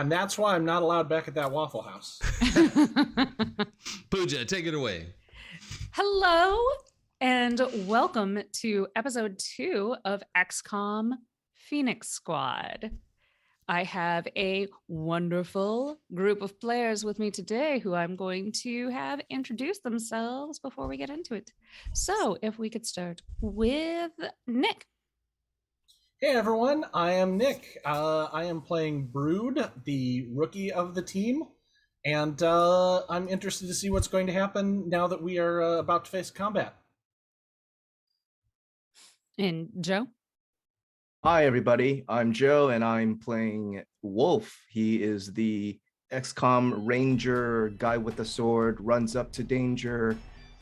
And that's why I'm not allowed back at that Waffle House. Pooja, take it away. Hello, and welcome to episode 2 of XCOM Phoenix Squad. I have a wonderful group of players with me today who I'm going to have introduce themselves before we get into it. So if we could start with Nick. Hey everyone, I am Nick. I am playing Brood, the rookie of the team, and I'm interested to see what's going to happen now that we are about to face combat. And Joe. Hi everybody, I'm Joe and I'm playing Wolf. He is the XCOM ranger guy with the sword, runs up to danger,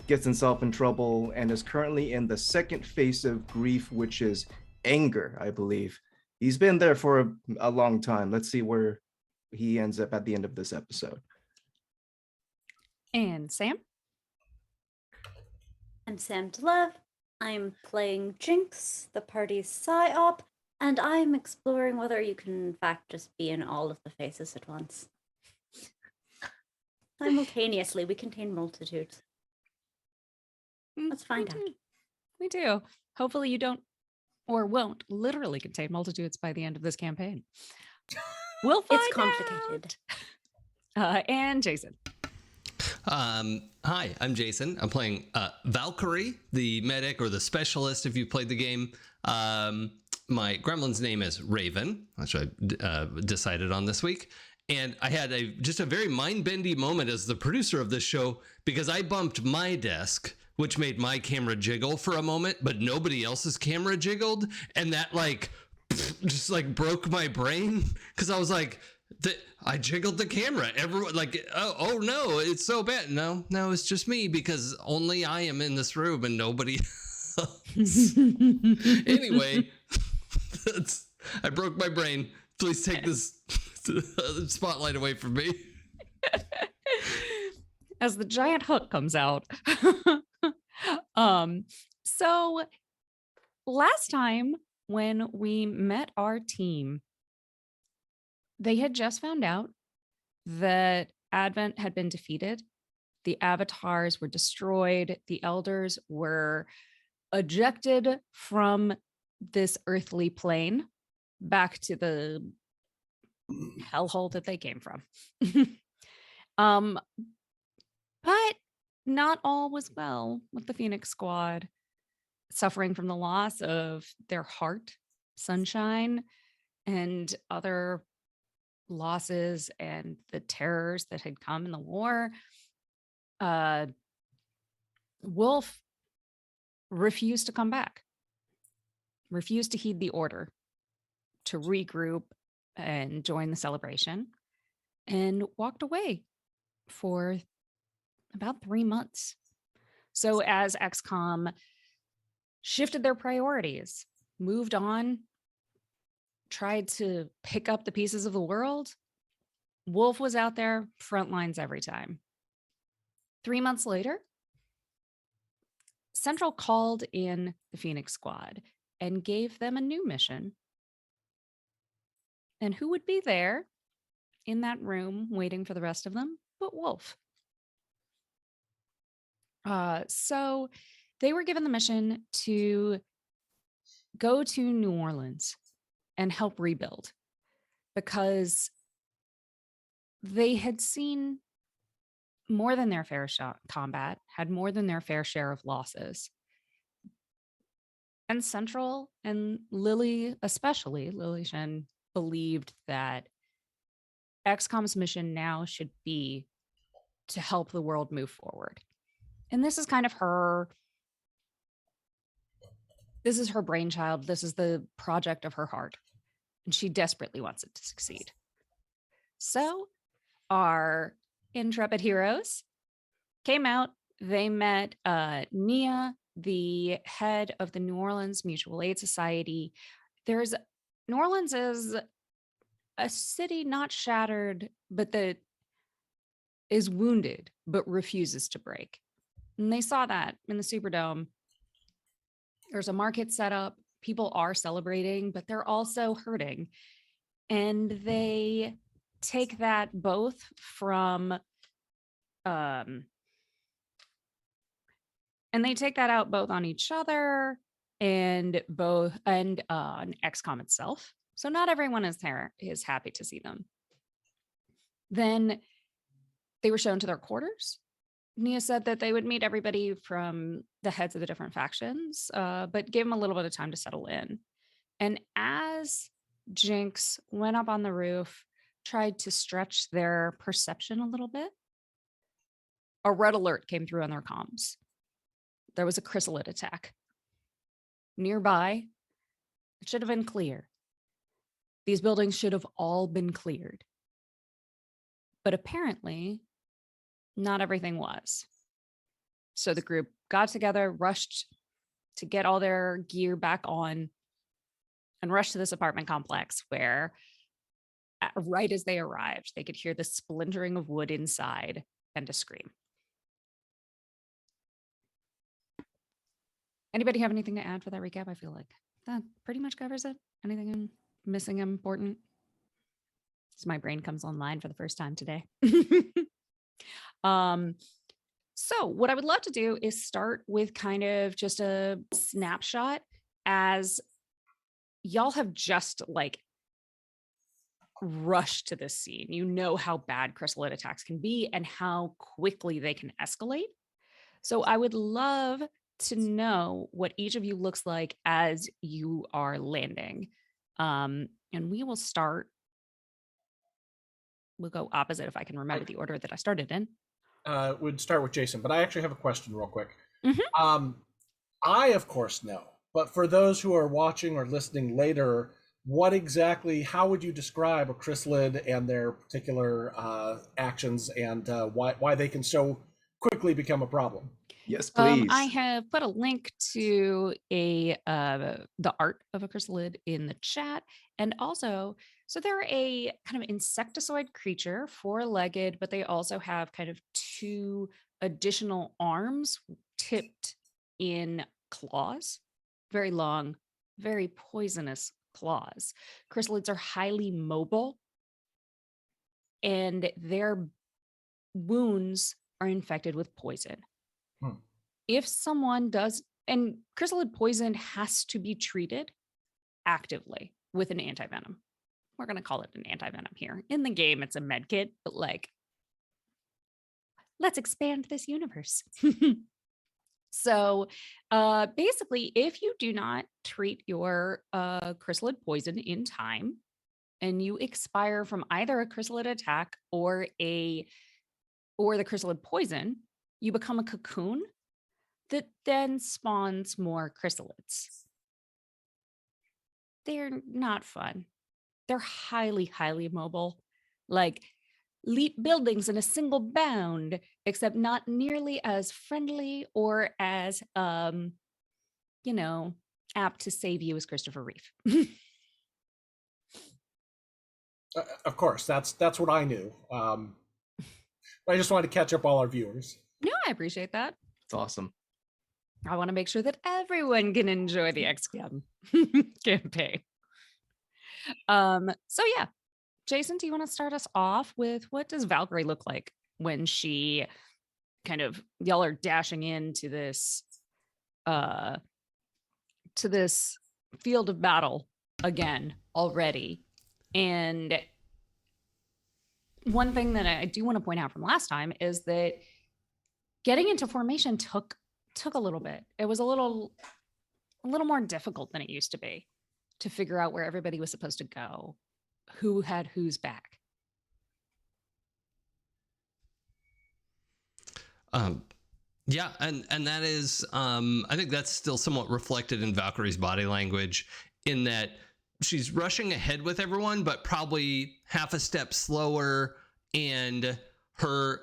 gets himself in trouble, and is currently in the second phase of grief, which is anger, I believe. He's been there for a long time. Let's see where he ends up at the end of this episode. And Sam. I'm Sam DeLove. I'm playing Jinx, the party's psyop, and I'm exploring whether you can in fact just be in all of the faces at once. Simultaneously, we contain multitudes. Let's find out. We do. Hopefully you don't or won't literally contain multitudes by the end of this campaign. We'll find It's complicated. And Jason. Hi, I'm Jason. I'm playing Valkyrie, the medic or the specialist if you've played the game. My gremlin's name is Raven, which I decided on this week. And I had just a very mind-bending moment as the producer of this show because I bumped my desk, which made my camera jiggle for a moment, but nobody else's camera jiggled. And that just broke my brain because I was like, I jiggled the camera. Everyone oh no, it's so bad. No, it's just me because only I am in this room and nobody else. Anyway, I broke my brain. Please take this spotlight away from me. As the giant hook comes out. So last time when we met our team, they had just found out that Advent had been defeated. The avatars were destroyed. The elders were ejected from this earthly plane back to the hellhole that they came from. But not all was well with the Phoenix Squad, suffering from the loss of their heart, Sunshine, and other losses and the terrors that had come in the war. Wolf refused to come back, refused to heed the order to regroup and join the celebration, and walked away for about 3 months. So as XCOM shifted their priorities, moved on, tried to pick up the pieces of the world, Wolf was out there, front lines every time. 3 months later, Central called in the Phoenix Squad and gave them a new mission. And who would be there in that room waiting for the rest of them but Wolf? So they were given the mission to go to New Orleans and help rebuild because they had seen more than their fair combat, had more than their fair share of losses. And Central and Lily, especially Lily Shen, believed that XCOM's mission now should be to help the world move forward. And this is kind of her brainchild. This is the project of her heart. And she desperately wants it to succeed. So our intrepid heroes came out. They met Nia, the head of the New Orleans Mutual Aid Society. New Orleans is a city not shattered, but that is wounded, but refuses to break. And they saw that in the Superdome. There's a market set up. People are celebrating, but they're also hurting. And they take that both from and they take that out both on each other and on XCOM itself. So not everyone is happy to see them. Then they were shown to their quarters. Nia said that they would meet everybody from the heads of the different factions, but gave them a little bit of time to settle in. And as Jinx went up on the roof, tried to stretch their perception a little bit, a red alert came through on their comms. There was a chrysalid attack. Nearby, it should have been clear. These buildings should have all been cleared. But apparently, not everything was. So the group got together, rushed to get all their gear back on, and rushed to this apartment complex where, right as they arrived, they could hear the splintering of wood inside and a scream. Anybody have anything to add for that recap? I feel like that pretty much covers it. Anything I'm missing important? As my brain comes online for the first time today. So what I would love to do is start with kind of just a snapshot as y'all have just like rushed to this scene. You know how bad chrysalid attacks can be and how quickly they can escalate. So I would love to know what each of you looks like as you are landing. And we will start. We'll go opposite if I can remember the order that I started in. Would start with Jason, but I actually have a question real quick. Mhm. I, of course, know, but for those who are watching or listening later, how would you describe a chrysalid and their particular actions and why they can so quickly become a problem? Yes, please. I have put a link to the art of a chrysalid in the chat, and also, so they're a kind of insectoid creature, 4-legged, but they also have kind of 2 additional arms tipped in claws, very long, very poisonous claws. Chrysalids are highly mobile, and their wounds are infected with poison. If someone does, and chrysalid poison has to be treated actively with an antivenom. We're going to call it an antivenom here. In the game, it's a med kit, but like, let's expand this universe. So basically, if you do not treat your chrysalid poison in time and you expire from either a chrysalid attack or the chrysalid poison, you become a cocoon that then spawns more chrysalids. They're not fun. They're highly, highly mobile, like leap buildings in a single bound, except not nearly as friendly or as, apt to save you as Christopher Reeve. Of course, that's what I knew. I just wanted to catch up all our viewers. No, I appreciate that. It's awesome. I want to make sure that everyone can enjoy the XCOM campaign. So yeah, Jason, do you want to start us off with what does Valkyrie look like when she kind of, y'all are dashing into this field of battle again already? And one thing that I do want to point out from last time is that getting into formation took a little bit. It was a little more difficult than it used to be to figure out where everybody was supposed to go, who had whose back. Yeah, and that is, I think that's still somewhat reflected in Valkyrie's body language, in that she's rushing ahead with everyone, but probably half a step slower, and her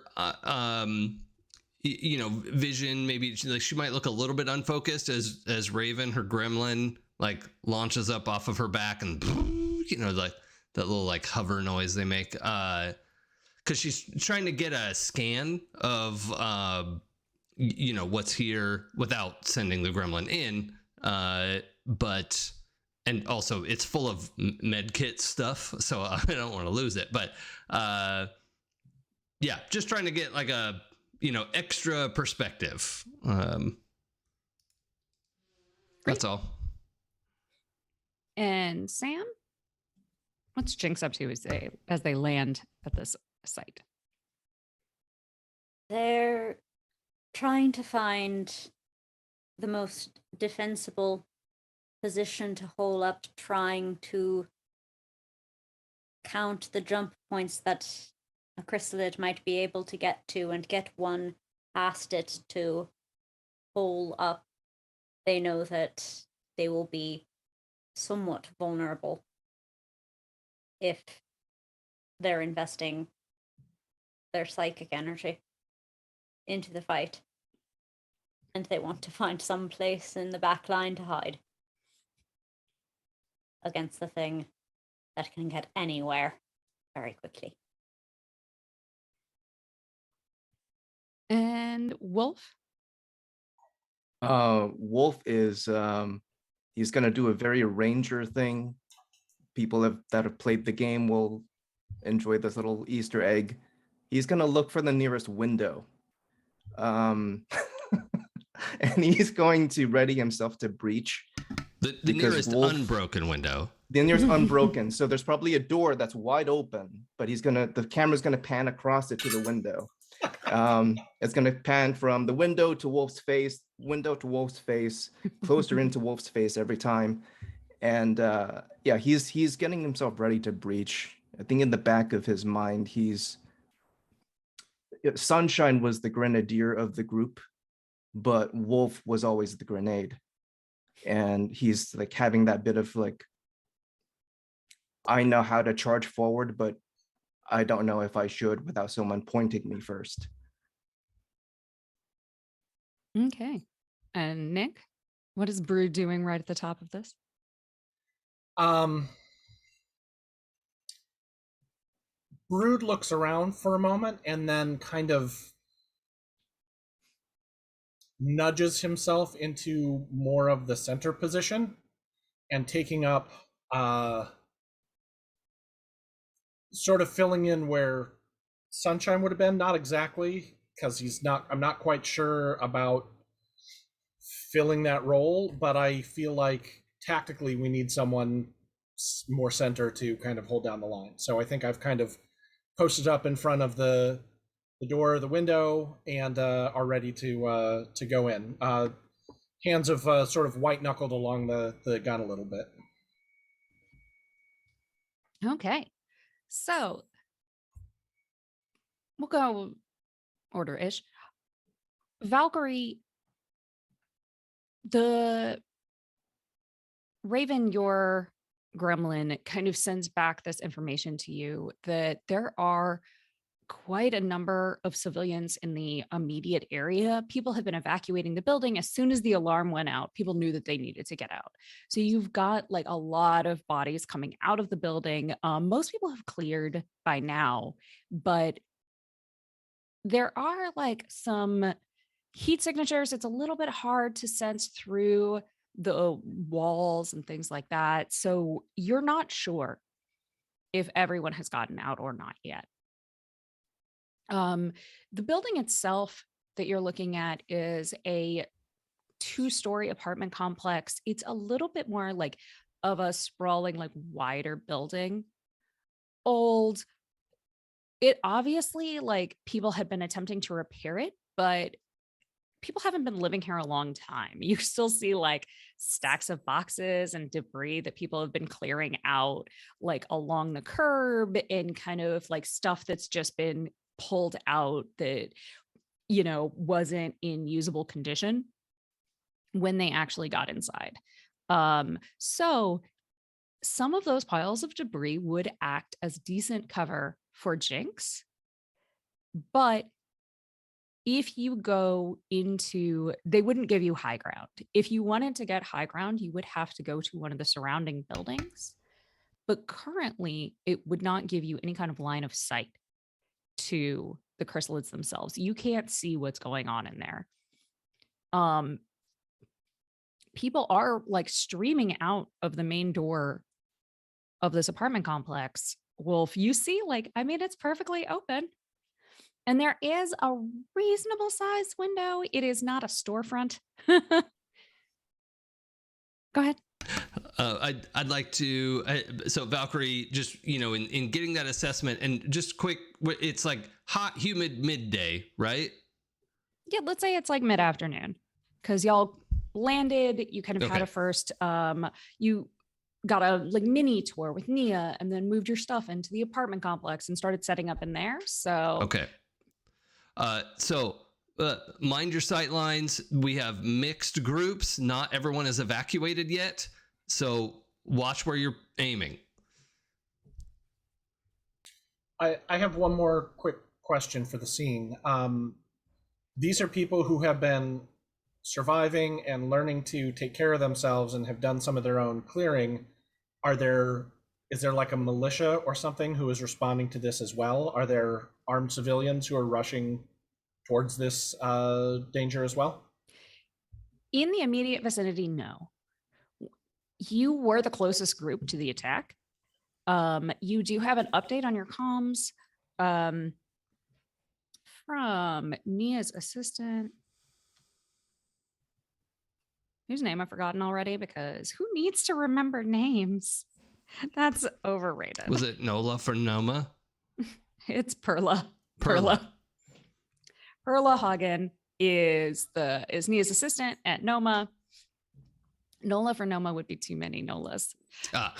vision, maybe she might look a little bit unfocused as Raven, her gremlin, like launches up off of her back, and like that little like hover noise they make, because she's trying to get a scan of what's here without sending the gremlin in, but and also it's full of med kit stuff, so I don't want to lose it. But yeah, just trying to get like a extra perspective. That's all. And Sam, what's Jinx up to as they land at this site? They're trying to find the most defensible position to hole up, trying to count the jump points that a chrysalid might be able to get to and get one past it to hole up. They know that they will be somewhat vulnerable if they're investing their psychic energy into the fight. And they want to find some place in the back line to hide against the thing that can get anywhere very quickly. And Wolf? Wolf is he's gonna do a very ranger thing. People that have played the game will enjoy this little Easter egg. He's gonna look for the nearest window. And he's going to ready himself to breach. The Because nearest Wolf- unbroken window. The nearest unbroken. So there's probably a door that's wide open, but the camera's gonna pan across it to the window. It's gonna pan from the window to Wolf's face, closer into Wolf's face every time. And yeah, he's getting himself ready to breach. I think in the back of his mind, Sunshine was the grenadier of the group, but Wolf was always the grenade. And he's like having that bit of like, I know how to charge forward, but I don't know if I should without someone pointing me first. Okay. And Nick, what is Brood doing right at the top of this? Brood looks around for a moment and then kind of nudges himself into more of the center position and taking up sort of filling in where Sunshine would have been. Not exactly, because I'm not quite sure about filling that role, but I feel like tactically we need someone more center to kind of hold down the line. So I think I've kind of posted up in front of the door, the window, and are ready to go in. Hands have sort of white knuckled along the gun a little bit. Okay. So we'll go order-ish. Valkyrie, the Raven, your gremlin, kind of sends back this information to you that there are quite a number of civilians in the immediate area. People have been evacuating the building. As soon as the alarm went out, people knew that they needed to get out. So you've got like a lot of bodies coming out of the building. Most people have cleared by now, but there are like some heat signatures. It's a little bit hard to sense through the walls and things like that. So you're not sure if everyone has gotten out or not yet. The building itself that you're looking at is a 2-story apartment complex. It's a little bit more like of a sprawling, like wider building. Old. It obviously, like, people had been attempting to repair it, but people haven't been living here a long time. You still see like stacks of boxes and debris that people have been clearing out, like along the curb, and kind of like stuff that's just been pulled out that, wasn't in usable condition when they actually got inside. So some of those piles of debris would act as decent cover for Jinx, but if you go into, they wouldn't give you high ground. If you wanted to get high ground, you would have to go to one of the surrounding buildings. But currently, it would not give you any kind of line of sight to the chrysalids themselves. You can't see what's going on in there. people are like streaming out of the main door of this apartment complex. Wolf, you see, like, I mean, it's perfectly open. And there is a reasonable sized window. It is not a storefront. Go ahead. I'd like to. So Valkyrie, just in getting that assessment, and just quick, it's like hot, humid midday, right? Yeah, let's say it's like mid-afternoon, because y'all landed. You kind of had Okay. a first. You got a like mini tour with Nia, and then moved your stuff into the apartment complex and started setting up in there. So Okay. So mind your sight lines. We have mixed groups. Not everyone is evacuated yet. So watch where you're aiming. I have one more quick question for the scene. These are people who have been surviving and learning to take care of themselves and have done some of their own clearing. Is there like a militia or something who is responding to this as well? Are there armed civilians who are rushing towards this danger as well? in the immediate vicinity, no. You were the closest group to the attack. You do have an update on your comms from Nia's assistant, whose name I've forgotten already, because who needs to remember names? That's overrated. Was it Nola for Noma? It's Perla. Perla. Perla Hagen is Nia's assistant at Noma. Nola for Noma would be too many Nolas. Ah,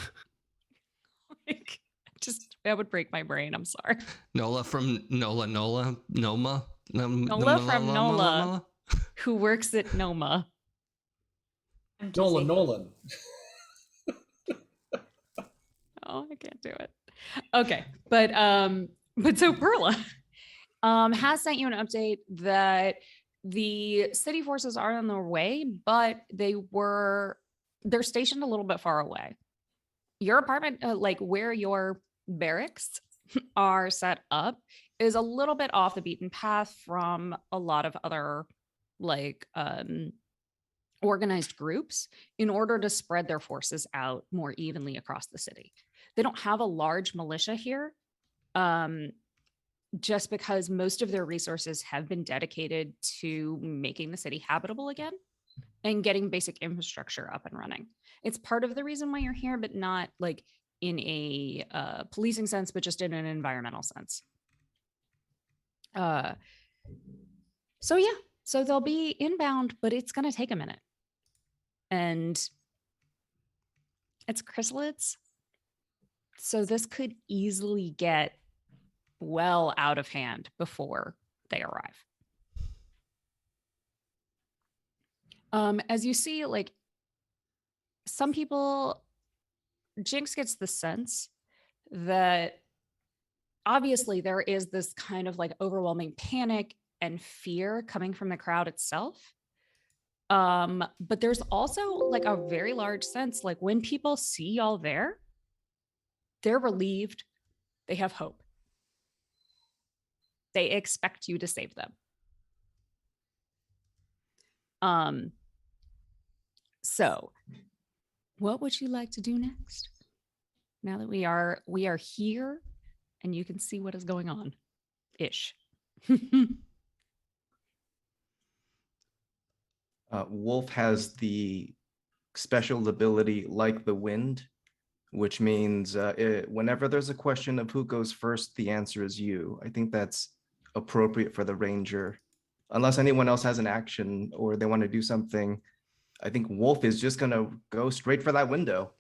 Like, that would break my brain. I'm sorry. Nola from Noma. Nola from Nola, who works at Noma. I'm dizzy. Nolan. Oh, I can't do it. Okay, but so Perla has sent you an update that the city forces are on their way, but they're stationed a little bit far away. Your apartment, like where your barracks are set up, is a little bit off the beaten path from a lot of other like organized groups in order to spread their forces out more evenly across the city. They don't have a large militia here, just because most of their resources have been dedicated to making the city habitable again and getting basic infrastructure up and running. It's part of the reason why you're here, but not like in a policing sense, but just in an environmental sense. So yeah, so they'll be inbound, but it's going to take a minute. And it's chrysalids. So this could easily get well out of hand before they arrive. As you see, like some people, Jinx gets the sense that obviously there is this kind of like overwhelming panic and fear coming from the crowd itself. But there's also like a very large sense, like when people see y'all there, they're relieved, they have hope. They expect you to save them. So what would you like to do next? Now that we are here and you can see what is going on ish. Wolf has the special ability like the wind, which means whenever there's a question of who goes first, the answer is you. I think that's appropriate for the ranger. Unless anyone else has an action or they want to do something, I think Wolf is just going to go straight for that window.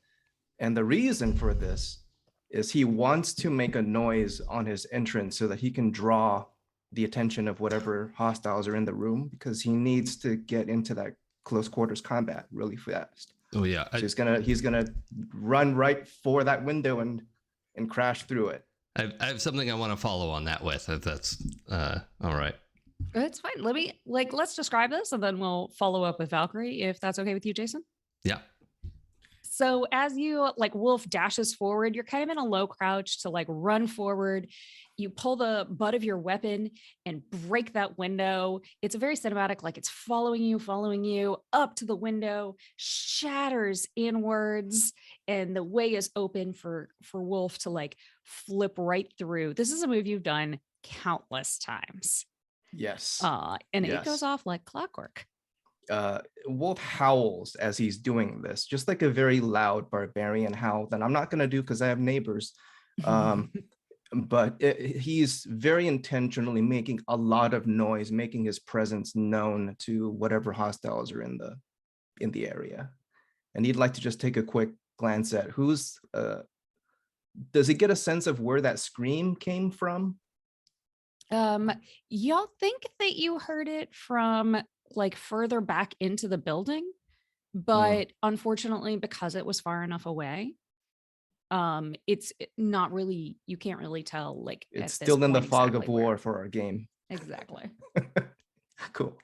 And the reason for this is he wants to make a noise on his entrance so that he can draw the attention of whatever hostiles are in the room, because he needs to get into that close quarters combat really fast. Oh yeah. So he's gonna run right for that window and crash through it. I have something I want to follow on that with, if that's all right. It's fine. Let's describe this and then we'll follow up with Valkyrie if that's okay with you, Jason. Yeah. So as you like Wolf dashes forward, you're kind of in a low crouch to like run forward. You pull the butt of your weapon and break that window. It's a very cinematic, like it's following you up to the window, shatters inwards, and the way is open for Wolf to like flip right through. This is a move you've done countless times. Yes. And Yes. it goes off like clockwork. Wolf howls as he's doing this, just like a very loud barbarian howl that I'm not going to do because I have neighbors. But he's very intentionally making a lot of noise, making his presence known to whatever hostiles are in the area. And he'd like to just take a quick glance at who's. Does he get a sense of where that scream came from? Y'all think that you heard it from like further back into the building, but unfortunately, because it was far enough away, it's not really, you can't really tell. Like It's at this still in the point fog exactly of war where. for our game. Exactly. Cool.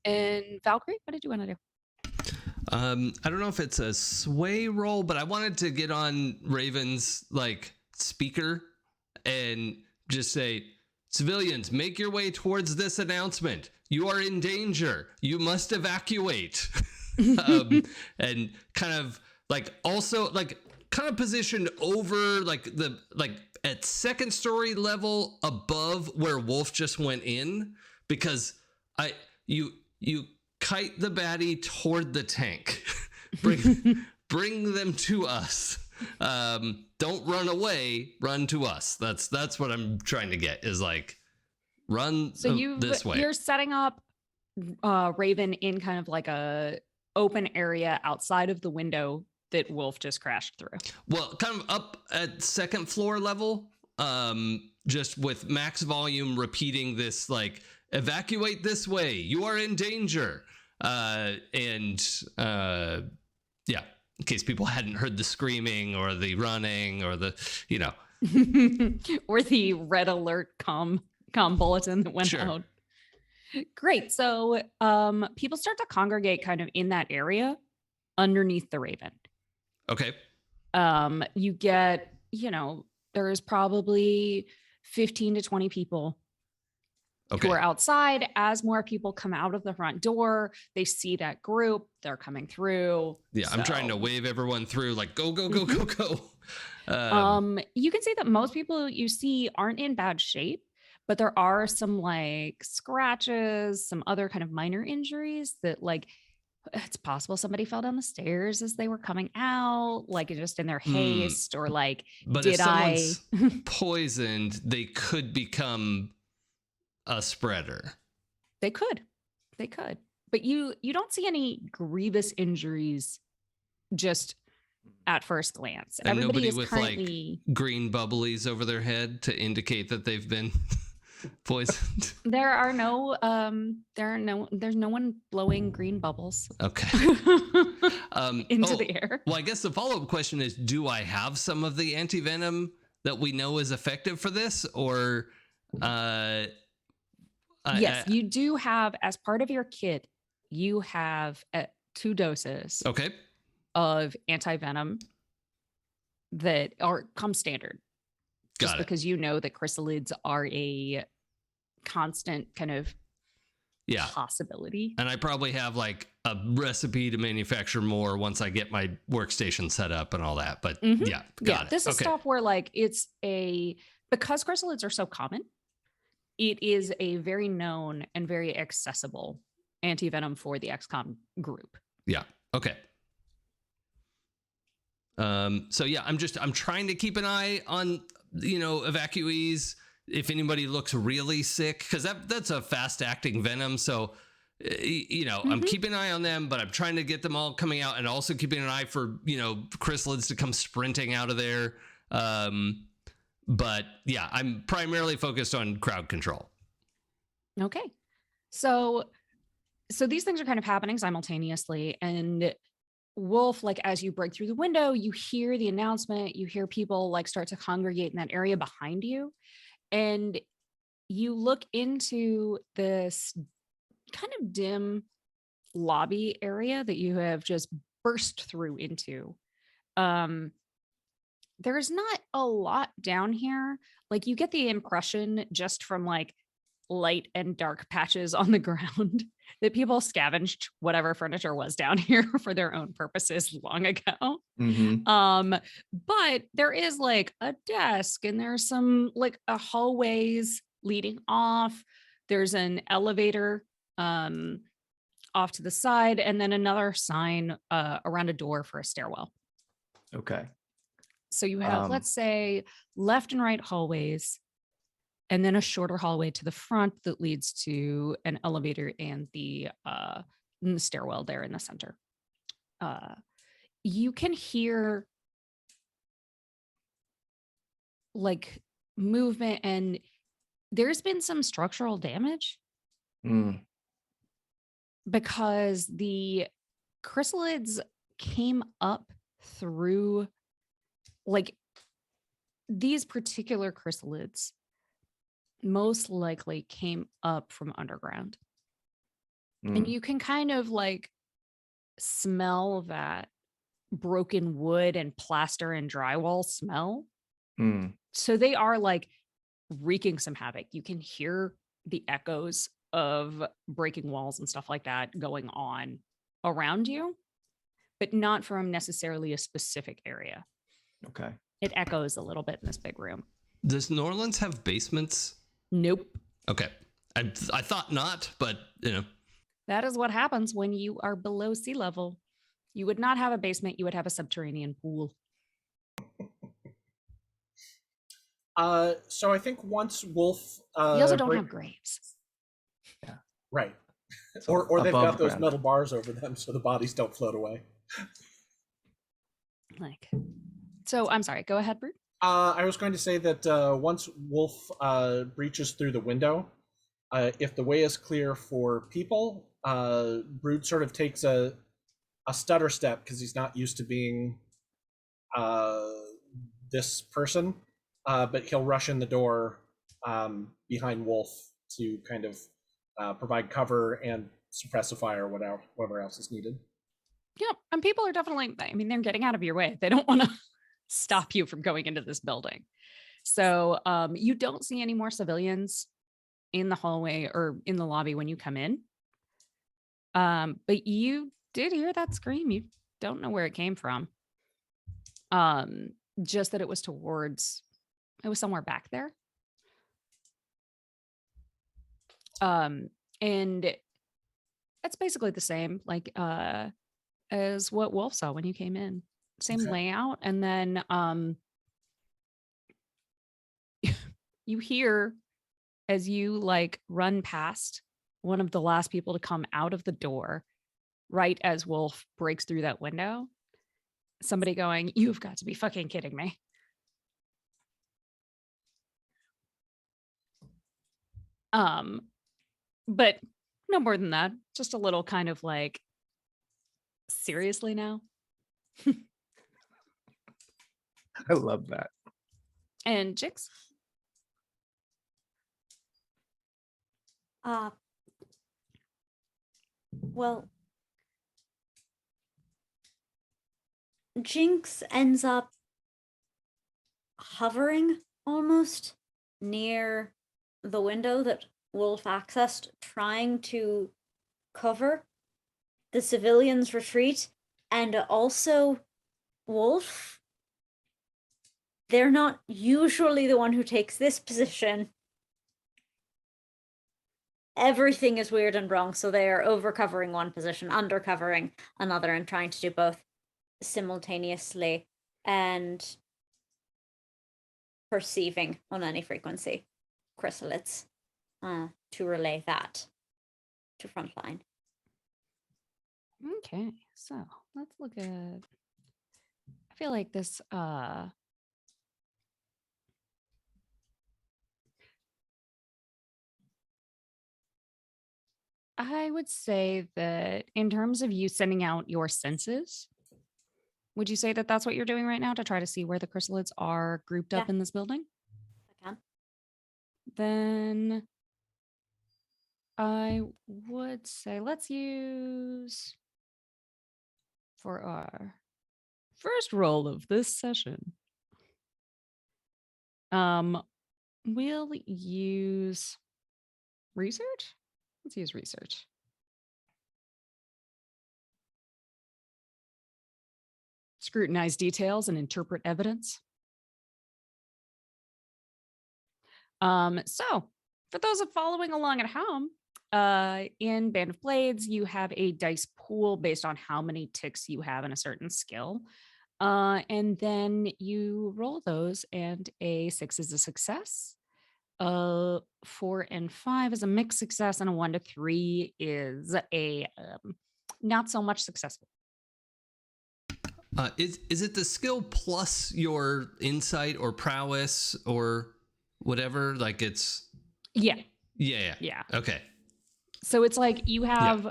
And Valkyrie, what did you want to do? I don't know if it's a sway roll, but I wanted to get on Raven's like speaker and just say, civilians, make your way towards this announcement. You are in danger. You must evacuate. And kind of like also like kind of positioned over like the like at second story level above where Wolf just went in, because you kite the baddie toward the tank. bring them to us. Don't run away, run to us. That's what I'm trying to get, is like run this way. You're setting up Raven in kind of like a open area outside of the window that Wolf just crashed through. Well, kind of up at second floor level, just with max volume repeating this like, evacuate this way, you are in danger. Yeah, in case people hadn't heard the screaming or the running or the, you know. Or the red alert com bulletin that went out. Great. So people start to congregate kind of in that area underneath the Raven. Okay. You get, there's probably 15 to 20 people who are outside. As more people come out of the front door, they see that group, they're coming through. Yeah, I'm trying to wave everyone through, like, go, go, go, go, go. You can see that most people you see aren't in bad shape, but there are some like scratches, some other kind of minor injuries that like, it's possible somebody fell down the stairs as they were coming out, like just in their haste, or like, but if someone's poisoned, they could become a spreader. They could, but you don't see any grievous injuries just at first glance. And everybody nobody is with currently like green bubblies over their head to indicate that they've been poisoned. There's no one blowing green bubbles. Okay. Into the air. Well, I guess the follow-up question is, do I have some of the anti-venom that we know is effective for this, or yes, you do have, as part of your kit, you have 2 doses of anti-venom that come standard. Just because you know that chrysalids are a constant kind of possibility. And I probably have like a recipe to manufacture more once I get my workstation set up and all that. But got it. This is stuff where like because chrysalids are so common, it is a very known and very accessible anti-venom for the XCOM group. Yeah. Okay. So yeah, I'm trying to keep an eye on, evacuees. If anybody looks really sick, because that's a fast acting venom. So, I'm keeping an eye on them, but I'm trying to get them all coming out, and also keeping an eye for, chrysalids to come sprinting out of there. But yeah, I'm primarily focused on crowd control. Okay. So these things are kind of happening simultaneously, and Wolf, like as you break through the window, you hear the announcement, you hear people like start to congregate in that area behind you, and you look into this kind of dim lobby area that you have just burst through into. There's not a lot down here. Like you get the impression just from like light and dark patches on the ground that people scavenged whatever furniture was down here for their own purposes long ago. But there is like a desk and there's some like a hallways leading off. There's an elevator off to the side, and then another sign around a door for a stairwell. Okay. So you have, let's say, left and right hallways, and then a shorter hallway to the front that leads to an elevator and the stairwell there in the center. You can hear like movement, and there's been some structural damage because the chrysalids came up through, like, these particular chrysalids most likely came up from underground. And you can kind of like smell that broken wood and plaster and drywall smell. So they are like wreaking some havoc. You can hear the echoes of breaking walls and stuff like that going on around you, but not from necessarily a specific area. Okay. It echoes a little bit in this big room. Does New Orleans have basements? Nope. Okay. I thought not, but you know. That is what happens when you are below sea level. You would not have a basement, you would have a subterranean pool. So I think once Wolf You also don't have graves. Yeah. Right. So Or they've got above those ground. metal bars over them so the bodies don't float away. Like, so I'm sorry, go ahead, Brute. I was going to say that once Wolf breaches through the window, if the way is clear for people, Brood sort of takes a stutter step because he's not used to being this person, but he'll rush in the door behind Wolf to kind of provide cover and suppress a fire, whatever else is needed. Yeah, and people are definitely, I mean, they're getting out of your way. They don't want to stop you from going into this building. So you don't see any more civilians in the hallway or in the lobby when you come in. But you did hear that scream. You don't know where it came from. Just that it was somewhere back there. And it's basically the same, like as what Wolf saw when you came in. Same layout. And then you hear as you like run past one of the last people to come out of the door, right as Wolf breaks through that window, somebody going, "You've got to be fucking kidding me." But no more than that. Just a little kind of like, seriously now? I love that. And Jix? Well, Jinx ends up hovering almost near the window that Wolf accessed, trying to cover the civilians' retreat, and also Wolf. They're not usually the one who takes this position. Everything is weird and wrong, so they are overcovering one position, undercovering another, and trying to do both simultaneously and perceiving on any frequency chrysalids to relay that to frontline. Okay, so let's look at, I feel like this I would say that in terms of you sending out your senses, would you say that that's what you're doing right now to try to see where the chrysalids are grouped up in this building? I can. Then I would say let's use for our first roll of this session. We'll use research. Let's use research. Scrutinize details and interpret evidence. So for those of following along at home, in Band of Blades, you have a dice pool based on how many ticks you have in a certain skill. And then you roll those, and a 6 is a success. 4 and 5 is a mixed success, and a 1 to 3 is a not so much successful. Is it the skill plus your insight or prowess or whatever? Like it's Yeah. yeah. Okay. So it's like you have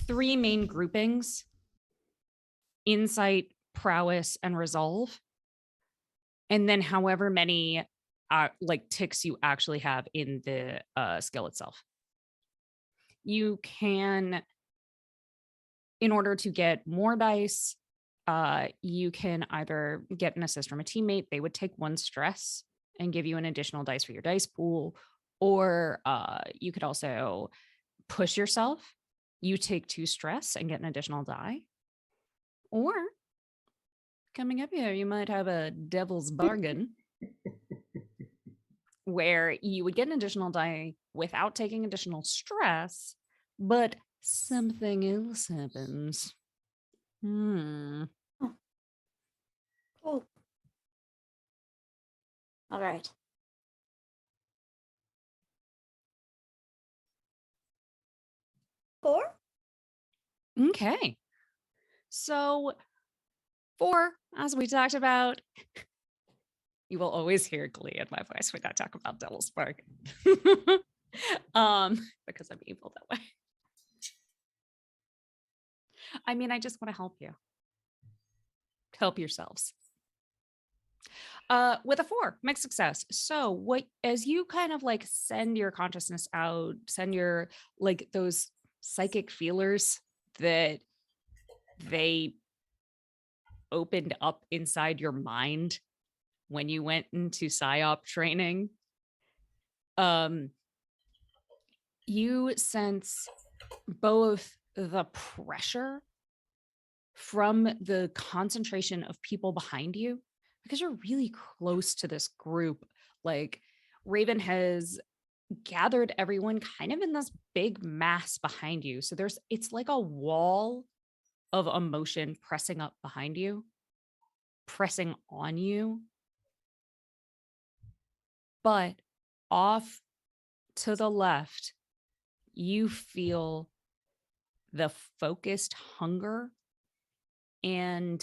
3 main groupings: insight, prowess, and resolve. And then however many like ticks you actually have in the skill itself. You can, in order to get more dice, you can either get an assist from a teammate. They would take 1 stress and give you an additional dice for your dice pool. Or you could also push yourself. You take 2 stress and get an additional die. Or coming up here, you might have a devil's bargain where you would get an additional die without taking additional stress, but something else happens. Cool. All right. Four? Okay. So 4, as we talked about, you will always hear glee in my voice when I talk about Devil's Bargain. Because I'm evil that way. I mean, I just want to help you. Help yourselves. With a 4, mixed success. So what, as you kind of like send your consciousness out, send your like those psychic feelers that they opened up inside your mind when you went into PSYOP training, you sense both the pressure from the concentration of people behind you, because you're really close to this group. Like Raven has gathered everyone kind of in this big mass behind you. So it's like a wall of emotion pressing up behind you, pressing on you. But off to the left, you feel the focused hunger and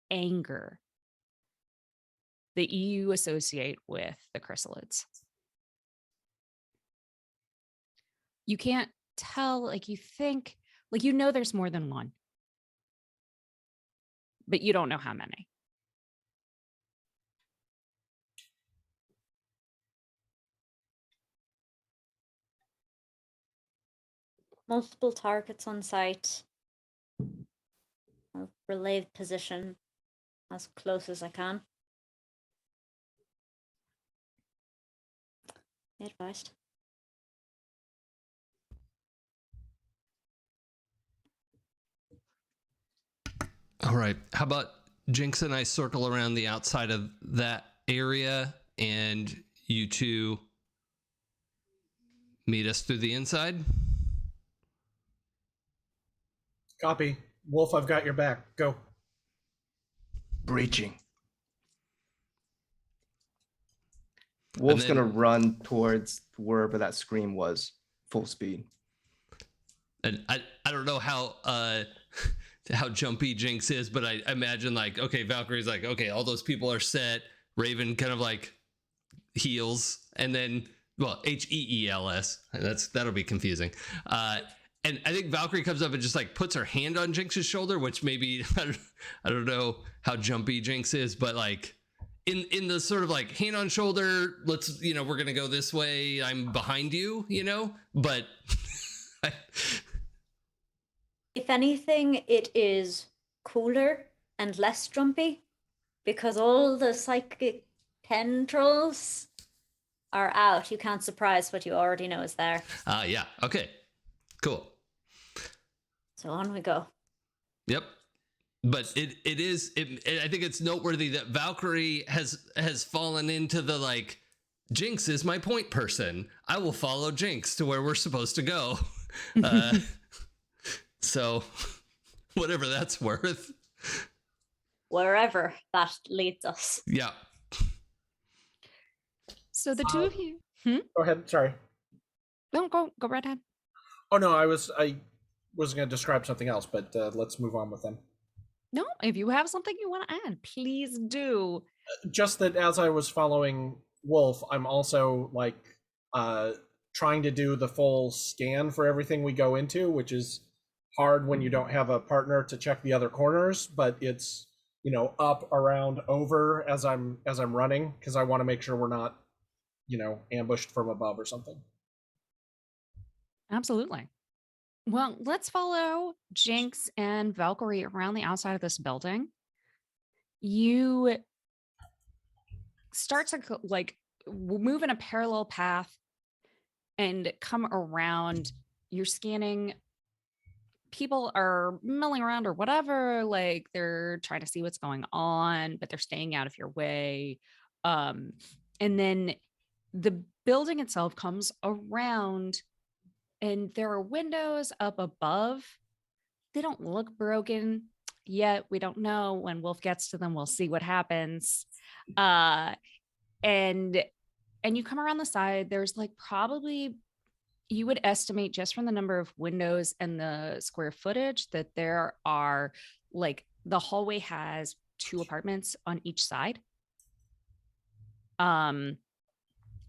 anger that you associate with the chrysalids. You can't tell, like you think, like you know there's more than one, but you don't know how many. Multiple targets on site. I'll relay the position as close as I can. Be advised. All right. How about Jinx and I circle around the outside of that area, and you two meet us through the inside? Copy. Wolf, I've got your back. Go. Breaching. Wolf's then- gonna run towards wherever that scream was, full speed. And I don't know how jumpy Jinx is, but I imagine like, okay, Valkyrie's like, okay, all those people are set. Raven kind of like heals, and then, well, HEELS. That'll be confusing. And I think Valkyrie comes up and just like puts her hand on Jinx's shoulder, which maybe I don't know how jumpy Jinx is, but like in the sort of like hand on shoulder, let's, we're gonna go this way, I'm behind you, but If anything, it is cooler and less jumpy because all the psychic tendrils are out. You can't surprise what you already know is there. Yeah, okay, cool. So on we go. Yep. But I think it's noteworthy that Valkyrie has fallen into the like, Jinx is my point person. I will follow Jinx to where we're supposed to go. So whatever that's worth. Wherever that leads us. Yeah. So the two of you. Go ahead. Sorry. No, go right ahead. Oh no, I was going to describe something else, but let's move on with them. No, if you have something you want to add, please do. Just that as I was following Wolf, I'm also like trying to do the full scan for everything we go into, which is hard when you don't have a partner to check the other corners, but it's up, around, over as I'm running, because I want to make sure we're not ambushed from above or something. Absolutely. Well, let's follow Jinx and Valkyrie around the outside of this building. You start to move in a parallel path and come around. You're scanning. People are milling around or whatever, like they're trying to see what's going on, but they're staying out of your way. And then the building itself comes around, and there are windows up above. They don't look broken yet. We don't know. When Wolf gets to them, we'll see what happens. And you come around the side. There's like probably, you would estimate just from the number of windows and the square footage that there are like, the hallway has 2 apartments on each side.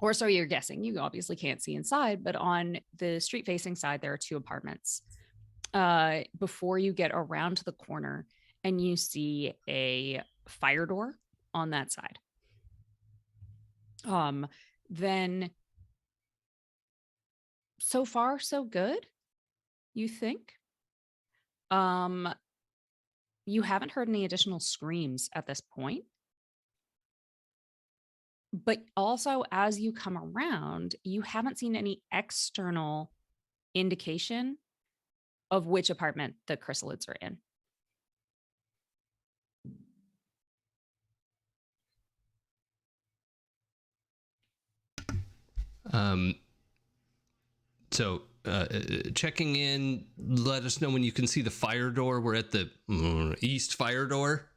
Or so you're guessing. You obviously can't see inside, but on the street facing side, there are 2 apartments. Before you get around to the corner and you see a fire door on that side. Then so far, so good, you think? You haven't heard any additional screams at this point. But also, as you come around, you haven't seen any external indication of which apartment the chrysalids are in. So checking in, let us know when you can see the fire door. We're at the east fire door.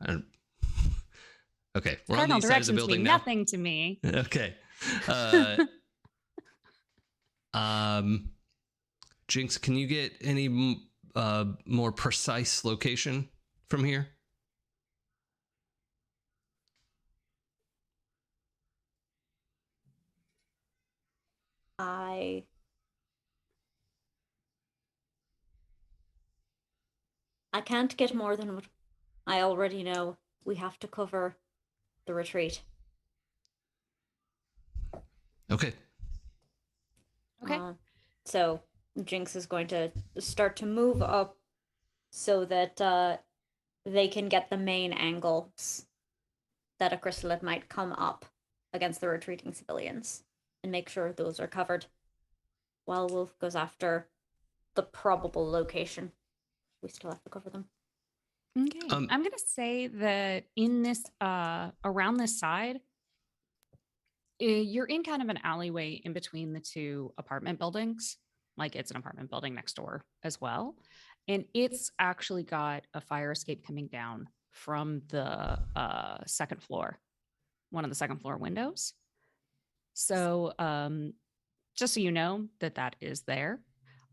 Okay, we're Cardinal on the east side of the directions building mean now. nothing to me. Okay. Jinx, can you get any more precise location from here? I can't get more than what I already know. We have to cover the retreat. Okay. Okay. So Jinx is going to start to move up so that they can get the main angles that a chrysalid might come up against the retreating civilians and make sure those are covered while Wolf goes after the probable location. We still have to cover them. Okay. I'm going to say that in this, around this side, you're in kind of an alleyway in between the 2 apartment buildings. Like it's an apartment building next door as well. And it's actually got a fire escape coming down from the second floor, one of the second floor windows. So just so you know that is there.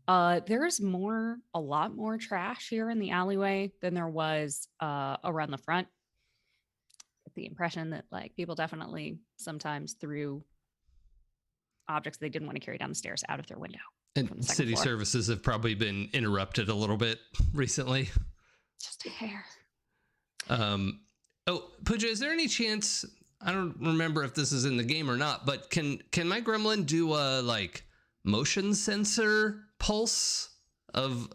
There's a lot more trash here in the alleyway than there was around the front. The impression that like people definitely sometimes threw objects they didn't want to carry down the stairs out of their window. And city services have probably been interrupted a little bit recently. Just a hair. Oh, Pooja, is there any chance I don't remember if this is in the game or not, but can my gremlin do a like motion sensor pulse of?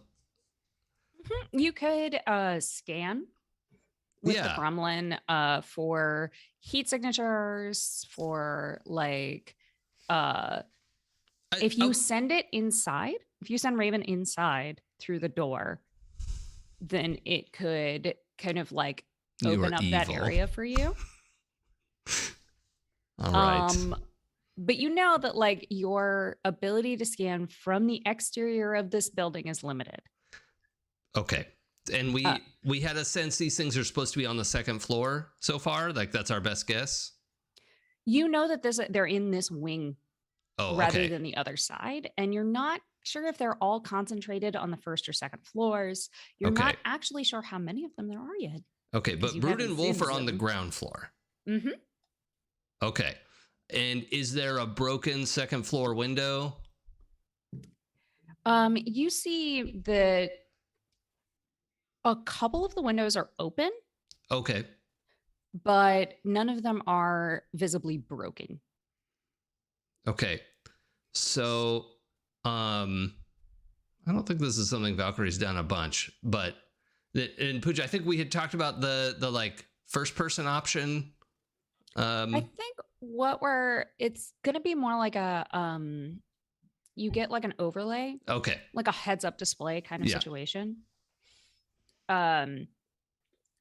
You could scan with the Yeah. gremlin for heat signatures, for like if you send it inside, if you send Raven inside through the door, then it could kind of like You open are up that evil. area for you. All right. But you know that like your ability to scan from the exterior of this building is limited. Okay. And we had a sense these things are supposed to be on the second floor so far. Like that's our best guess. You know that they're in this wing rather Okay. than the other side, and you're not sure if they're all concentrated on the first or second floors. You're Okay. not actually sure how many of them there are yet. Okay, but you Brood haven't and Wolf seen are on the them. ground floor. Mm-hmm. Okay. And is there a broken second floor window? You see that a couple of the windows are open, Okay. but none of them are visibly broken. Okay. So, I don't think this is something Valkyrie's done a bunch, but and Pooja, I think we had talked about the like first person option. I think it's gonna be more like a you get like an overlay, Okay. like a heads up display kind of Yeah. situation.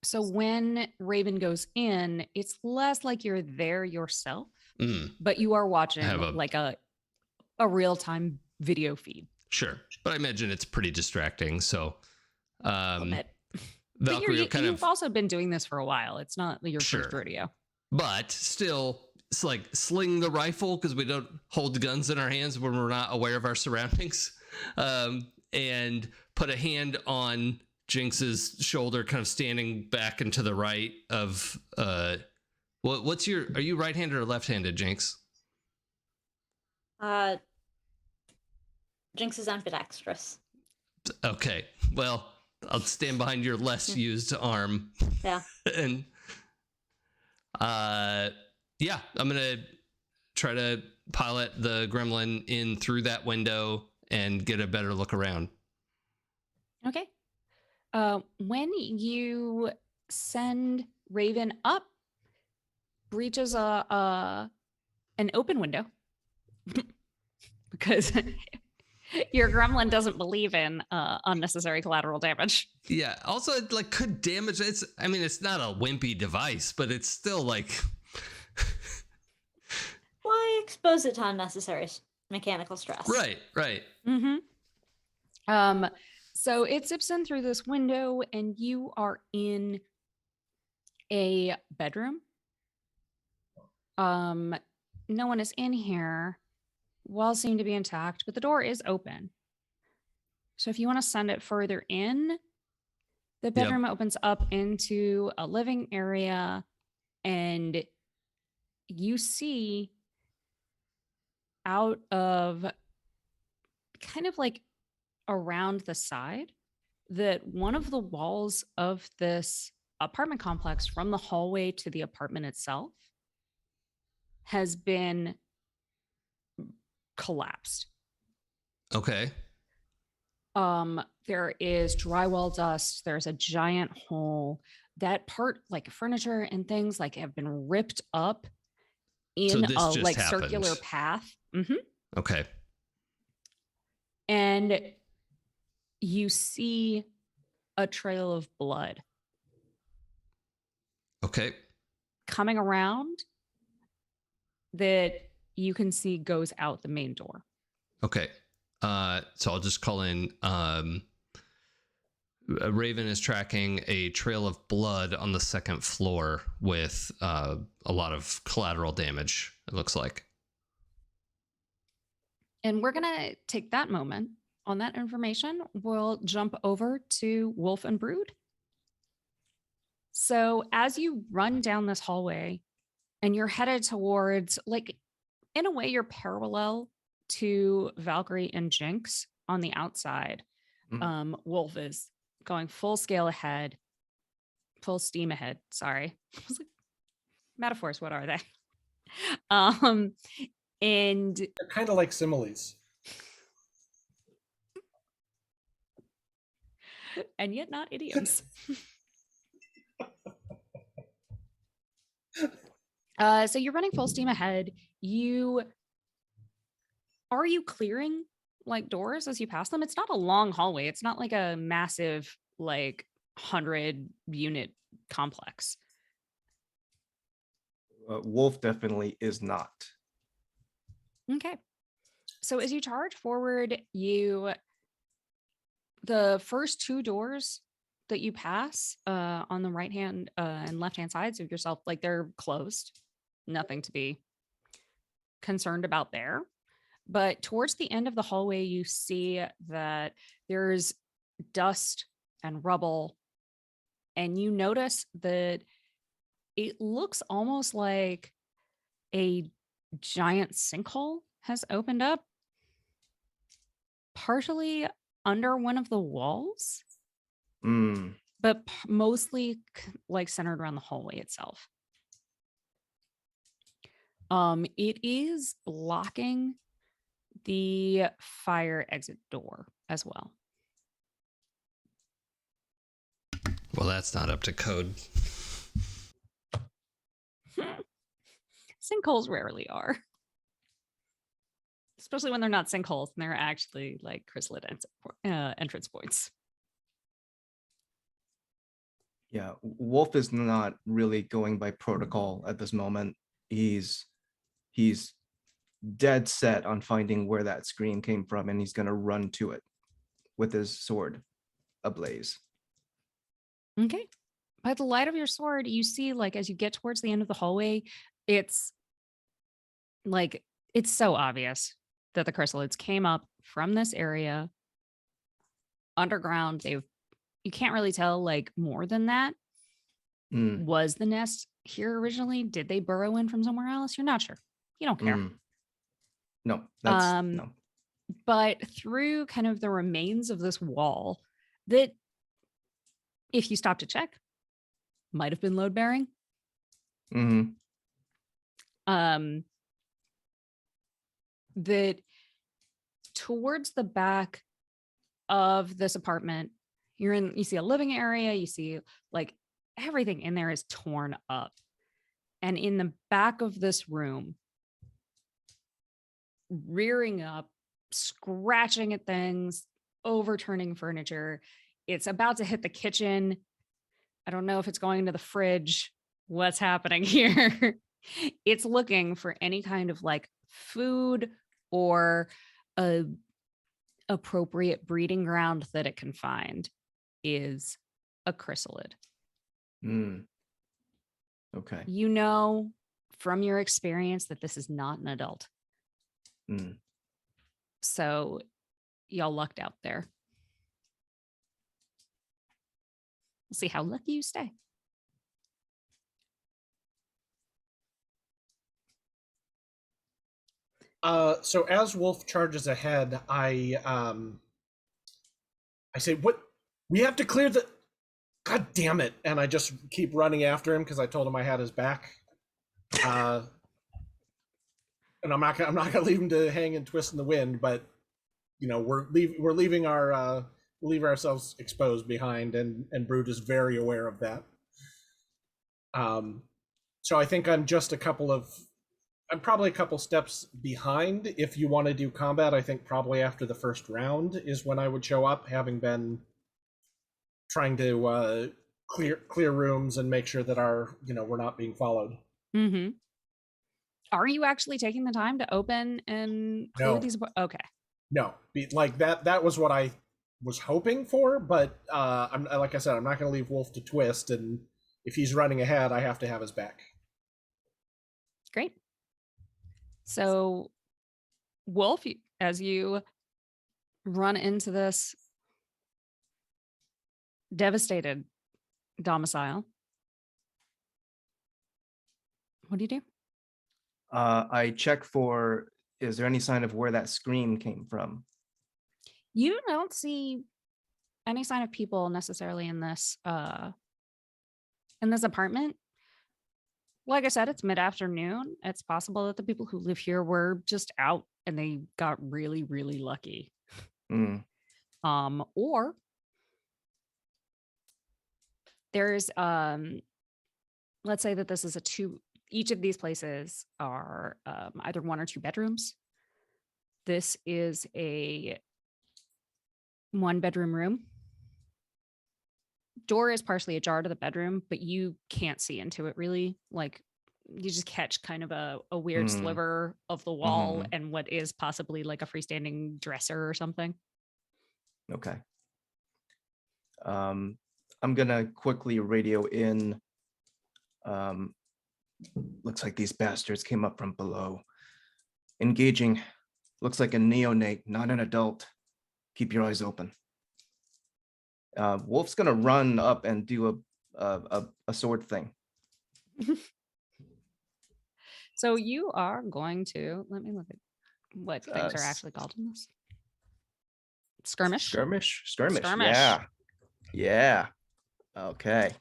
So when Raven goes in, it's less like you're there yourself, but you are watching like a real-time video feed. Sure. But I imagine it's pretty distracting. So But Valkyrie you've also been doing this for a while. It's not your first Sure. rodeo. But still, it's like sling the rifle because we don't hold guns in our hands when we're not aware of our surroundings, and put a hand on Jinx's shoulder, kind of standing back and to the right of what's your? Are you right-handed or left-handed, Jinx? Jinx is ambidextrous. Okay, well, I'll stand behind your less used arm. Yeah. And yeah, I'm gonna try to pilot the gremlin in through that window and get a better look around. Okay. When you send Raven up, breaches an open window because your gremlin doesn't believe in unnecessary collateral damage. Yeah. Also, it like could damage. I mean, it's not a wimpy device, but it's still like. Why expose it to unnecessary mechanical stress? Right. Right. Mm-hmm. So it zips in through this window, and you are in a bedroom. No one is in here. Walls seem to be intact, but the door is open. So if you want to send it further in, the bedroom opens up into a living area, and you see out of kind of like around the side that one of the walls of this apartment complex from the hallway to the apartment itself has been collapsed. Okay. There is drywall dust. There's a giant hole. That part, like furniture and things, like have been ripped up in a like circular path. Mm-hmm. Okay. And you see a trail of blood. Okay. Coming around that you can see goes out the main door. Okay. So I'll just call in. Raven is tracking a trail of blood on the second floor with a lot of collateral damage, it looks like. And we're going to take that moment. On that information, we'll jump over to Wolf and Brood. So as you run down this hallway and you're headed towards, like, in a way, you're parallel to Valkyrie and Jinx on the outside. Wolf is going full scale ahead, full steam ahead. Sorry. Metaphors, what are they? And They're kind of like similes. yet not idioms. So you're running full steam ahead. Are you clearing like doors as you pass them? It's not a long hallway. It's not like a massive like 100-unit complex. Wolf definitely is not. Okay. So as you charge forward, the first two doors that you pass on the right hand and left hand sides of yourself, like they're closed. Nothing to be concerned about there. But towards the end of the hallway, you see that there's dust and rubble. And you notice that it looks almost like a giant sinkhole has opened up, partially under one of the walls, but mostly like centered around the hallway itself. It is blocking the fire exit door as well. Well, that's not up to code. Sinkholes rarely are. Especially when they're not sinkholes and they're actually like chrysalid entrance points. Yeah, Wolf is not really going by protocol at this moment. He's dead set on finding where that scream came from, and he's gonna run to it with his sword ablaze. Okay. By the light of your sword, you see, like, as you get towards the end of the hallway, it's like, it's so obvious that the chrysalids came up from this area underground. You can't really tell like more than that. Was the nest here originally? Did they burrow in from somewhere else? You're not sure. You don't care. No, that's no. But through kind of the remains of this wall that, if you stop to check, might have been load bearing. That towards the back of this apartment, you see a living area, you see like everything in there is torn up. And in the back of this room, rearing up, scratching at things, overturning furniture. It's about to hit the kitchen. I don't know if it's going to the fridge. What's happening here? It's looking for any kind of like food or a appropriate breeding ground that it can find is a chrysalid. Okay. You know from your experience that this is not an adult. So y'all lucked out there. We'll see how lucky you stay. So as Wolf charges ahead, I say, "What? We have to clear the. God damn it!" And I just keep running after him because I told him I had his back. And I'm not gonna leave him to hang and twist in the wind, but you know we're leaving ourselves exposed behind, and Brood is very aware of that. So I think I'm probably a couple steps behind. If you want to do combat, I think probably after the first round is when I would show up, having been trying to clear rooms and make sure that we're not being followed. Are you actually taking the time to open and clear these? Okay. No, like that was what I was hoping for, but like I said, I'm not going to leave Wolf to twist, and if he's running ahead, I have to have his back. Great. So, Wolf, as you run into this devastated domicile, what do you do? I check for, is there any sign of where that scream came from? You don't see any sign of people necessarily in this apartment. like I said, it's mid-afternoon. It's possible that the people who live here were just out and they got really, really lucky. Mm. Or there's let's say that this is each of these places are either 1 or 2 bedrooms. This is a 1-bedroom room. Door is partially ajar to the bedroom, but you can't see into it really. Like you just catch kind of a weird Mm. sliver of the wall Mhm. and what is possibly like a freestanding dresser or something. Okay. I'm gonna quickly radio in. Looks like these bastards came up from below. Engaging. Looks like a neonate, not an adult. Keep your eyes open. Wolf's gonna run up and do a sword thing. So you are going to let me look at what things are s- actually called in this. Skirmish. Skirmish. Skirmish. Yeah. Okay.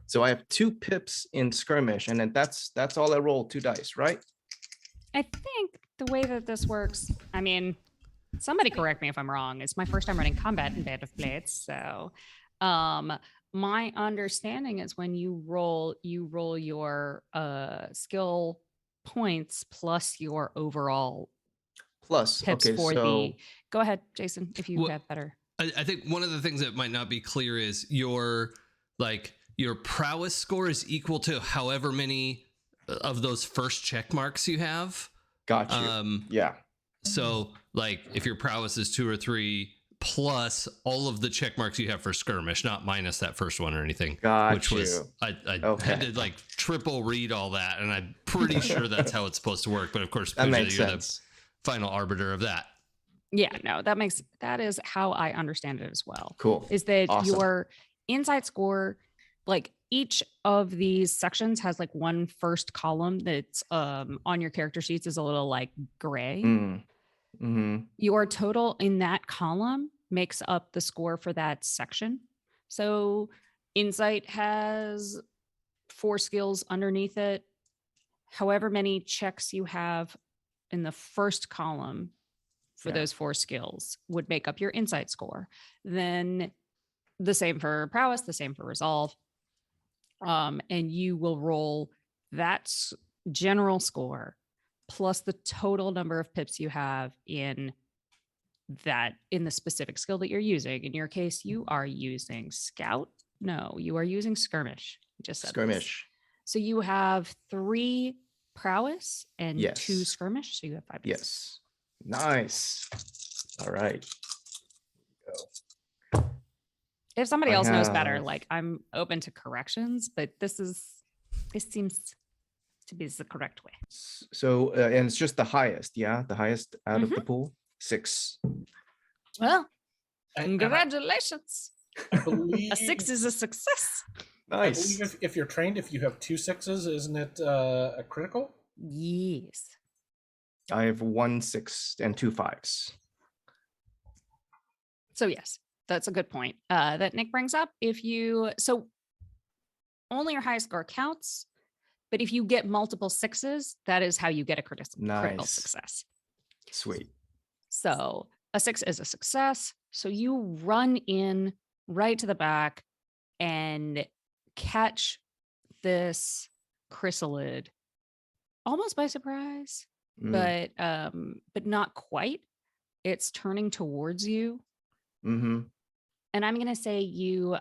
So I have 2 pips in skirmish, and then that's all I roll, 2 dice, right? I think the way that this works, I mean, somebody correct me if I'm wrong. It's my first time running combat in Band of Blades. So my understanding is when you roll your skill points plus your overall Plus, pips okay, for so the go ahead, Jason, if you Well, have better. I think one of the things that might not be clear is your prowess score is equal to however many of those first check marks you have. got you. Yeah. So like if your prowess is 2 or 3 plus all of the check marks you have for skirmish, not minus that first one or anything. Got which you. was I Okay. had to like triple read all that, and I'm pretty sure that's how it's supposed to work. But of course, That Pooja, makes you're sense. the final arbiter of that. Yeah, no, that is how I understand it as well. Cool. Is that Awesome. your insight score, like each of these sections has like one first column that's on your character sheets is a little like gray. Mm-hmm. Your total in that column makes up the score for that section. So insight has 4 skills underneath it. However many checks you have in the first column for those 4 skills would make up your insight score. Then the same for prowess, the same for resolve. And you will roll that general score plus the total number of pips you have in the specific skill that you're using. In your case, you are using scout. No, you are using skirmish. You just said this. Skirmish. So you have 3 prowess and Yes. 2 skirmish. So you have 5 pips. Yes. Nice. All right. If somebody I else knows better, have- like I'm open to corrections, but this seems to be the correct way. So, and it's just the highest, yeah? The highest out of the Mm-hmm. pool? 6. Well, And congratulations. I believe A 6 is a success. I Nice. believe if you're trained, if you have 2 6s, isn't it a critical? Yes. I have 1 6 and 2 5s. So yes, that's a good point that Nick brings up. So only your highest score counts, but if you get multiple 6s, that is how you get a critical Nice. success. Sweet. So a 6 is a success. So you run in right to the back and catch this chrysalid almost by surprise, Mm. but not quite. It's turning towards you. Mm-hmm. And I'm gonna say you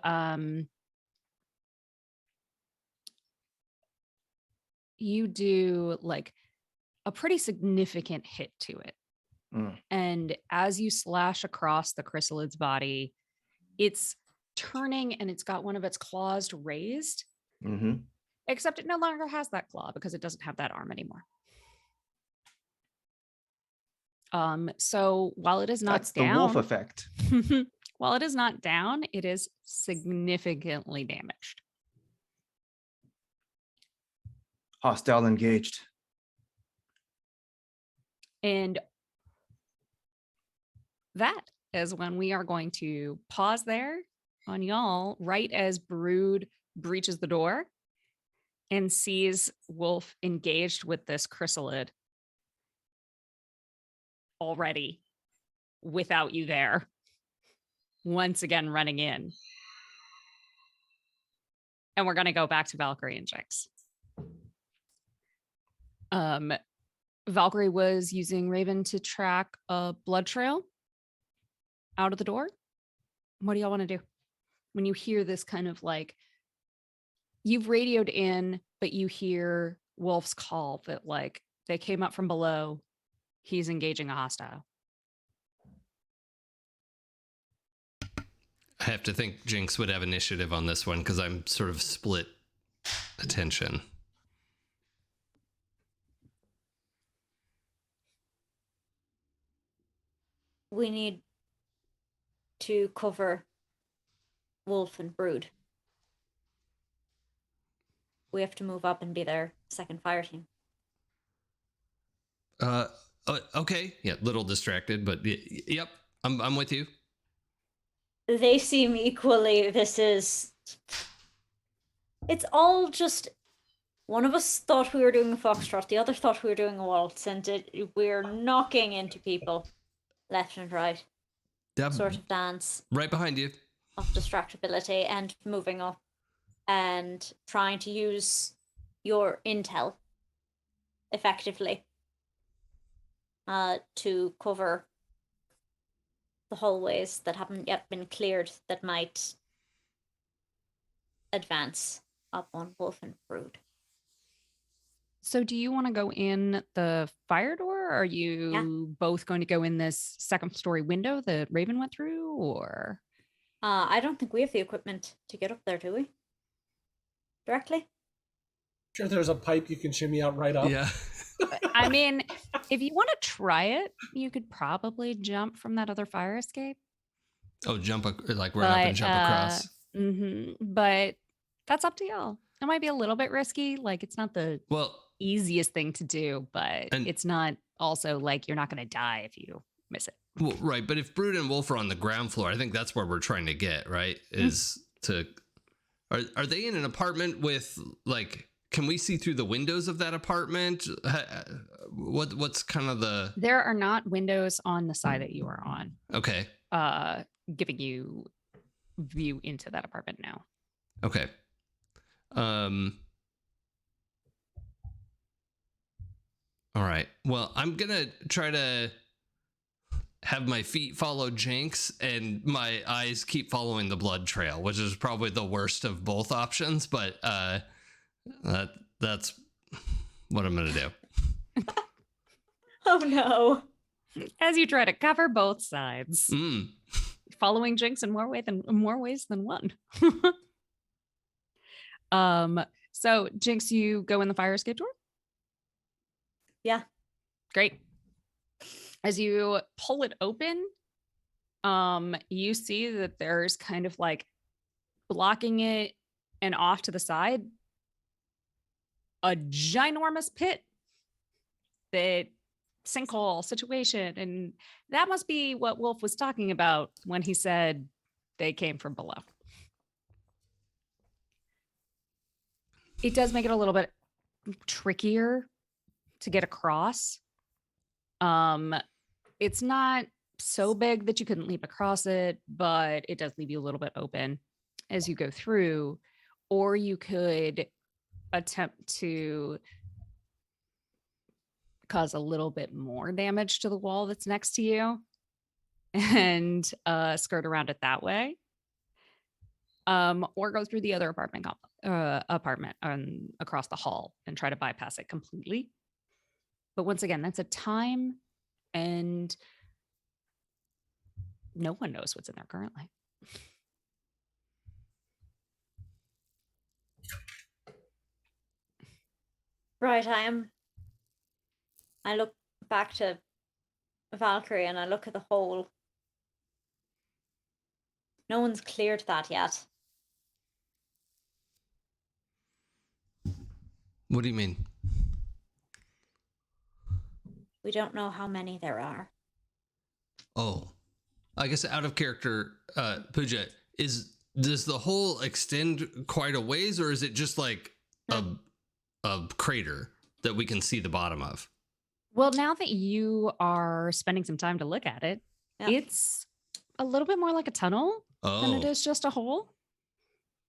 do like a pretty significant hit to it. Mm. And as you slash across the chrysalid's body, it's turning and it's got one of its claws raised, Mm-hmm. except it no longer has that claw because it doesn't have that arm anymore. So while it is not That's down, the wolf effect. while it is not down, it is significantly damaged. Hostile engaged. And that is when we are going to pause there on y'all right as Brood breaches the door. and sees Wolf engaged with this chrysalid already without you there. Once again, running in. And we're going to go back to Valkyrie and Jinx. Valkyrie was using Raven to track a blood trail out of the door. What do y'all want to do? When you hear this kind of like, you've radioed in, but you hear Wolf's call that like they came up from below. He's engaging a hostile. I have to think Jinx would have initiative on this one because I'm sort of split attention. We need to cover Wolf and Brood. We have to move up and be their second fire team. Okay. Yeah, little distracted, but yep, I'm with you. They seem equally, it's all just, one of us thought we were doing a foxtrot, the other thought we were doing a waltz, and we're knocking into people left and right. Sort of dance. Right behind you. Of distractibility and moving up and trying to use your intel effectively to cover the hallways that haven't yet been cleared that might advance up on Wolf and Brood. So do you want to go in the fire door? Or are you both going to go in this second story window that Raven went through, or? I don't think we have the equipment to get up there, do we? Directly? Sure, there's a pipe you can shimmy out right up. Yeah. I mean, if you want to try it, you could probably jump from that other fire escape. Oh, like run up and jump across. But that's up to y'all. It might be a little bit risky. Like, it's not the easiest thing to do, but it's not also like you're not going to die if you miss it. Well, right. But if Brood and Wolf are on the ground floor, I think that's where we're trying to get, right? Are they in an apartment with, like, can we see through the windows of that apartment? What's kind of the... There are not windows on the side that you are on. Okay. Giving you view into that apartment now. Okay. All right. Well, I'm going to try to have my feet follow Jinx and my eyes keep following the blood trail, which is probably the worst of both options, but that's what I'm going to do. Oh no. As you try to cover both sides. Following Jinx in more ways than one. So Jinx, you go in the fire escape door? Yeah. Great. As you pull it open, you see that there's kind of like blocking it and off to the side, a ginormous pit, that sinkhole situation. And that must be what Wolf was talking about when he said they came from below. It does make it a little bit trickier to get across. It's not so big that you couldn't leap across it, but it does leave you a little bit open as you go through. Or you could attempt to cause a little bit more damage to the wall that's next to you and skirt around it that way. Or go through the other apartment across the hall and try to bypass it completely. But once again, that's a time, and no one knows what's in there currently. Right, I look back to Valkyrie and I look at the hole. No one's cleared that yet. What do you mean? We don't know how many there are. Oh, I guess out of character, Pooja, does the hole extend quite a ways, or is it just like a crater that we can see the bottom of. Well, now that you are spending some time to look at it, Yeah. it's a little bit more like a tunnel than it Oh, is just a hole.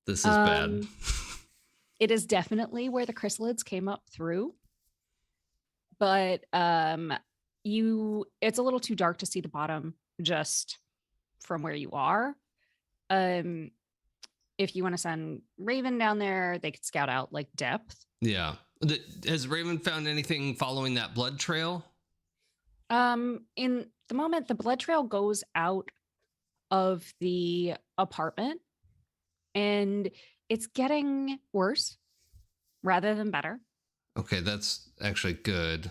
this is bad. It is definitely where the chrysalids came up through, but it's a little too dark to see the bottom just from where you are. If you want to send Raven down there, they could scout out like depth. Yeah. Has Raven found anything following that blood trail? In the moment, the blood trail goes out of the apartment, and it's getting worse rather than better. Okay, that's actually good.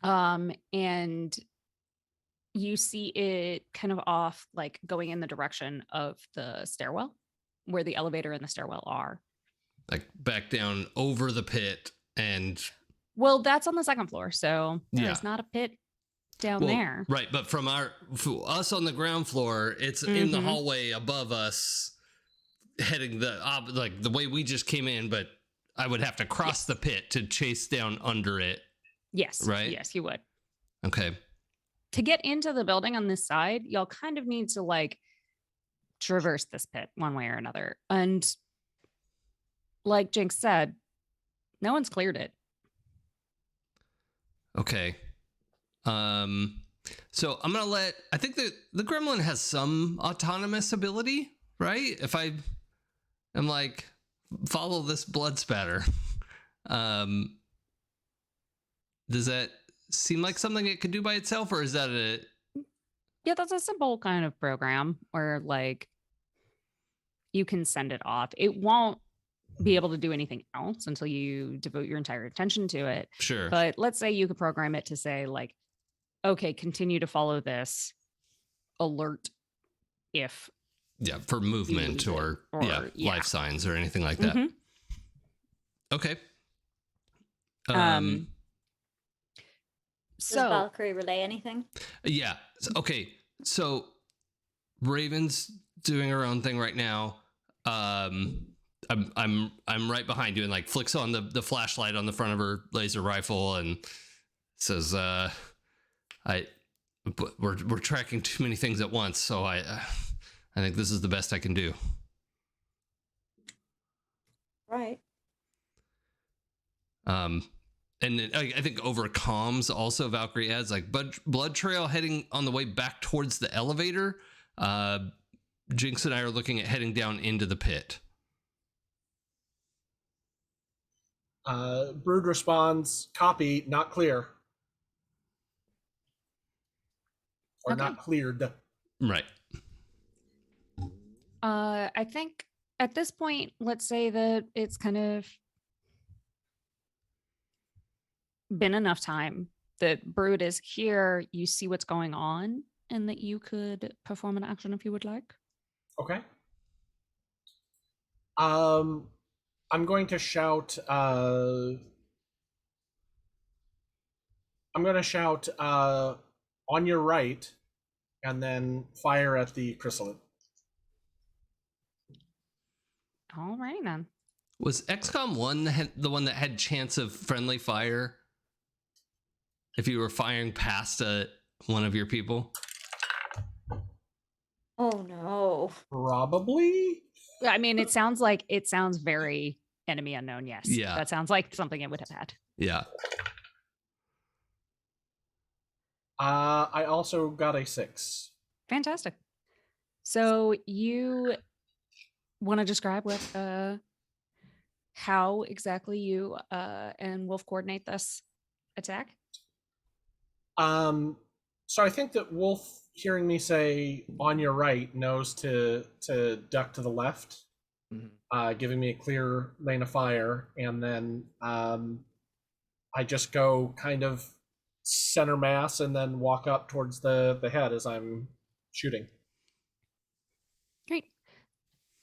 And you see it kind of off, like going in the direction of the stairwell, where the elevator and the stairwell are. Like back down over the pit and Well, that's on the second floor, so Yeah. there's not a pit down there. Right, but from us on the ground floor, it's in the hallway above us, heading the way we just came in, but I would have to cross the pit to chase down under it. Yes. Right? Yes, you would. Okay. To get into the building on this side, y'all kind of need to like traverse this pit one way or another. And like Jinx said, no one's cleared it. Okay. So I'm gonna I think the gremlin has some autonomous ability, right? If I am like, follow this blood spatter. Does that seem like something it could do by itself, or is that Yeah, that's a simple kind of program where like you can send it off. It won't be able to do anything else until you devote your entire attention to it. Sure. But let's say you could program it to say like, okay, continue to follow this alert if for movement lose or it, or life signs or anything like that. Mhm. Okay. Does So Valkyrie relay anything? Yeah. Okay. So Raven's doing her own thing right now. I'm right behind you and like flicks on the flashlight on the front of her laser rifle and says, we're tracking too many things at once, so I think this is the best I can do. Right. And then I think over comms also Valkyrie adds like blood trail heading on the way back towards the elevator. Jinx and I are looking at heading down into the pit. Brood responds, copy, not clear. Or Okay. not cleared. Right. I think at this point, let's say that it's kind of been enough time that Brood is here, you see what's going on, and that you could perform an action if you would like. Okay. I'm going to shout on your right, and then fire at the chrysalid. All right, then. Was XCOM 1 the one that had chance of friendly fire if you were firing past one of your people? Oh no. Probably. I mean, it sounds very enemy unknown. Yes. Yeah. That sounds like something it would have had. Yeah. I also got a 6. Fantastic. So you want to describe what how exactly you and Wolf coordinate this attack? So I think that Wolf, hearing me say on your right, knows to duck to the left, giving me a clear lane of fire, and then I just go kind of center mass and then walk up towards the head as I'm shooting. Great.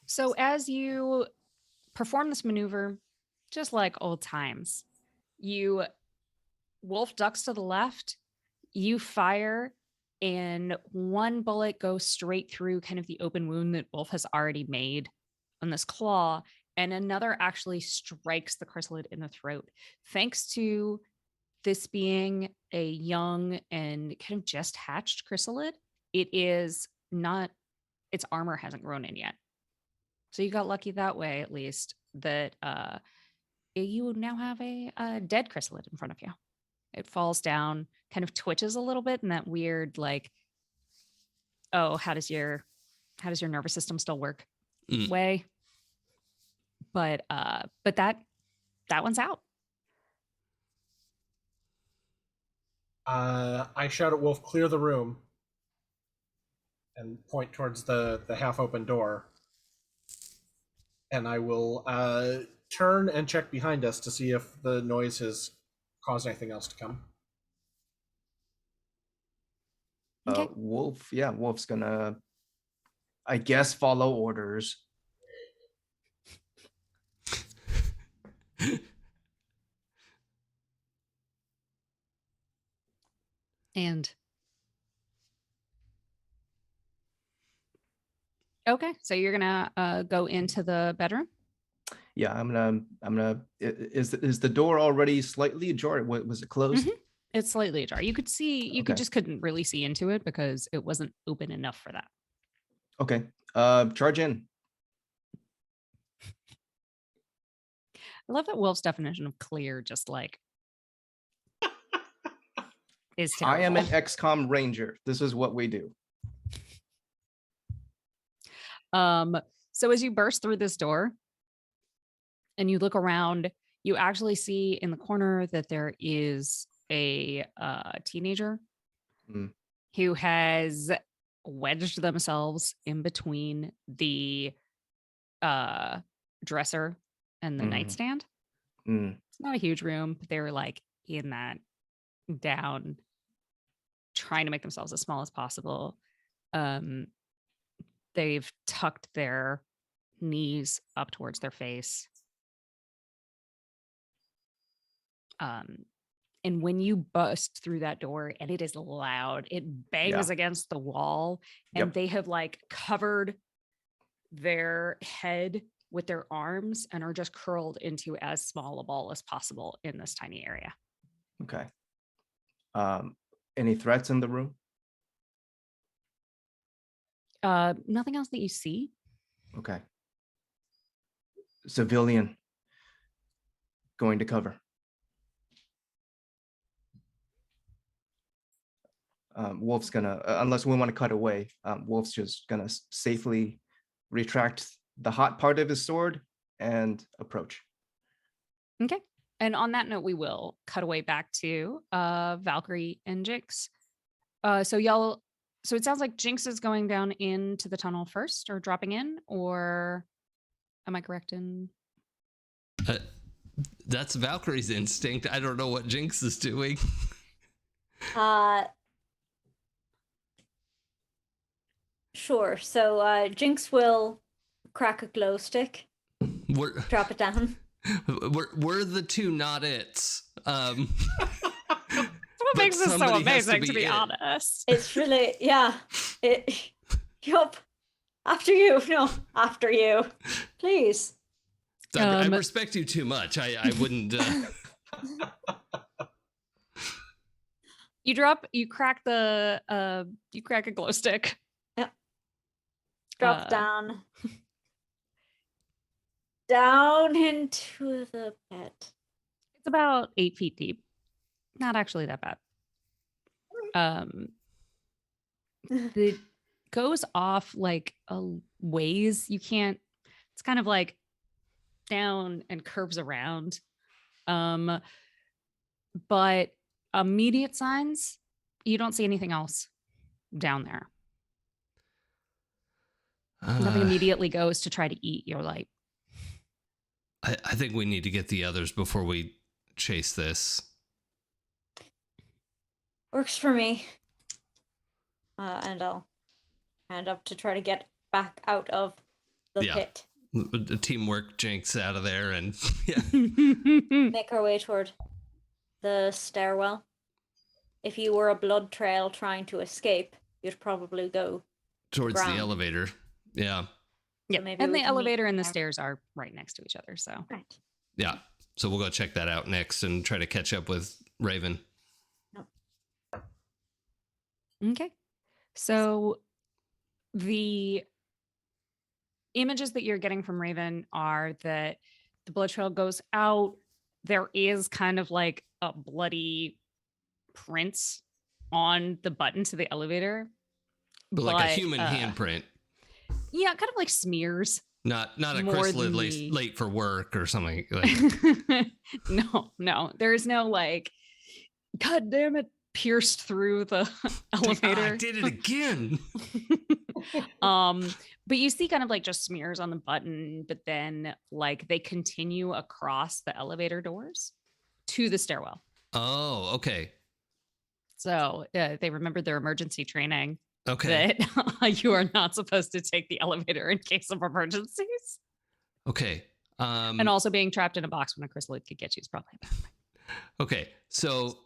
So as you perform this maneuver, just like old times, Wolf ducks to the left, you fire, and one bullet goes straight through kind of the open wound that Wolf has already made on this claw, and another actually strikes the chrysalid in the throat. Thanks to this being a young and kind of just hatched chrysalid, it is not, its armor hasn't grown in yet. So you got lucky that way, at least, that you now have a dead chrysalid in front of you. It falls down, kind of twitches a little bit in that weird, like, oh, how does your nervous system still work way? But that one's out. I shout at Wolf, clear the room, and point towards the half-open door. And I will turn and check behind us to see if the noise has caused anything else to come. Okay. Wolf's gonna, I guess, follow orders. And okay, so you're gonna go into the bedroom. Yeah, I'm gonna. Is the door already slightly ajar? Was it closed? Mhm. It's slightly ajar. You could see, you Okay. just couldn't really see into it because it wasn't open enough for that. Okay. Charge in. I love that Wolf's definition of clear just like is terrible. I am an XCOM ranger. This is what we do. So as you burst through this door and you look around, you actually see in the corner that there is a teenager who has wedged themselves in between the dresser and the nightstand. It's not a huge room, but they were like in that down, trying to make themselves as small as possible. They've tucked their knees up towards their face. And when you bust through that door, and it is loud, it bangs against the wall, and they have like covered their head with their arms and are just curled into as small a ball as possible in this tiny area. Okay. Any threats in the room? Nothing else that you see. Okay. Civilian going to cover. Wolf's gonna, unless we want to cut away, Wolf's just gonna safely retract the hot part of his sword and approach. Okay. And on that note, we will cut away back to Valkyrie and Jinx. So it sounds like Jinx is going down into the tunnel first, or dropping in, or am I correct in? That's Valkyrie's instinct. I don't know what Jinx is doing. Sure. So Jinx will crack a glow stick, drop it down. We're the two not it's. What makes this so amazing, to be honest? It's really, yeah. Yup. After you. No, after you. Please. I respect you too much. I wouldn't. You crack a glow stick. Yep. Drop down. Down into the pit. It's about 8 feet deep. Not actually that bad. It goes off like a ways. You can't, it's kind of like down and curves around. But immediate signs, you don't see anything else down there. Nothing immediately goes to try to eat your light. I think we need to get the others before we chase this. Works for me. And I'll hand up to try to get back out of the pit. The teamwork, Jinx out of there, and make our way toward the stairwell. If you were a blood trail trying to escape, you'd probably go towards the elevator. Yeah. Yeah, maybe and we the can meet elevator and the there. stairs are right next to each other. So Right. Yeah. So we'll go check that out next and try to catch up with Raven. okay. So the images that you're getting from Raven are that the blood trail goes out. There is kind of like a bloody prints on the button to the elevator, But like a human handprint. Yeah, kind of like smears. Not a more chrysalid than late for work or something. Like, no, there's no like, God damn it, pierced through the elevator. I did it again. But you see kind of like just smears on the button, but then like they continue across the elevator doors to the stairwell. Oh, okay. So they remembered their emergency training Okay. that you are not supposed to take the elevator in case of emergencies. Okay. And also being trapped in a box when a chrysalid could get you is probably a bad thing. Okay. So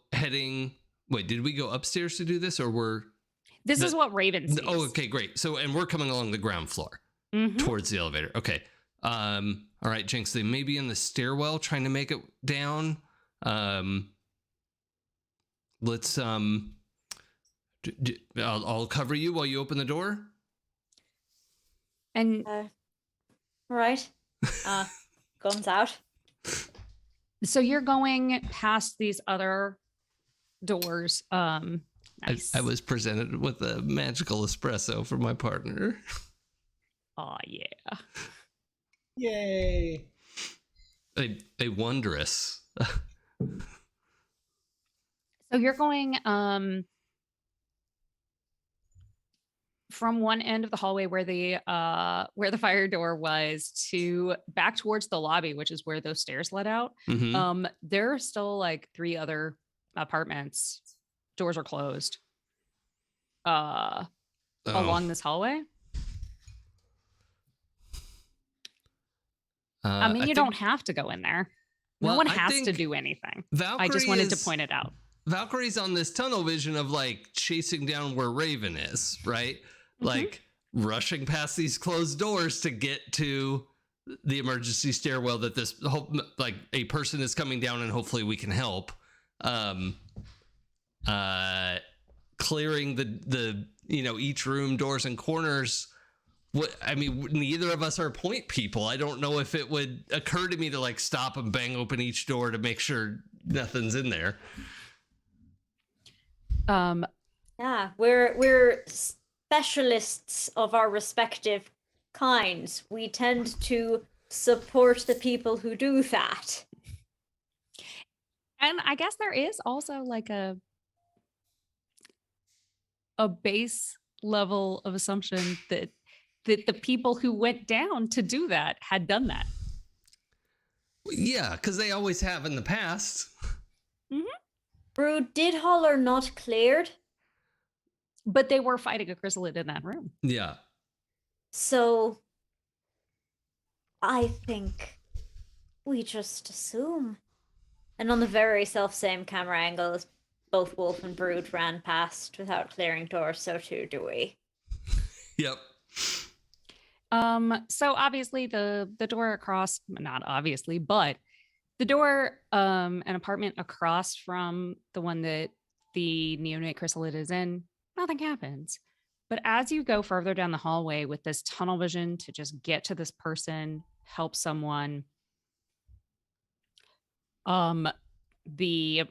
wait, did we go upstairs to do this or This is what Raven sees. Oh, okay, great. So, and we're coming along the ground floor towards the elevator. Okay. All right, Jinx, they may be in the stairwell trying to make it down. Let's, I'll cover you while you open the door. And right. Guns out. so you're going past these other doors. Nice. I was presented with a magical espresso for my partner. Oh yeah. Yay. A wondrous. So you're going from one end of the hallway where the fire door was to back towards the lobby, which is where those stairs led out. Mm-hmm. There are still like 3 other apartments. Doors are closed. Along this hallway. I mean, you don't have to go in there. No one has to do anything. I just wanted to point it out. Valkyrie's on this tunnel vision of like chasing down where Raven is, right? Like rushing past these closed doors to get to the emergency stairwell that this like a person is coming down and hopefully we can help. Clearing the each room doors and corners. What I mean, neither of us are point people. I don't know if it would occur to me to like stop and bang open each door to make sure nothing's in there. Yeah, we're specialists of our respective kinds. We tend to support the people who do that. And I guess there is also like a base level of assumption that the people who went down to do that had done that. Yeah, because they always have in the past. Brood, did Holler not cleared? But they were fighting a chrysalid in that room. Yeah. So I think we just assume. And on the very self-same camera angles, both Wolf and Brood ran past without clearing doors, so too do we. Yep. So obviously the door across, not obviously, but the door, an apartment across from the one that the neonate chrysalid is in, nothing happens. But as you go further down the hallway with this tunnel vision to just get to this person, help someone, the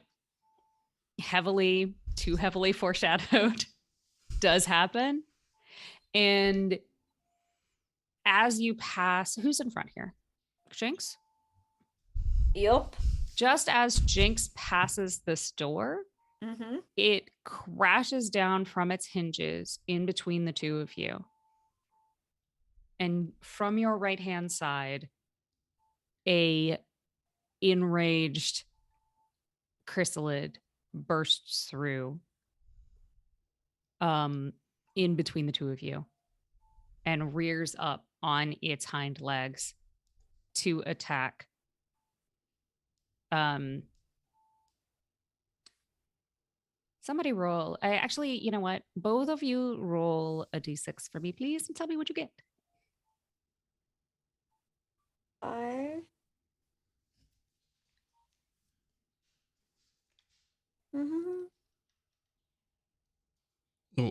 too heavily foreshadowed does happen. And as you pass, who's in front here? Jinx? Yup. Just as Jinx passes this door, it crashes down from its hinges in between the two of you. And from your right-hand side, a enraged chrysalid bursts through in between the two of you and rears up on its hind legs to attack. Somebody roll. Actually, you know what? Both of you roll a d6 for me, please, and tell me what you get. 5. Mm-hmm.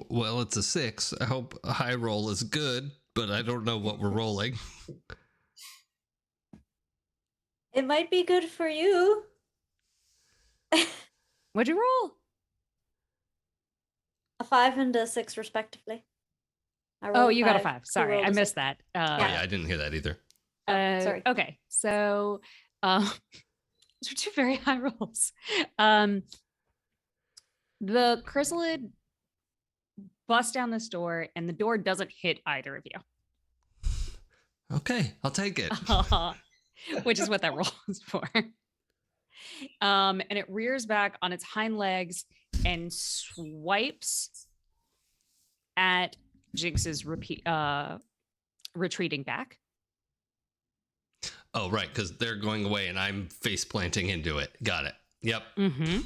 Well, it's a 6. I hope a high roll is good, but I don't know what we're rolling. It might be good for you. What'd you roll? A 5 and a 6, respectively. I Oh, rolled you got a 5. You Sorry, rolled I a missed 6. that. Oh, yeah, I didn't hear that either. Sorry. Okay, so those are two very high rolls. The chrysalid busts down this door, and the door doesn't hit either of you, Okay, I'll take it. which is what that roll is for. And it rears back on its hind legs and swipes at Jinx's retreating back. Oh, right, because they're going away and I'm face planting into it. Got it. Yep. Mm-hmm.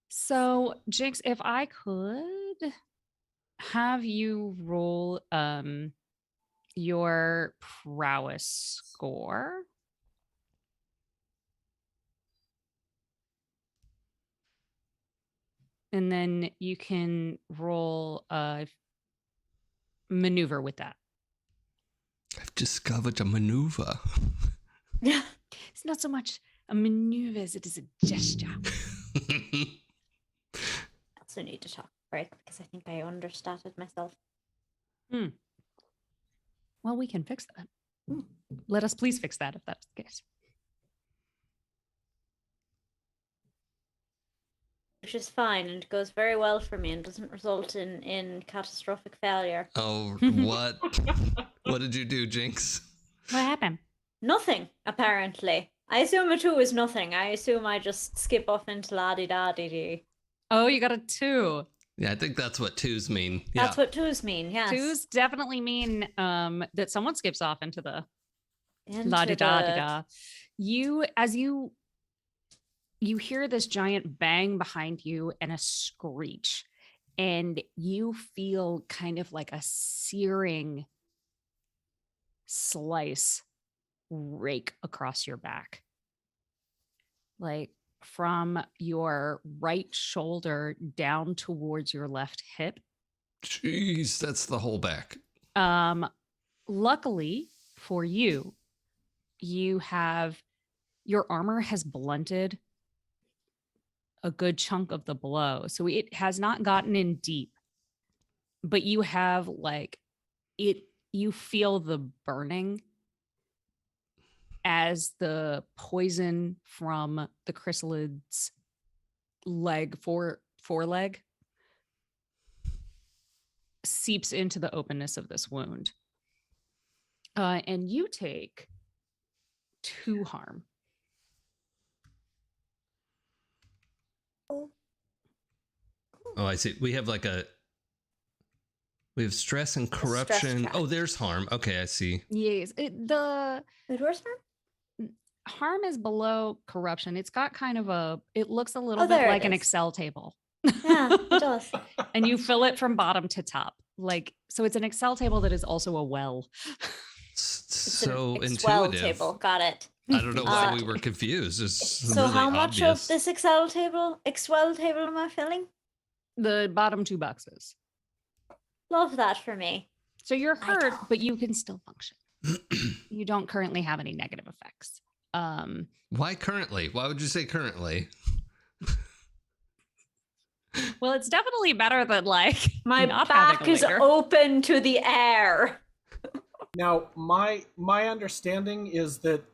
So, Jinx, if I could have you roll your prowess score. And then you can roll maneuver with that. I've discovered a maneuver. It's not so much a maneuver as it is a gesture. I also need to talk break because I think I understated myself. Well, we can fix that. Let us please fix that if that's the case. Which is fine and goes very well for me and doesn't result in catastrophic failure. Oh, what? What did you do, Jinx? What happened? Nothing, apparently. I assume a 2 is nothing. I assume I just skip off into la-di-da-di-di. Oh, you got a 2. Yeah, I think that's what 2s mean. That's what 2s mean, yes. 2s definitely mean that someone skips off into the Into la-di-da-di-da. As you hear this giant bang behind you and a screech, and you feel kind of like a searing slice rake across your back. Like from your right shoulder down towards your left hip. Jeez, that's the whole back. Luckily for you, your armor has blunted a good chunk of the blow. So it has not gotten in deep, but you have you feel the burning as the poison from the chrysalid's foreleg seeps into the openness of this wound. And you take 2 harm. Oh, I see. We have stress and corruption. track. Oh, there's harm. Okay, I see. Yes. Wait, where's harm? Harm is below corruption. It's got kind of it looks a little bit there it like an is. Excel table. Yeah, it does. And you fill it from bottom to top. So it's an Excel table that is also a well. So It's an Excel intuitive. table. Got it. I don't know why we were confused. It's So really how much obvious. of this Excel table am I filling? The bottom 2 boxes. Love that for me. So you're I hurt, don't. but you can still function. You don't currently have any negative effects. Why currently? Why would you say currently? Well, it's definitely better than My not back having a is later. open to the air. Now, my understanding is that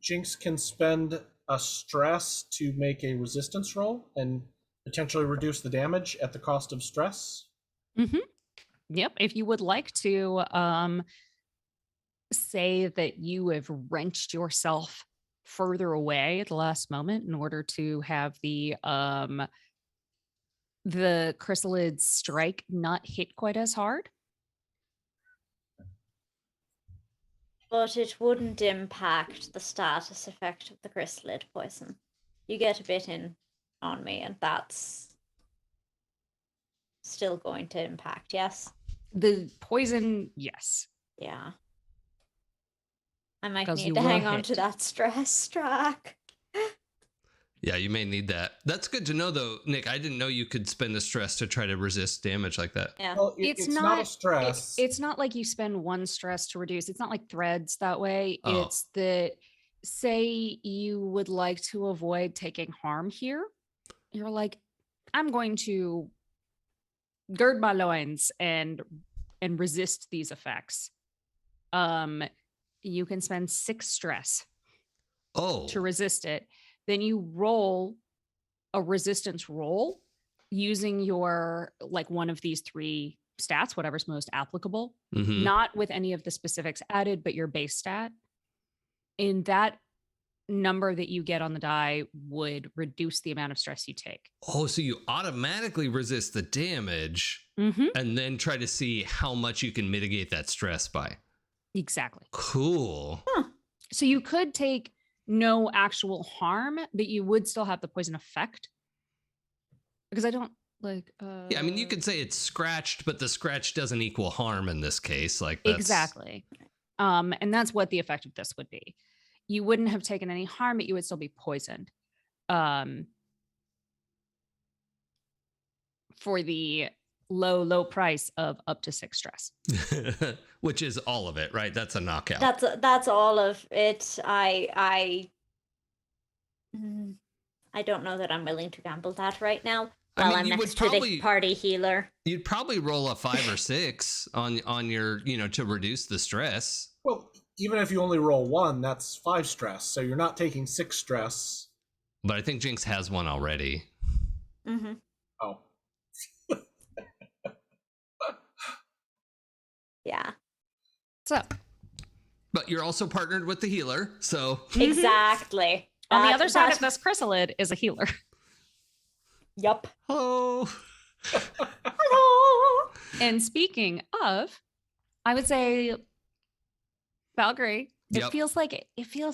Jinx can spend a stress to make a resistance roll and potentially reduce the damage at the cost of stress. Mm-hmm. Yep. If you would like to say that you have wrenched yourself further away at the last moment in order to have the chrysalid strike not hit quite as hard. But it wouldn't impact the status effect of the chrysalid poison. You get a bit in on me, and that's still going to impact, yes? The poison, yes. Yeah. I might 'Cause need you to were hang on to hit. that stress track. Yeah, you may need that. That's good to know, though, Nick. I didn't know you could spend a stress to try to resist damage like that. Yeah. Well, It's not a not stress. It's not like you spend one stress to reduce. It's not like threads that way. Oh. It's that, say you would like to avoid taking harm here. You're like, I'm going to gird my loins and resist these effects. You can spend 6 stress Oh, to resist it. Then you roll a resistance roll using your, like, one of these 3 stats, whatever's most applicable, mhm. not with any of the specifics added, but your base stat. And that number that you get on the die would reduce the amount of stress you take. Oh, so you automatically resist the damage Mm-hmm. and then try to see how much you can mitigate that stress by. Exactly. Cool. So you could take no actual harm, but you would still have the poison effect. Because I don't like. Yeah, I mean, you could say it's scratched, but the scratch doesn't equal harm in this case. Like that's... Exactly. And that's what the effect of this would be. You wouldn't have taken any harm, but you would still be poisoned. For the low price of up to 6 stress. Which is all of it, right? That's a knockout. That's all of it. I don't know that I'm willing to gamble that right now. I While mean, I'm you would next to probably- the party healer. You'd probably roll a 5 or 6 on your, to reduce the stress. Well, even if you only roll 1, that's 5 stress. So you're not taking 6 stress. But I think Jinx has one already. Mm-hmm. Oh. Yeah. So But you're also partnered with the healer, so... Exactly. on the other side That- of this chrysalid is a healer. Yup. Hello. Hello. And speaking of, I would say, Valkyrie, it Yep. feels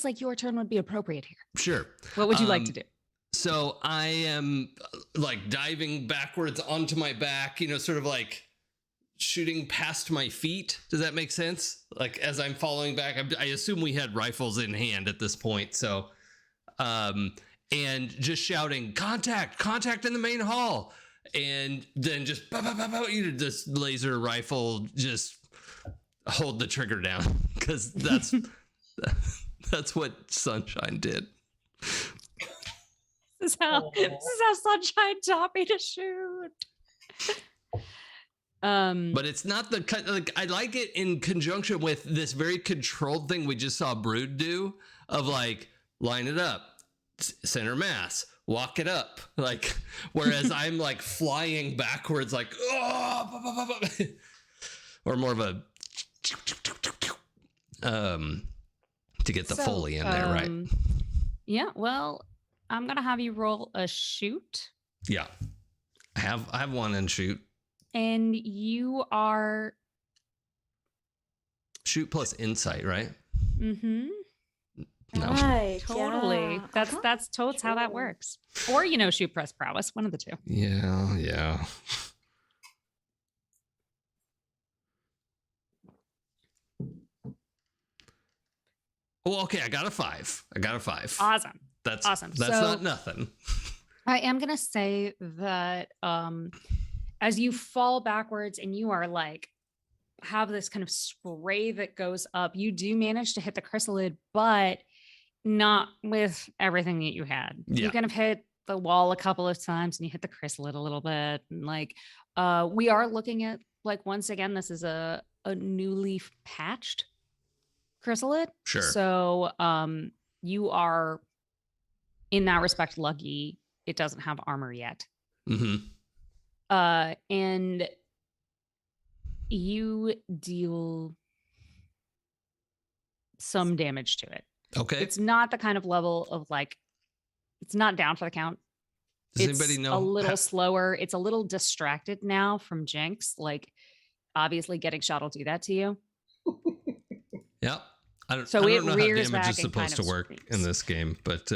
like your turn would be appropriate here. Sure. What would you like to do? So I am like diving backwards onto my back, sort of like shooting past my feet. Does that make sense? Like as I'm following back, I assume we had rifles in hand at this point. So, and just shouting, contact in the main hall. And then just, this laser rifle, just hold the trigger down. Cause that's what Sunshine did. This is how Sunshine taught me to shoot. But it's not like I like it in conjunction with this very controlled thing we just saw Brood do of like line it up, center mass, walk it up, like whereas I'm like flying backwards like or more of a to get the Foley in there, right? Yeah, well, I'm gonna have you roll a shoot. Yeah. I have one in shoot. And you are Shoot plus insight, right? mm-hmm. No. Right. Totally. Yeah. That's totes how that True. works. Or shoot press prowess, one of the two. Yeah. Well, okay, I got a 5. Awesome. That's awesome. That's So- not nothing. I am gonna say that as you fall backwards and you are like have this kind of spray that goes up, you do manage to hit the chrysalid, but not with everything that you had. Yeah. You kind of hit the wall a couple of times and you hit the chrysalid a little bit. And like we are looking at, like, once again, this is a newly patched chrysalid. Sure. So you are in that respect lucky. It doesn't have armor yet. Mm-hmm. And you deal some damage to it. Okay. It's not the kind of level of like, it's not down for the count. Does It's anybody know a little slower. It's a little distracted now from Jinx. Like, obviously getting shot will do that to you. Yeah. I don't So know it how rears damage back is and kind supposed to of work screams. in this game, but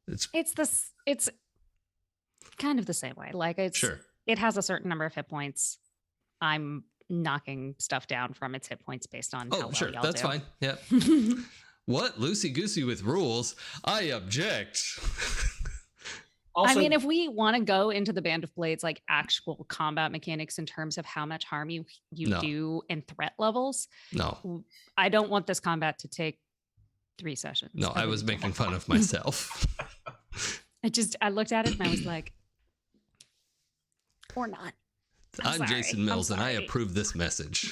It's kind of the same way. Like, it's sure. it has a certain number of hit points. I'm knocking stuff down from its hit points based on how Oh, well sure. y'all That's do. fine. Yeah. What? Loosey goosey with rules? I object. Also, I mean, if we want to go into the Band of Blades, like actual combat mechanics in terms of how much harm you No. do and threat levels, No, I don't want this combat to take 3 sessions. no, I was really making don't. fun of myself. I looked at it and I was like, or not. I'm sorry. Jason Mills, and I sorry. approve this message.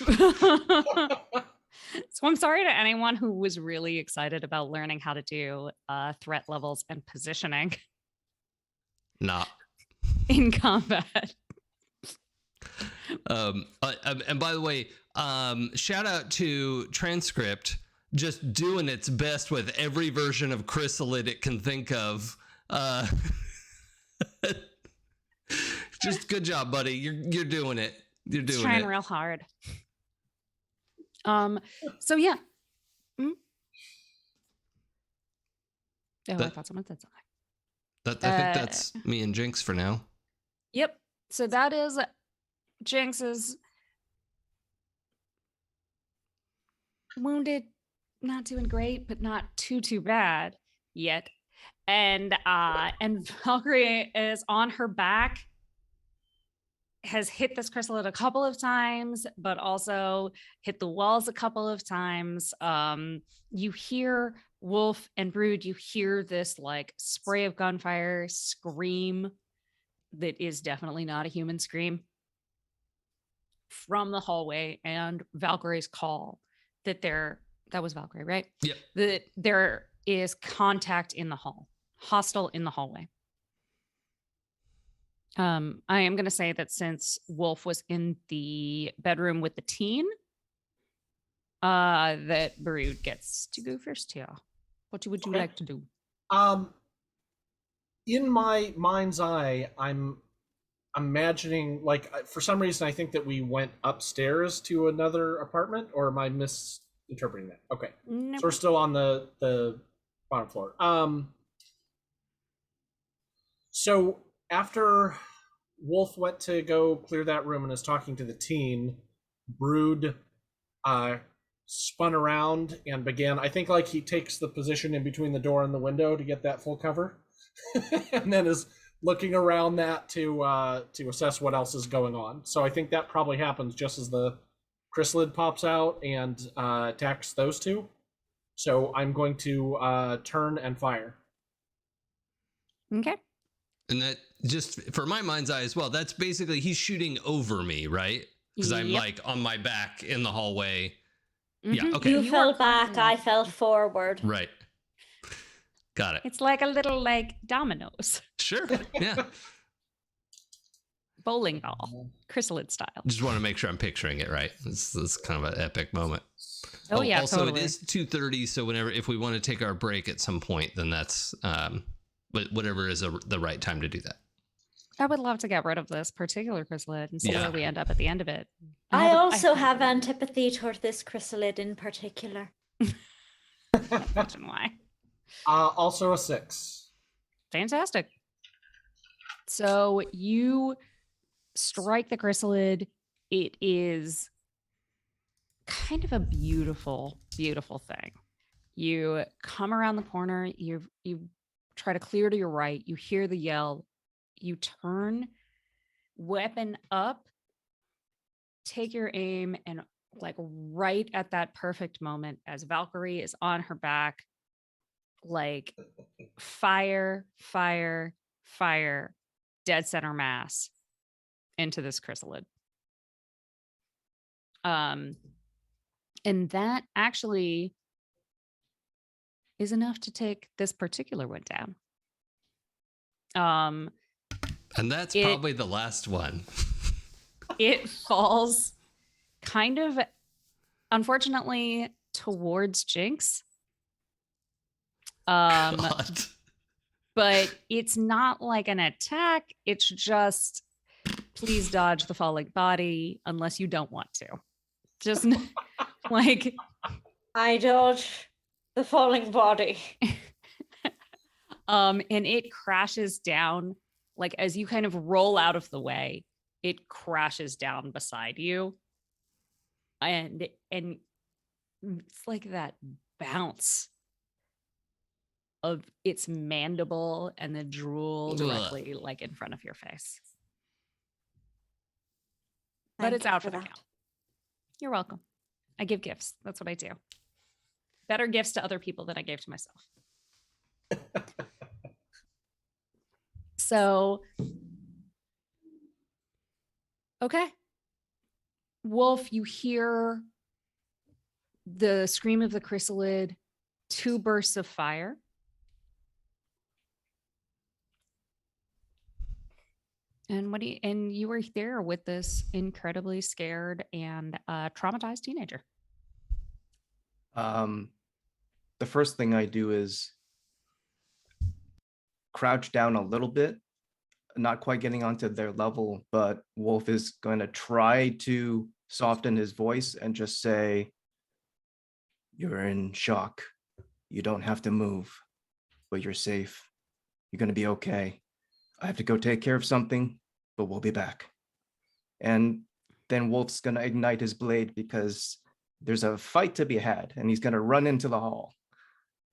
So I'm sorry to anyone who was really excited about learning how to do threat levels and positioning Nah. in combat. And by the way, shout out to Transcript, just doing its best with every version of Chrysalid it can think of. Just good job, buddy. You're doing it. You're It's doing trying it. real hard. So yeah. Oh, I That- thought someone said something. I think that's me and Jinx for now. Yep. So that is Jinx's wounded, not doing great, but not too bad yet. And Valkyrie is on her back, has hit this chrysalid a couple of times, but also hit the walls a couple of times. You hear Wolf and Brood, you hear this like spray of gunfire scream that is definitely not a human scream from the hallway, and Valkyrie's call that that was Valkyrie, right? Yep. That there is contact in the hall, hostile in the hallway. I am going to say that since Wolf was in the bedroom with the teen, that Brood gets to go first here. What would you Okay. like to do? In my mind's eye, I'm imagining, like, for some reason I think that we went upstairs to another apartment, or am I misinterpreting that? Okay. Nope. So we're still on the bottom floor. So after Wolf went to go clear that room and is talking to the teen, Brood spun around and began, I think, like, he takes the position in between the door and the window to get that full cover, and then is looking around that to assess what else is going on. So I think that probably happens just as the chrysalid pops out and attacks those two. So I'm going to turn and fire. Okay. And that, just for my mind's eye as well, that's basically he's shooting over me, right? Because I'm Yep. like on my back in the hallway. Mhm. Yeah, okay. You are fell back, currently- I fell forward. Right. Got it. It's like a little like dominoes, Sure. Yeah. bowling ball, chrysalid style. Just want to make sure I'm picturing it right. This is kind of an epic moment. Oh yeah, Also, totally. it is 2:30, so if we want to take our break at some point, then that's whatever is the right time to do that. I would love to get rid of this particular chrysalid and see Yeah. where we end up at the end of it. I also have antipathy toward this chrysalid in particular. Imagine why. Also a 6. Fantastic. So you strike the chrysalid. It is kind of a beautiful, beautiful thing. You come around the corner, you try to clear to your right, you hear the yell, you turn, weapon up, take your aim, and like right at that perfect moment as Valkyrie is on her back, like fire, dead center mass into this chrysalid. And that actually is enough to take this particular one down. And that's It- probably the last one. It falls kind of, unfortunately, towards Jinx. God. But it's not like an attack. It's just, please dodge the falling body unless you don't want to. Just like, I dodge the falling body. and it crashes down, like as you kind of roll out of the way, it crashes down beside you. And it's like that bounce of its mandible and the drool Ugh. directly like in front of your face. But Thank it's you out for the that. count. You're welcome. I give gifts. That's what I do. Better gifts to other people than I gave to myself. So, okay. Wolf, you hear the scream of the chrysalid, 2 bursts of fire. And you were there with this incredibly scared and traumatized teenager. The first thing I do is crouch down a little bit, not quite getting onto their level, but Wolf is going to try to soften his voice and just say, "You're in shock. You don't have to move, but you're safe. You're going to be okay. I have to go take care of something, but we'll be back." And then Wolf's going to ignite his blade because there's a fight to be had, and he's going to run into the hall.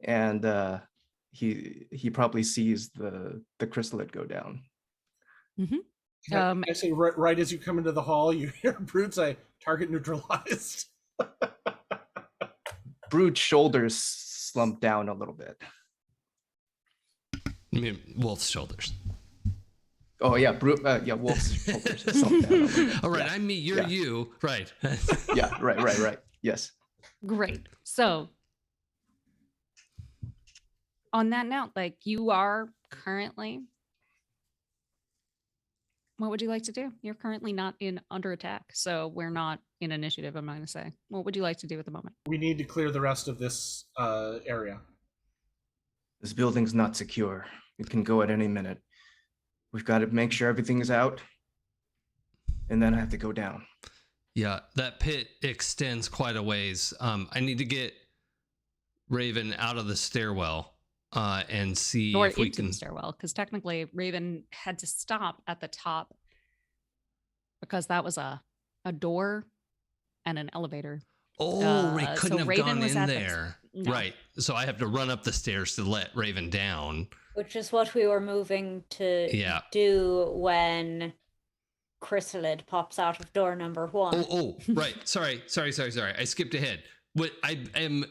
And he probably sees the chrysalid go down. Can I say right as you come into the hall, you hear Brood say, "Target neutralized." Brood's shoulders slump down a little bit. I mean, Wolf's shoulders. Oh yeah, Wolf's shoulders slump down a little bit. All right, Yeah. I'm me, you're you. Right. Yeah, right. Yes. Great. So, on that note, like you are currently, what would you like to do? You're currently not under attack, so we're not in initiative, I'm going to say. What would you like to do at the moment? We need to clear the rest of this area. This building's not secure. It can go at any minute. We've got to make sure everything is out, and then I have to go down. Yeah, that pit extends quite a ways. I need to get Raven out of the stairwell and see Or if we into can. the stairwell, because technically Raven had to stop at the top because that was a door and an elevator. Oh, we couldn't so have Raven gone was in at there. No. Right. So I have to run up the stairs to let Raven down. Which is what we were moving to Yeah. do when Chrysalid pops out of door number 1. Oh, right. Sorry. I skipped ahead. What I am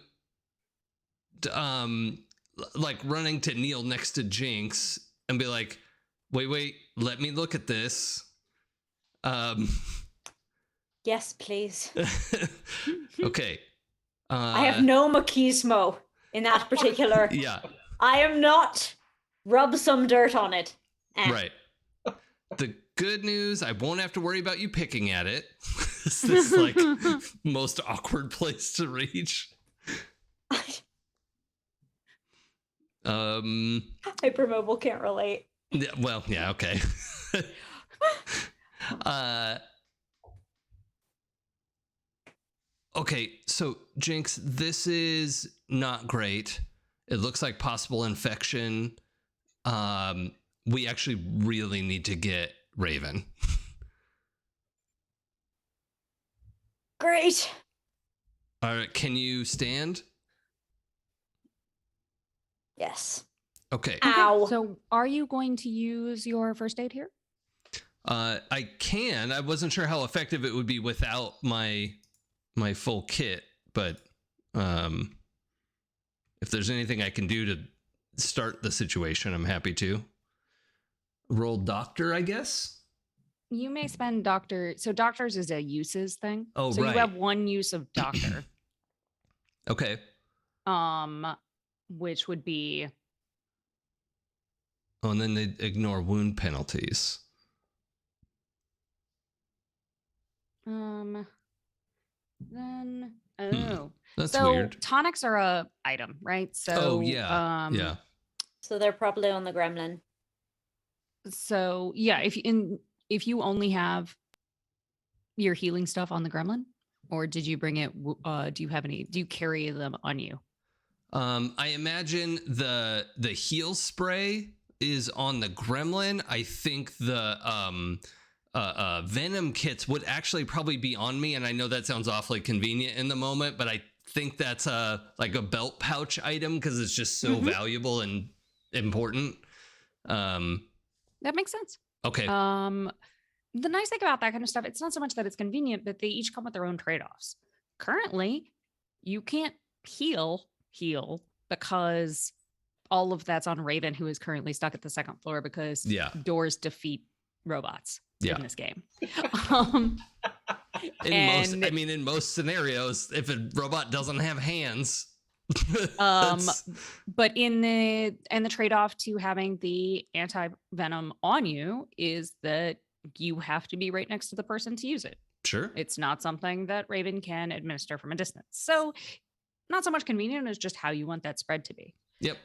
like running to kneel next to Jinx and be like, wait, let me look at this. Yes, please. Okay. I have no machismo in that particular. Yeah. I am not. Rub some dirt on it. Right. The good news, I won't have to worry about you picking at it. It's this like most awkward place to reach. Hypermobile can't relate. Yeah, well, yeah, okay. Okay, so Jinx, this is not great. It looks like possible infection. We actually really need to get Raven. Great. All right, can you stand? Yes. Okay. Ow. So are you going to use your first aid here? I can. I wasn't sure how effective it would be without my full kit, but if there's anything I can do to start the situation, I'm happy to. Roll doctor, I guess. You may spend doctor. So doctors is a uses thing. Oh, so right. you have one use of doctor. Okay. Which would be. Oh, and then they ignore wound penalties. Then oh, That's so weird. tonics are a item, right? So yeah. So they're probably on the gremlin. So yeah, if you only have your healing stuff on the gremlin, or did you bring it? Do you carry them on you? I imagine the heal spray is on the gremlin. I think the venom kits would actually probably be on me, and I know that sounds awfully convenient in the moment, but I think that's like a belt pouch item because it's just so valuable and important. That makes sense. Okay. The nice thing about that kind of stuff, it's not so much that it's convenient, but they each come with their own trade-offs. Currently, you can't heal because all of that's on Raven, who is currently stuck at the second floor because doors defeat robots in this game. In most scenarios, if a robot doesn't have hands, but in the trade-off to having the anti-venom on you is that you have to be right next to the person to use it. Sure. It's not something that Raven can administer from a distance. So not so much convenient as just how you want that spread to be. Yep.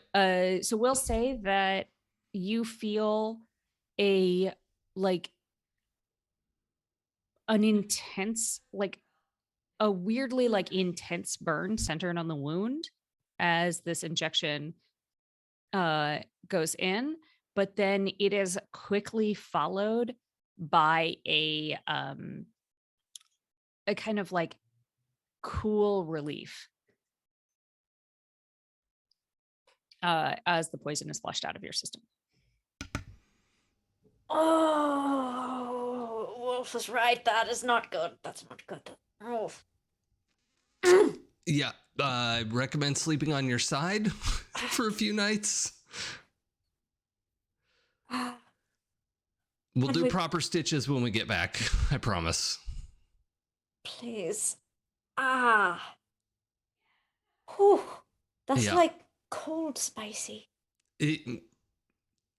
So we'll say that you feel an intense, a weirdly intense burn centered on the wound as this injection goes in, but then it is quickly followed by a kind of cool relief as the poison is flushed out of your system. Oh, Wolf was right. That is not good. That's not good. Wolf. Yeah, I recommend sleeping on your side for a few nights. We'll do proper stitches when we get back. I promise. Please. Whew. That's like cold spicy.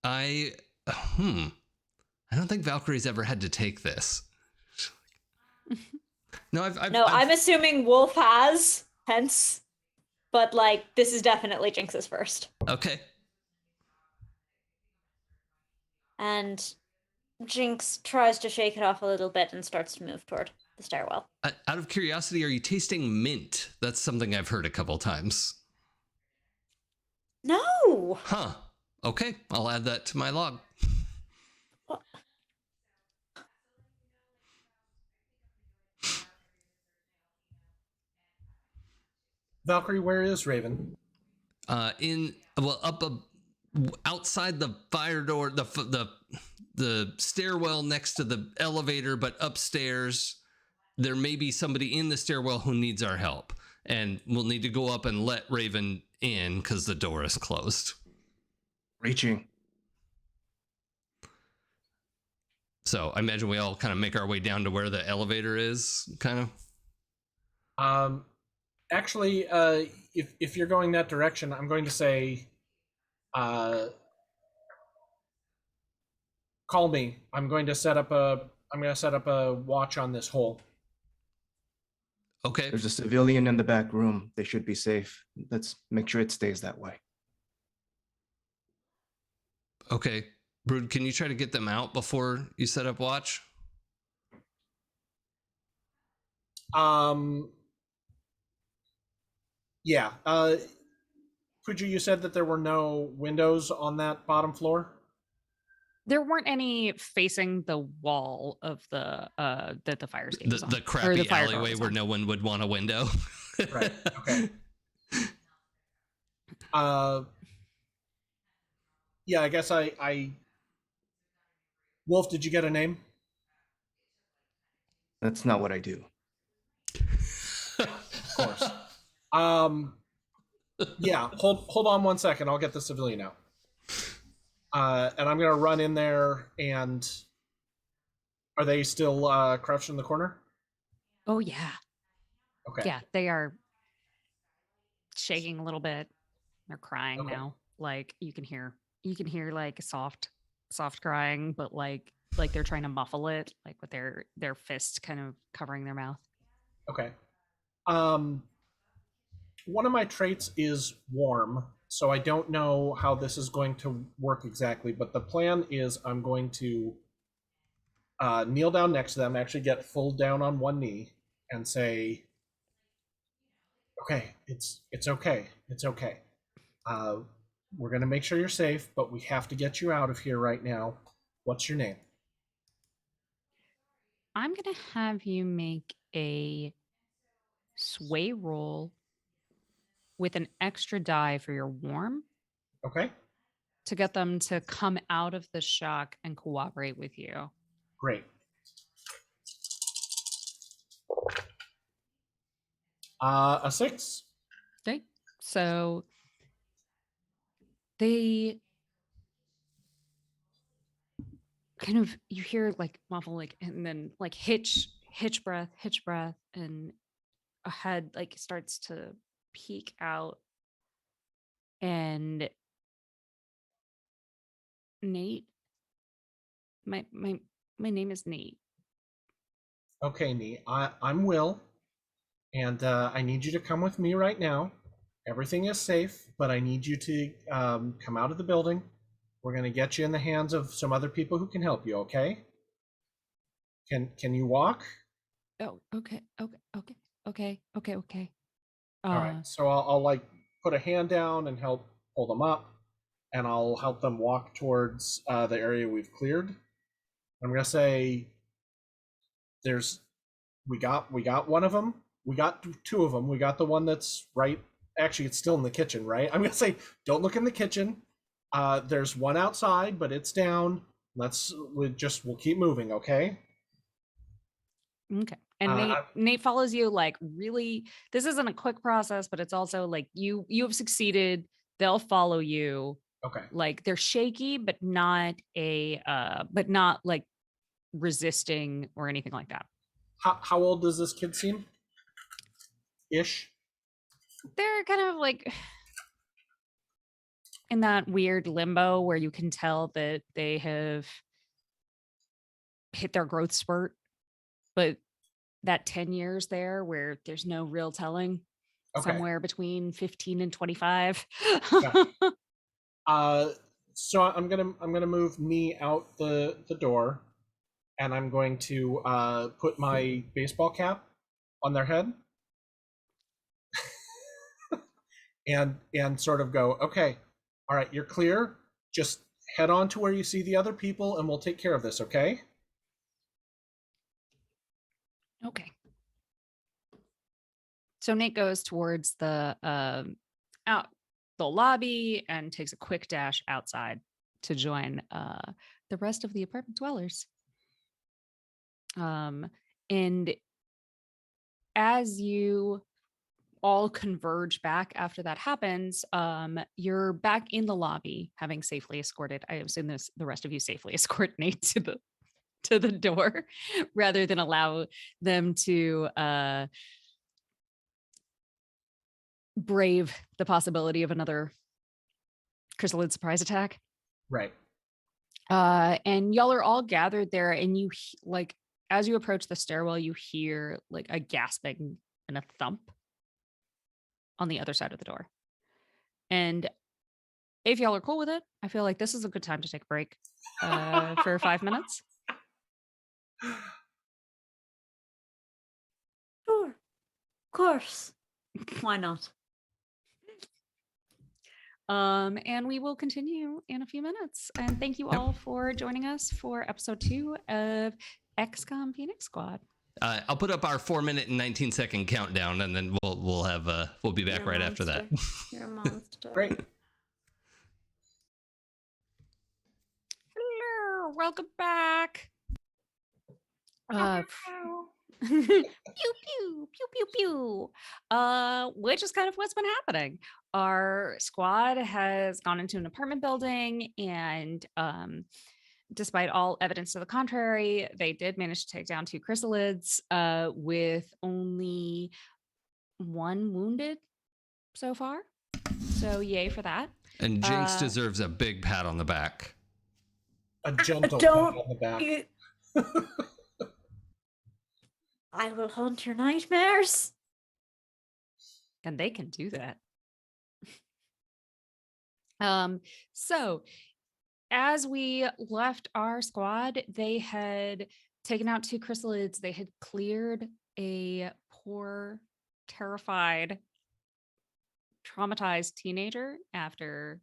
I don't think Valkyrie's ever had to take this. No, I'm assuming Wolf has, hence, but this is definitely Jinx's first. Okay. And Jinx tries to shake it off a little bit and starts to move toward the stairwell. Out of curiosity, are you tasting mint? That's something I've heard a couple times. No. Huh. Okay, I'll add that to my log. What? Valkyrie, where is Raven? Outside the fire door, the stairwell next to the elevator, but upstairs there may be somebody in the stairwell who needs our help, and we'll need to go up and let Raven in because the door is closed. Reaching. So I imagine we all kind of make our way down to where the elevator is, kind of. Actually, if you're going that direction, I'm going to say, call me. I'm going to set up a watch on this hole. Okay. There's a civilian in the back room. They should be safe. Let's make sure it stays that way. Okay. Brood, can you try to get them out before you set up watch? Yeah. Puju, you said that there were no windows on that bottom floor? There weren't any facing the wall of the that the fire escape was on. The crappy the alleyway where no one would want a window. Right. Okay. Yeah, I guess I Wolf, did you get a name? That's not what I do. Of course. Yeah, hold on 1 second. I'll get the civilian out. And I'm gonna run in there. And are they still crouched in the corner? Oh yeah. Okay. Yeah, they are shaking a little bit. They're crying now. You can hear soft crying, but like they're trying to muffle it, with their fist kind of covering their mouth. Okay. One of my traits is warm, so I don't know how this is going to work exactly, but the plan is I'm going to kneel down next to them, actually get full down on one knee, and say, okay, it's okay. It's okay. We're going to make sure you're safe, but we have to get you out of here right now. What's your name? I'm going to have you make a sway roll with an extra die for your warm Okay, to get them to come out of the shock and cooperate with you. great. A 6. Okay. So they kind of, you hear like muffle, like, and then like hitch breath, and a head like starts to peek out, and Nate, my name is Nate. Okay, Nee. I'm Will, and I need you to come with me right now. Everything is safe, but I need you to come out of the building. We're going to get you in the hands of some other people who can help you, okay? Can you walk? Oh, okay. All right. So I'll like put a hand down and help pull them up, and I'll help them walk towards the area we've cleared. I'm going to say there's we got one of them. We got 2 of them. We got the one that's right. Actually, it's still in the kitchen, right? I'm going to say don't look in the kitchen. There's one outside, but it's down. We'll keep moving, okay? Okay. And Nate follows you, like, really, this isn't a quick process, but it's also like you have succeeded. They'll follow you. Okay. Like, they're shaky, but not like resisting or anything like that. How old does this kid seem? Ish. They're kind of like in that weird limbo where you can tell that they have hit their growth spurt, but that 10 years there where there's no real telling, Okay. somewhere between 15 and 25. So I'm gonna move me out the door, and I'm going to put my baseball cap on their head, and sort of go, okay, all right, you're clear. Just head on to where you see the other people, and we'll take care of this, okay? Okay. So Nate goes towards the out the lobby and takes a quick dash outside to join the rest of the apartment dwellers. And as you all converge back after that happens, you're back in the lobby, having safely escorted. I assume the rest of you safely escort Nate to the door, rather than allow them to brave the possibility of another chrysalid surprise attack. Right. And y'all are all gathered there, and you like, as you approach the stairwell, you hear like a gasping and a thump on the other side of the door. And if y'all are cool with it, I feel like this is a good time to take a break for 5 minutes. Sure. Of course. Why not? And we will continue in a few minutes. And thank you all for joining us for episode 2 of XCOM Phoenix Squad. I'll put up our 4-minute and 19-second countdown, and then we'll be back right after that. You're a monster. Great. Hello, welcome back. Pew pew pew pew pew. Which is kind of what's been happening. Our squad has gone into an apartment building, and despite all evidence to the contrary, they did manage to take down 2 chrysalids with only 1 wounded so far. So yay for that. And Jinx deserves a big pat on the back. A gentle pat on the back. I will haunt your nightmares. And they can do that. So as we left our squad, they had taken out 2 chrysalids. They had cleared a poor, terrified, traumatized teenager after,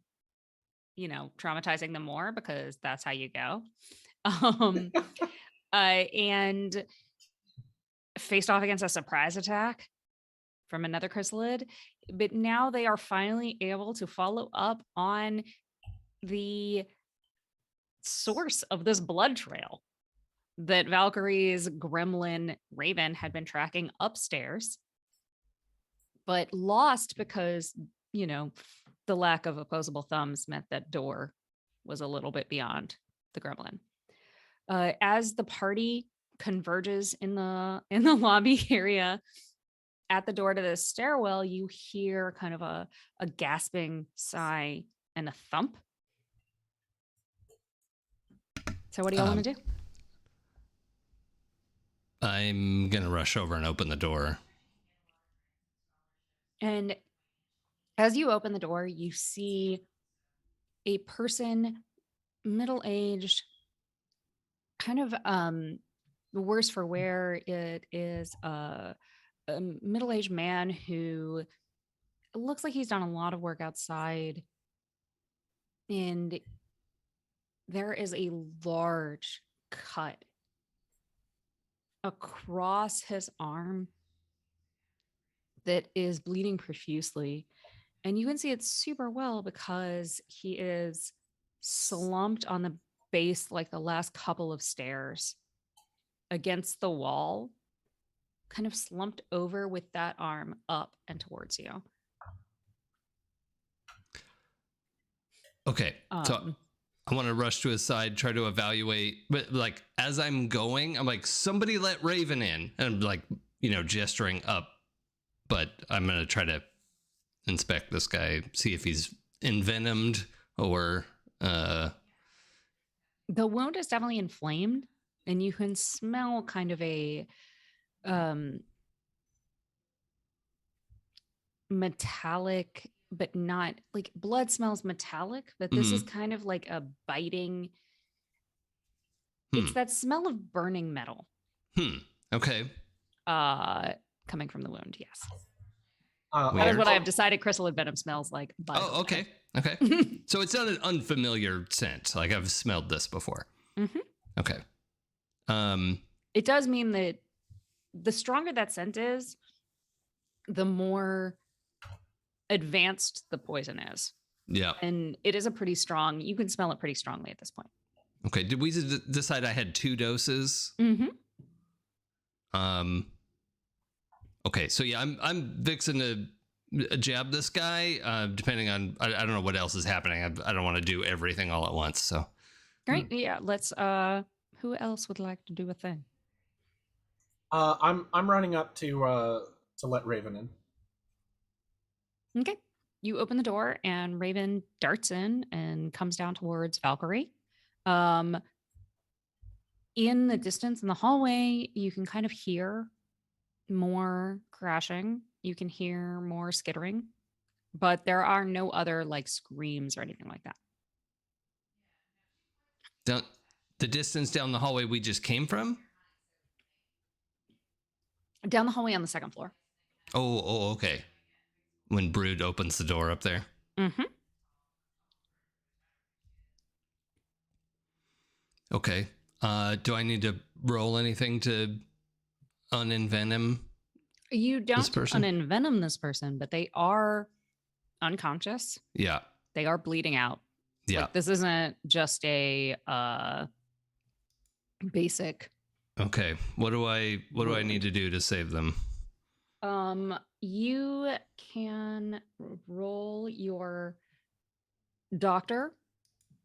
traumatizing them more, because that's how you go. And faced off against a surprise attack from another chrysalid. but now they are finally able to follow up on the source of this blood trail that Valkyrie's gremlin Raven had been tracking upstairs, but lost because, the lack of opposable thumbs meant that door was a little bit beyond the gremlin. As the party converges in the lobby area at the door to the stairwell, you hear kind of a gasping sigh and a thump. So what do y'all want to do? I'm gonna rush over and open the door. And as you open the door, you see a person, middle-aged, kind of worse for wear. It is a middle-aged man who looks like he's done a lot of work outside, and there is a large cut across his arm that is bleeding profusely. And you can see it super well because he is slumped on the base, like the last couple of stairs against the wall, kind of slumped over with that arm up and towards you. Okay. So I want to rush to his side, try to evaluate, but like as I'm going, I'm like, somebody let Raven in, and I'm like, gesturing up, but I'm going to try to inspect this guy, see if he's envenomed or the wound is definitely inflamed, and you can smell kind of a metallic, but not like blood smells metallic, but this is kind of like a biting. It's that smell of burning metal. Okay. Coming from the wound, yes. That is Weird. what I have decided chrysalid venom smells like. By the way. Okay. Okay. So it's not an unfamiliar scent. Like I've smelled this before. Okay. It does mean that the stronger that scent is, the more advanced the poison is. Yeah. And it is a pretty strong, you can smell it pretty strongly at this point. Okay. Did we decide I had 2 doses? Okay. So yeah, I'm fixing to jab this guy, depending on, I don't know what else is happening. I don't want to do everything all at once. So. Great. Yeah. Let's, who else would like to do a thing? I'm running up to let Raven in. Okay. You open the door and Raven darts in and comes down towards Valkyrie. In the distance in the hallway, you can kind of hear more crashing. You can hear more skittering, but there are no other like screams or anything like that. Down the distance down the hallway we just came from? Down the hallway on the second floor. Oh, okay. When Brood opens the door up there. Okay. Do I need to roll anything to unenvenom? You don't unenvenom this person, but they are unconscious. Yeah. They are bleeding out. Yeah. Like, this isn't just a basic. Okay. What do I need to do to save them? You can roll your doctor,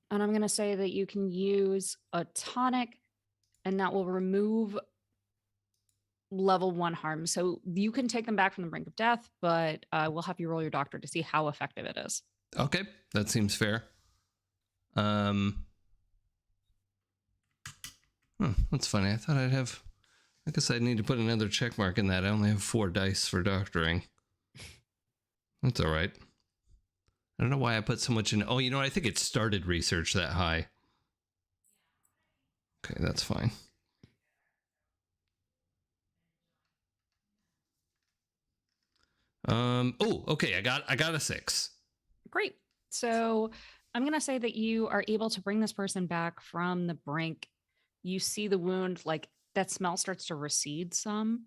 and I'm going to say that you can use a tonic, and that will remove level 1 harm. So you can take them back from the brink of death, but we'll have you roll your doctor to see how effective it is. Okay, that seems fair. That's funny. I thought I'd have. I guess I need to put another check mark in that. I only have 4 dice for doctoring. That's all right. I don't know why I put so much in. Oh, you know what? I think it started research that high. Okay, that's fine. Oh, okay. I got a 6. Great. So I'm going to say that you are able to bring this person back from the brink. You see the wound, like that smell starts to recede some.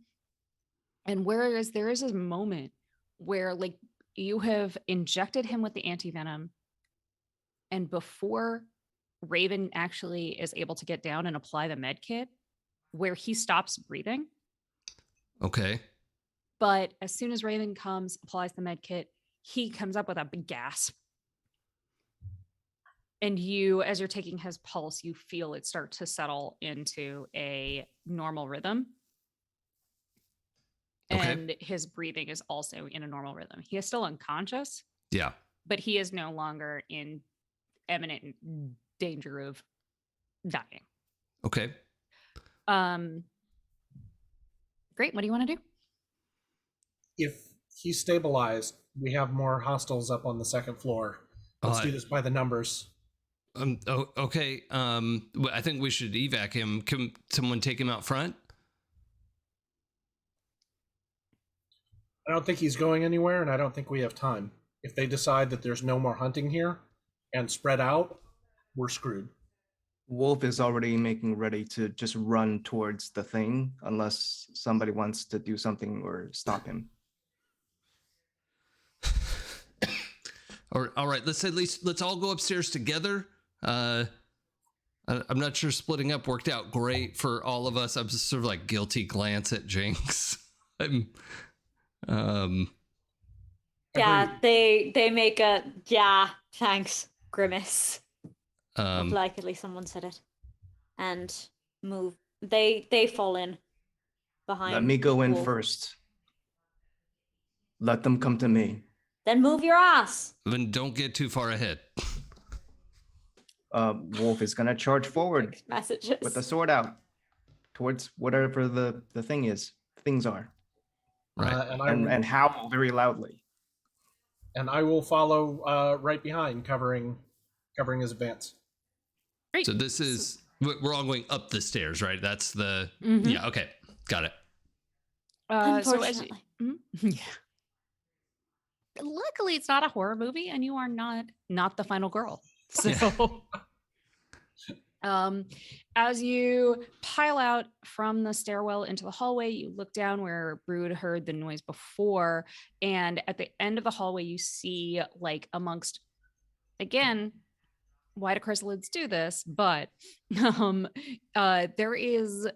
And whereas there is a moment where like You have injected him with the antivenom, and before Raven actually is able to get down and apply the med kit, where he stops breathing. Okay. But as soon as Raven comes, applies the med kit, he comes up with a big gasp. And you, as you're taking his pulse, you feel it start to settle into a normal rhythm. Okay. And his breathing is also in a normal rhythm. He is still unconscious, Yeah. but he is no longer in imminent danger of dying. Okay. Great. What do you want to do? If he's stabilized, we have more hostiles up on the second floor. Let's do this by the numbers. Okay. I think we should evac him. Can someone take him out front? I don't think he's going anywhere, and I don't think we have time. If they decide that there's no more hunting here and spread out, we're screwed. Wolf is already making ready to just run towards the thing unless somebody wants to do something or stop him. All right. Let's all go upstairs together. I'm not sure splitting up worked out great for all of us. I'm just sort of like guilty glance at Jinx. Yeah, they make a thanks grimace. Likely someone said it, and move. They fall in behind. Let me go in Wolf. first. Let them come to me. Then move your ass. Then don't get too far ahead. Wolf is gonna charge forward Messages with the sword out towards whatever the things are. Right. And howl very loudly. And I will follow right behind, covering his advance. Great. So this is, we're all going up the stairs, right? That's the, yeah, okay. Got it. Unfortunately. Yeah. Luckily, it's not a horror movie, and you are not the final girl. So, as you pile out from the stairwell into the hallway, you look down where Brood heard the noise before, and at the end of the hallway, you see, like, amongst, again, why do chrysalids do this? But there is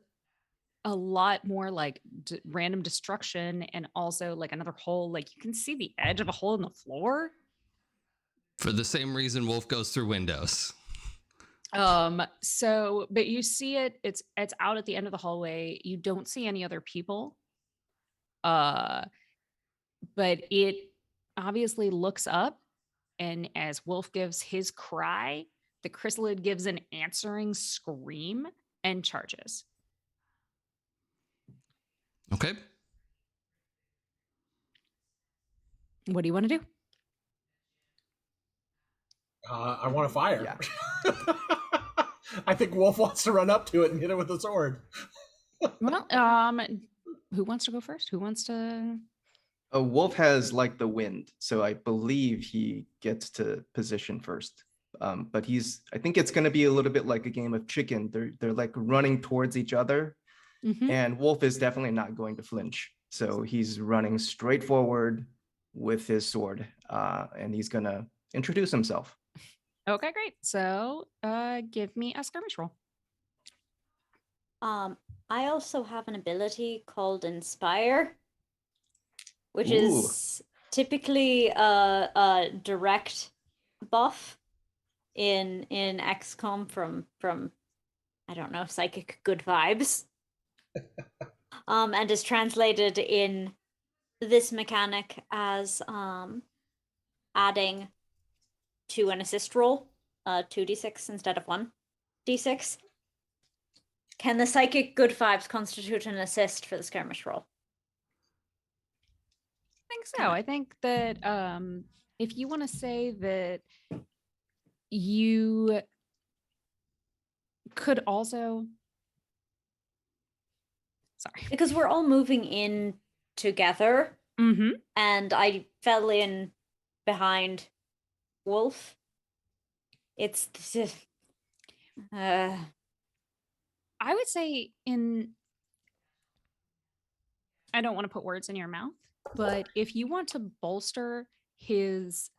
a lot more like random destruction, and also like another hole. Like you can see the edge of a hole in the floor. For the same reason Wolf goes through windows. So, but you see it's out at the end of the hallway. You don't see any other people. But it obviously looks up, and as Wolf gives his cry, the chrysalid gives an answering scream and charges. Okay. What do you want to do? I want to fire. Yeah. I think Wolf wants to run up to it and hit it with a sword. Well, who wants to go first? Who wants to? Wolf has like the wind, so I believe he gets to position first. But I think it's going to be a little bit like a game of chicken. They're like running towards each other, and Wolf is definitely not going to flinch. So he's running straight forward with his sword, and he's going to introduce himself. Okay, great. So, give me a skirmish roll. I also have an ability called Inspire, which Ooh. is typically a direct buff in XCOM from I don't know, psychic good vibes. And is translated in this mechanic as adding to an assist roll, 2d6 instead of 1d6. Can the psychic good vibes constitute an assist for the skirmish roll? I think so. I think that if you want to say that you could also, sorry, Because we're all moving in together, and I fell in behind Wolf. It's I would say I don't want to put words in your mouth, but if you want to bolster his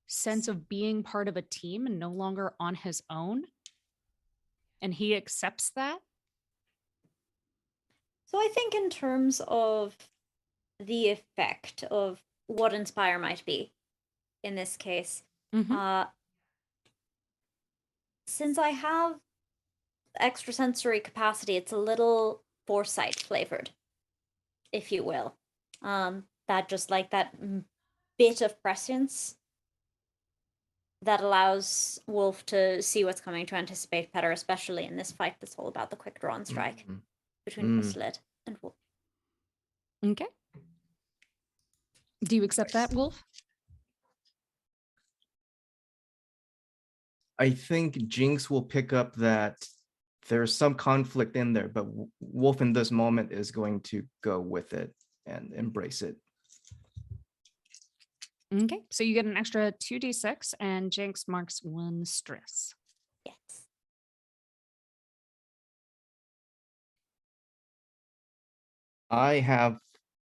sense of being part of a team and no longer on his own. And he accepts that. So I think in terms of the effect of what Inspire might be in this case, Mhm. since I have extrasensory capacity, it's a little foresight flavored, if you will. That just like that bit of prescience that allows Wolf to see what's coming, to anticipate better, especially in this fight that's all about the quick draw and strike between Chrysalid and Wolf. Okay. Do you accept that, Wolf? I think Jinx will pick up that there's some conflict in there, but Wolf in this moment is going to go with it and embrace it. Okay. So you get an extra 2d6 and Jinx marks 1 stress. Yes. I have,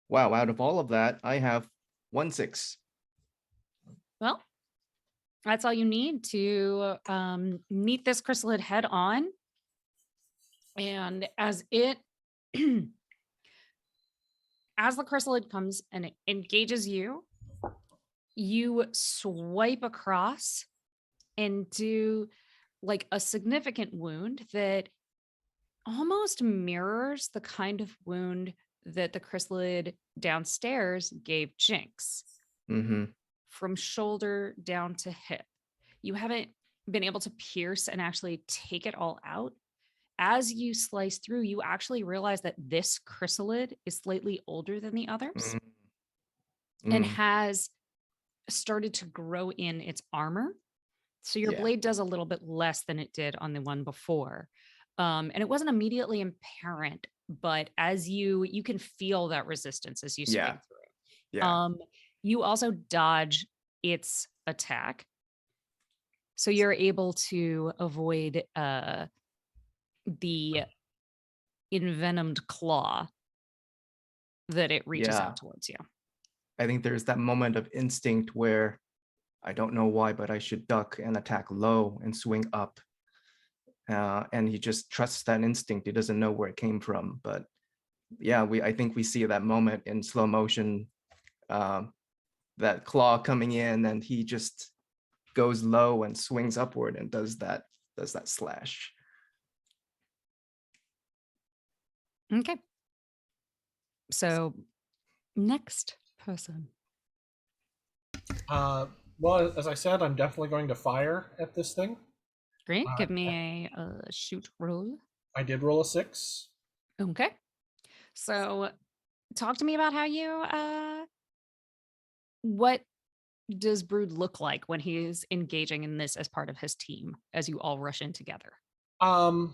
wow, out of all of that, I have 1 6. Well, that's all you need to meet this chrysalid head on. And as it, as the chrysalid comes and it engages you, you swipe across and do like a significant wound that almost mirrors the kind of wound that the chrysalid downstairs gave Jinx. From shoulder down to hip. You haven't been able to pierce and actually take it all out. As you slice through, you actually realize that this chrysalid is slightly older than the others and has started to grow in its armor. So your blade does a little bit less than it did on the one before. And it wasn't immediately apparent, but as you can feel that resistance as you swing through. You also dodge its attack. So you're able to avoid the envenomed claw that it reaches out towards you. I think there's that moment of instinct where I don't know why, but I should duck and attack low and swing up. And he just trusts that instinct. He doesn't know where it came from. But yeah, I think we see that moment in slow motion, that claw coming in, and he just goes low and swings upward and does that slash. Okay. So next person. Well, as I said, I'm definitely going to fire at this thing. Great. Give me a shoot roll. I did roll a 6. Okay. So talk to me about how you what does Brood look like when he's engaging in this as part of his team as you all rush in together? I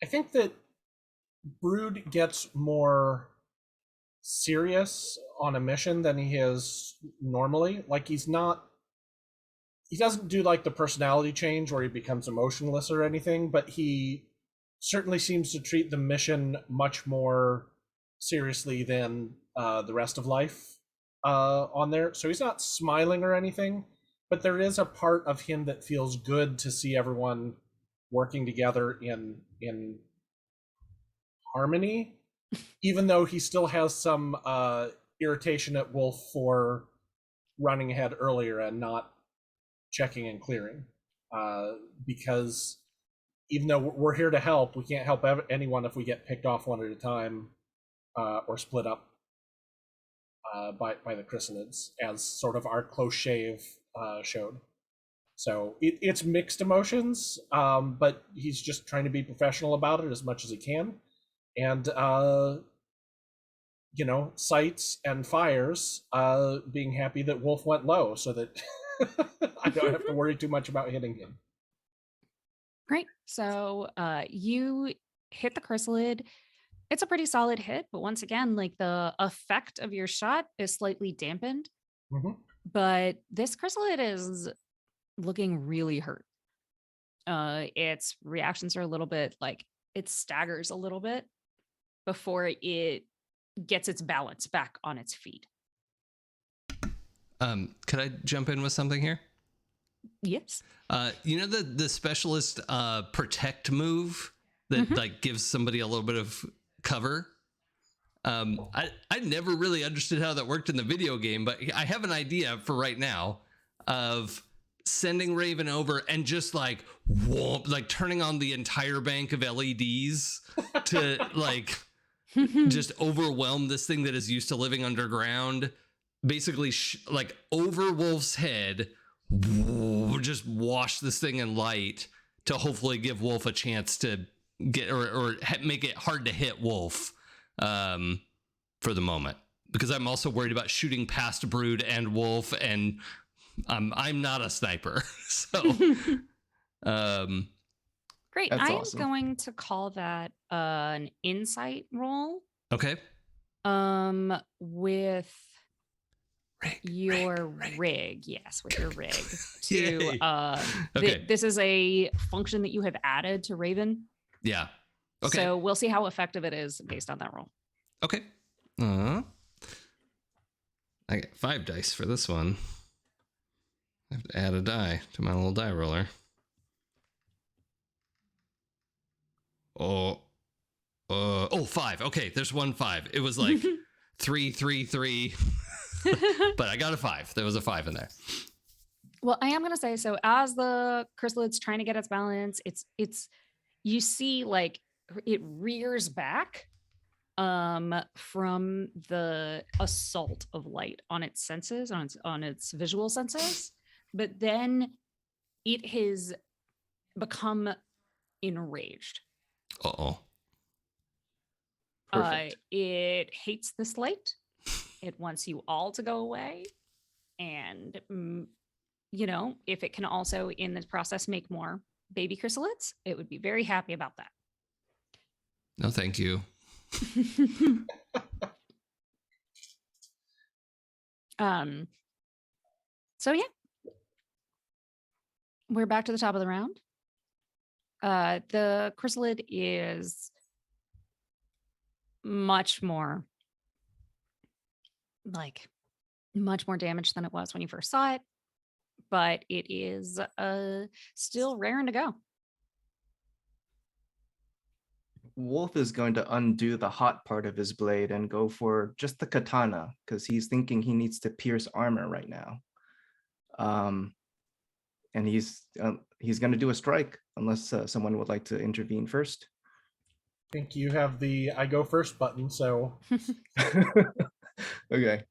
think that Brood gets more serious on a mission than he is normally. Like he doesn't do like the personality change where he becomes emotionless or anything, but he certainly seems to treat the mission much more seriously than the rest of life on there. So he's not smiling or anything, but there is a part of him that feels good to see everyone working together in harmony, even though he still has some irritation at Wolf for running ahead earlier and not checking and clearing. Because even though we're here to help, we can't help anyone if we get picked off one at a time or split up by the chrysalids, as sort of our close shave showed. So it's mixed emotions, but he's just trying to be professional about it as much as he can. And, sights and fires, being happy that Wolf went low so that I don't have to worry too much about hitting him. Great. So you hit the chrysalid. It's a pretty solid hit, but once again, like the effect of your shot is slightly dampened. But this chrysalid is looking really hurt. Its reactions are a little bit like it staggers a little bit before it gets its balance back on its feet. Could I jump in with something here? Yes. You know the specialist protect move that like gives somebody a little bit of cover? I never really understood how that worked in the video game, but I have an idea for right now of sending Raven over and just like whoop, like turning on the entire bank of LEDs to like just overwhelm this thing that is used to living underground. Basically, like over Wolf's head, just wash this thing in light to hopefully give Wolf a chance to get or make it hard to hit Wolf for the moment, because I'm also worried about shooting past Brood and Wolf, and I'm not a sniper. So great. That's I'm awesome. going to call that an insight roll. okay. With your rig. rig. Yes, with your rig. Yay. To Okay. this is a function that you have added to Raven. Yeah. Okay. So we'll see how effective it is based on that roll. Okay. I get 5 dice for this one. I have to add a die to my little die roller. Oh, 5. Okay, there's 1 5. It was like 3, 3, 3, but I got a 5. There was a 5 in there. Well, I am going to say, so as the chrysalid's trying to get its balance, it's you see like it rears back from the assault of light on its senses, on its visual senses, but then it has become enraged. Uh-oh. Perfect. It hates this light. It wants you all to go away. And, if it can also in this process make more baby chrysalids, it would be very happy about that. No, thank you. So yeah. We're back to the top of the round. The chrysalid is much more damaged than it was when you first saw it, but it is still raring to go. Wolf is going to undo the hot part of his blade and go for just the katana because he's thinking he needs to pierce armor right now. And he's going to do a strike unless someone would like to intervene first. I think you have the I go first button, so Okay.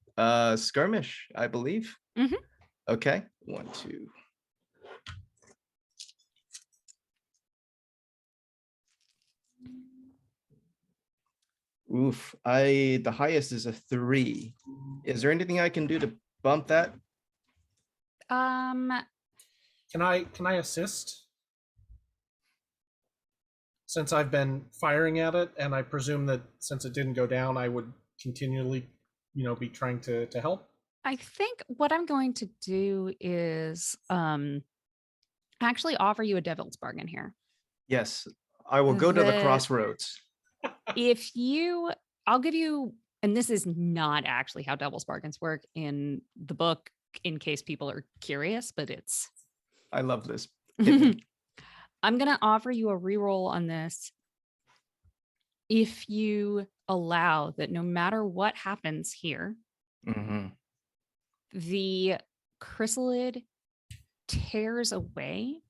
Skirmish, I believe. Mhm. Okay. 1, 2. Oof. The highest is a 3. Is there anything I can do to bump that? can I assist? Since I've been firing at it, and I presume that since it didn't go down, I would continually, be trying to help. I think what I'm going to do is actually offer you a devil's bargain here. Yes. I will go to the crossroads. I'll give you, and this is not actually how devil's bargains work in the book, in case people are curious, but it's. I love this. I'm going to offer you a reroll on this if you allow that no matter what happens here, the chrysalid tears away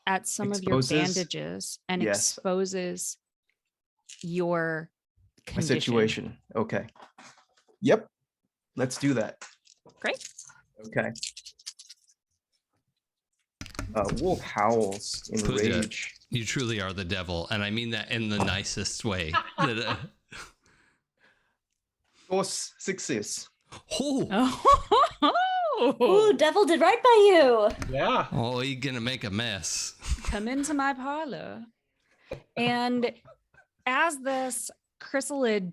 at some of your bandages and exposes your condition. Situation. Okay. Yep. Let's do that. Great. Okay. Wolf howls in rage. You truly are the devil, and I mean that in the nicest way. Dos success. Ooh, devil did right by you. Yeah. Oh, you're gonna make a mess. Come into my parlor. And as this chrysalid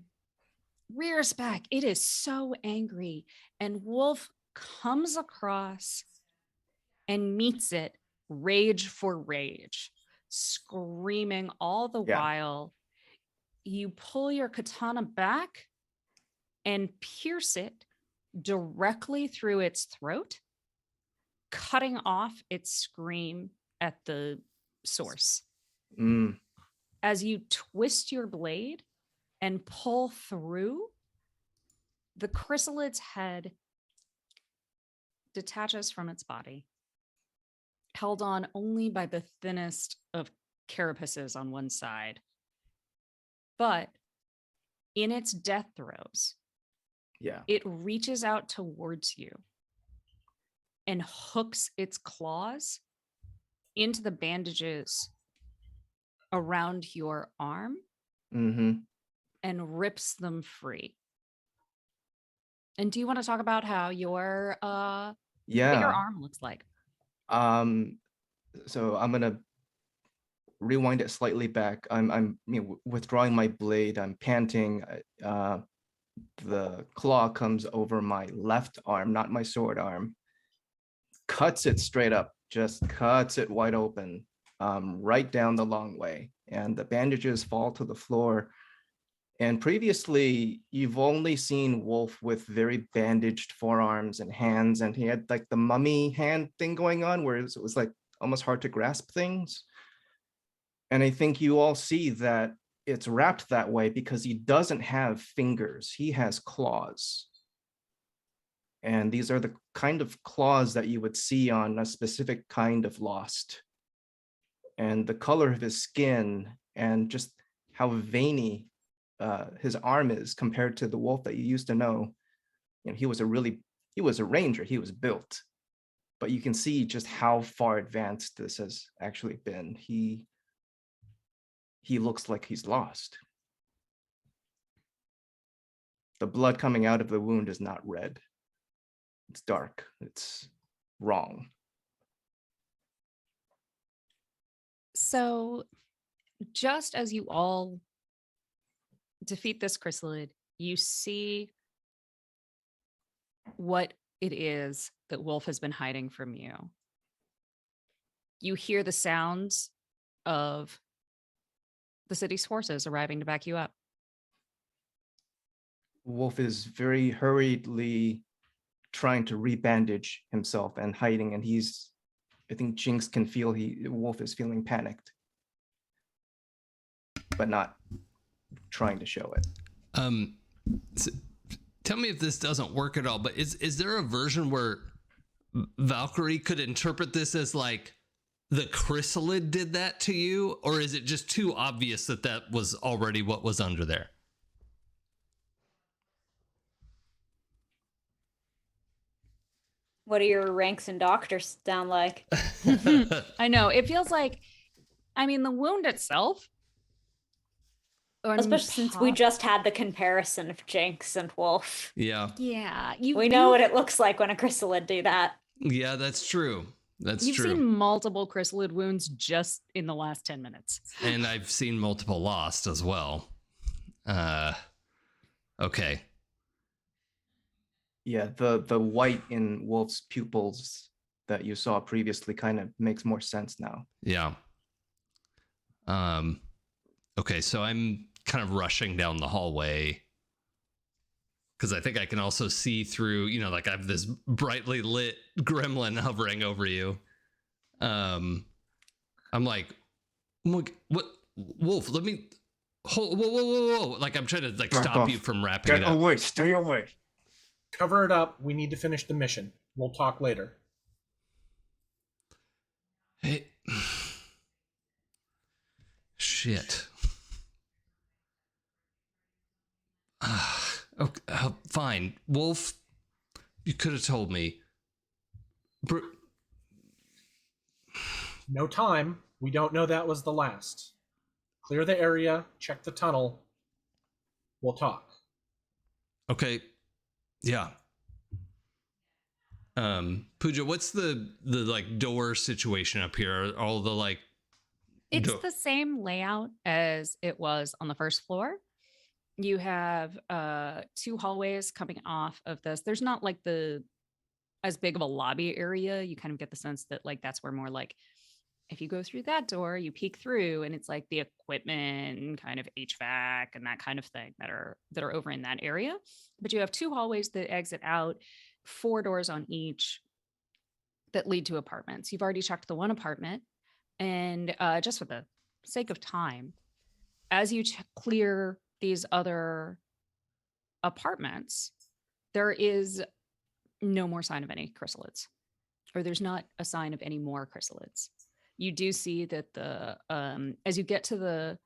rears back, it is so angry. And Wolf comes across and meets it rage for rage, screaming all the while. You pull your katana back and pierce it directly through its throat, cutting off its scream at the source. Mm. As you twist your blade and pull through, the chrysalid's head detaches from its body, held on only by the thinnest of carapaces on one side. But in its death throes, Yeah. it reaches out towards you and hooks its claws into the bandages around your arm Mm-hmm. and rips them free. And do you want to talk about how your what your Yeah. arm looks like? So I'm gonna rewind it slightly back. I'm withdrawing my blade. I'm panting. The claw comes over my left arm, not my sword arm. Cuts it straight up, just cuts it wide open, right down the long way, and the bandages fall to the floor. And previously, you've only seen Wolf with very bandaged forearms and hands, and he had like the mummy hand thing going on, where it was like almost hard to grasp things. And I think you all see that it's wrapped that way because he doesn't have fingers, he has claws. And these are the kind of claws that you would see on a specific kind of lost. And the color of his skin and just how veiny his arm is compared to the wolf that you used to know. You know, he was a ranger, he was built. But you can see just how far advanced this has actually been. He looks like he's lost. The blood coming out of the wound is not red. It's dark. It's wrong. So, just as you all defeat this chrysalid, you see what it is that Wolf has been hiding from you. You hear the sounds of the city's forces arriving to back you up. Wolf is very hurriedly trying to rebandage himself and hiding, and I think Jinx can feel Wolf is feeling panicked, but not trying to show it. So tell me if this doesn't work at all, but is there a version where Valkyrie could interpret this as like the chrysalid did that to you, or is it just too obvious that that was already what was under there? What do your ranks and doctors sound like? I know. It feels like, I mean, the wound itself. Especially since we just had the comparison of Jinx and Wolf. Yeah. Yeah. We know what it looks like when a chrysalid do that. Yeah, that's true. You've seen multiple chrysalid wounds just in the last 10 minutes. And I've seen multiple lost as well. Okay. Yeah, the white in Wolf's pupils that you saw previously kind of makes more sense now. Yeah. Okay, so I'm kind of rushing down the hallway because I think I can also see through, like I have this brightly lit gremlin hovering over you. I'm like, what? Wolf, let me hold. Whoa. Like I'm trying to Back stop off. you from wrapping it up. Away, stay away. Cover it up. We need to finish the mission. We'll talk later. Hey. Shit. Okay, fine. Wolf, you could have told me. No time. We don't know that was the last. Clear the area. Check the tunnel. We'll talk. Okay. Yeah. Pooja, what's the like door situation up here? All the like It's the same layout as it was on the first floor. You have two hallways coming off of this. There's not like as big of a lobby area. You kind of get the sense that like that's where more like If you go through that door, you peek through, and it's like the equipment and kind of HVAC and that kind of thing that are over in that area. But you have 2 hallways that exit out, 4 doors on each that lead to apartments. You've already checked the one apartment, and just for the sake of time, as you clear these other apartments, there is no more sign of any chrysalids, or there's not a sign of any more chrysalids. You do see that the as you get to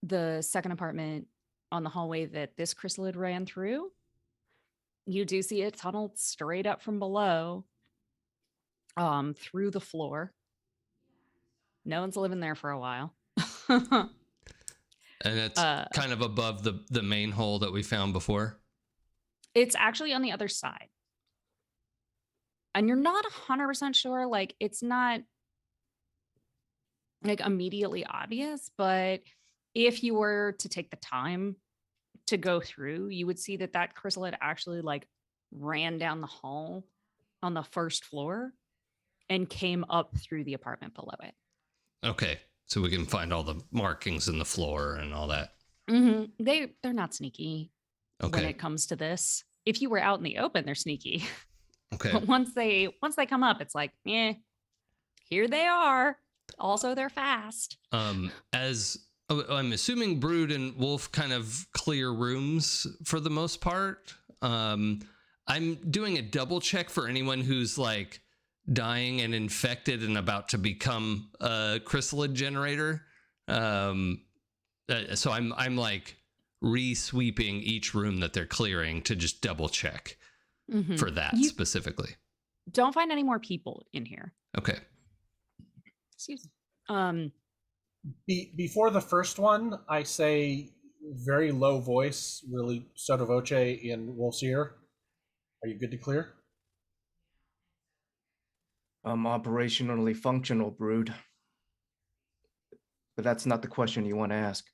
the second apartment on the hallway that this chrysalid ran through, you do see it tunneled straight up from below, through the floor. No one's living there for a while. And it's kind of above the main hole that we found before. It's actually on the other side. And you're not 100% sure, like it's not like immediately obvious, but if you were to take the time to go through, you would see that that chrysalid actually like ran down the hall on the first floor and came up through the apartment below it. Okay, so we can find all the markings in the floor and all that. Mm-hmm. They're not sneaky Okay. when it comes to this. If you were out in the open, they're sneaky. Okay. But once they come up, it's like, here they are. Also, they're fast. As I'm assuming Brood and Wolf kind of clear rooms for the most part. I'm doing a double check for anyone who's like dying and infected and about to become a chrysalid generator. So I'm like re-sweeping each room that they're clearing to just double check for that specifically. Don't find any more people in here. Okay. Excuse me. Before the first one, I say very low voice, really sotto voce in Wolf's ear. Are you good to clear? I'm operationally functional, Brood. But that's not the question you want to ask.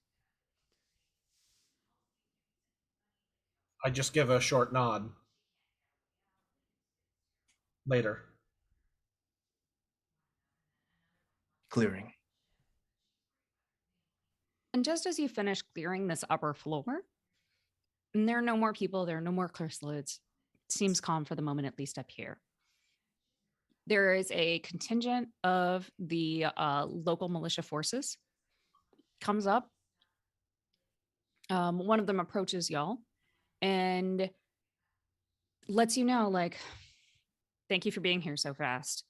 I just give a short nod. Later. Clearing. And just as you finish clearing this upper floor, and there are no more people, there are no more chrysalids. Seems calm for the moment, at least up here. There is a contingent of the local militia forces. Comes up. One of them approaches y'all and lets you know, like, thank you for being here so fast.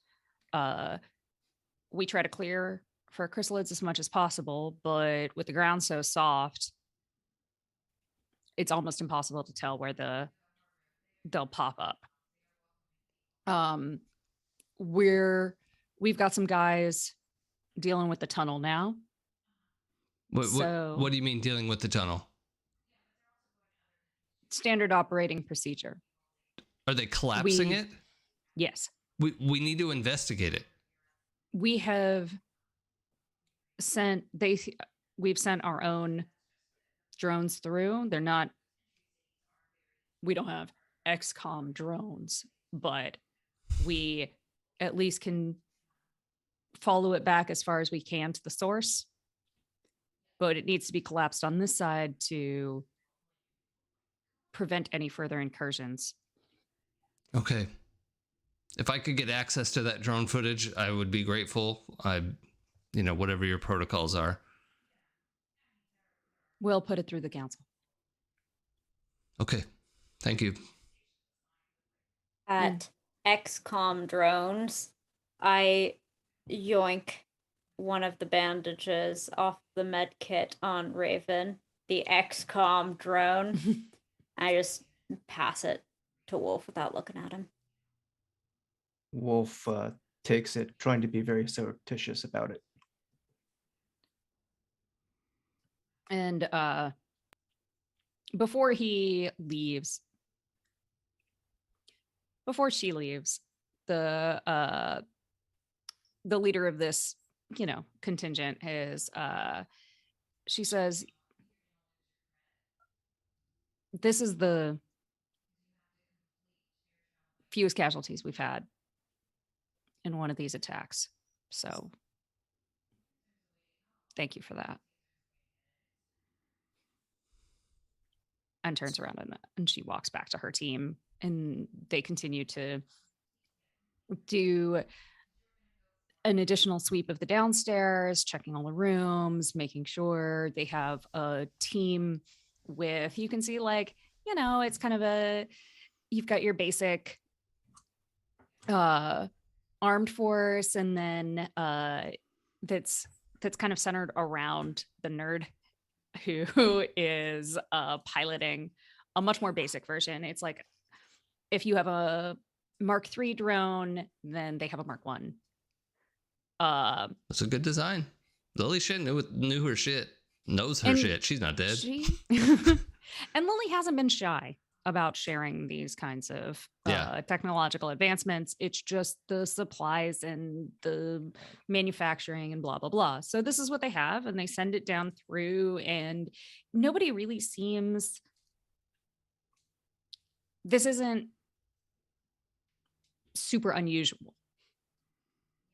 We try to clear for chrysalids as much as possible, but with the ground so soft, it's almost impossible to tell where they'll pop up. We've got some guys dealing with the tunnel now. What do you mean dealing with the tunnel? Standard operating procedure. Are they collapsing it? Yes. We need to investigate it. We have we've sent our own drones through. We don't have XCOM drones, but we at least can follow it back as far as we can to the source. But it needs to be collapsed on this side to prevent any further incursions. Okay. If I could get access to that drone footage, I would be grateful. Whatever your protocols are. We'll put it through the council. Okay. Thank you. At XCOM drones, I yoink one of the bandages off the med kit on Raven, the XCOM drone. I just pass it to Wolf without looking at him. Wolf takes it, trying to be very surreptitious about it. And before she leaves, the leader of this, contingent is, she says, this is the fewest casualties we've had in one of these attacks. So thank you for that. And turns around and she walks back to her team, and they continue to do an additional sweep of the downstairs, checking all the rooms, making sure they have a team with, you can see like, you know, it's kind of you've got your basic armed force, and then that's kind of centered around the nerd who is piloting a much more basic version. It's like if you have a Mark III drone, then they have a Mark One. That's a good design. Lily shit knew her shit, knows her shit. She's not dead. And Lily hasn't been shy about sharing these kinds of technological advancements. It's just the supplies and the manufacturing and blah, blah, blah. So this is what they have, and they send it down through, and nobody really seems, this isn't super unusual.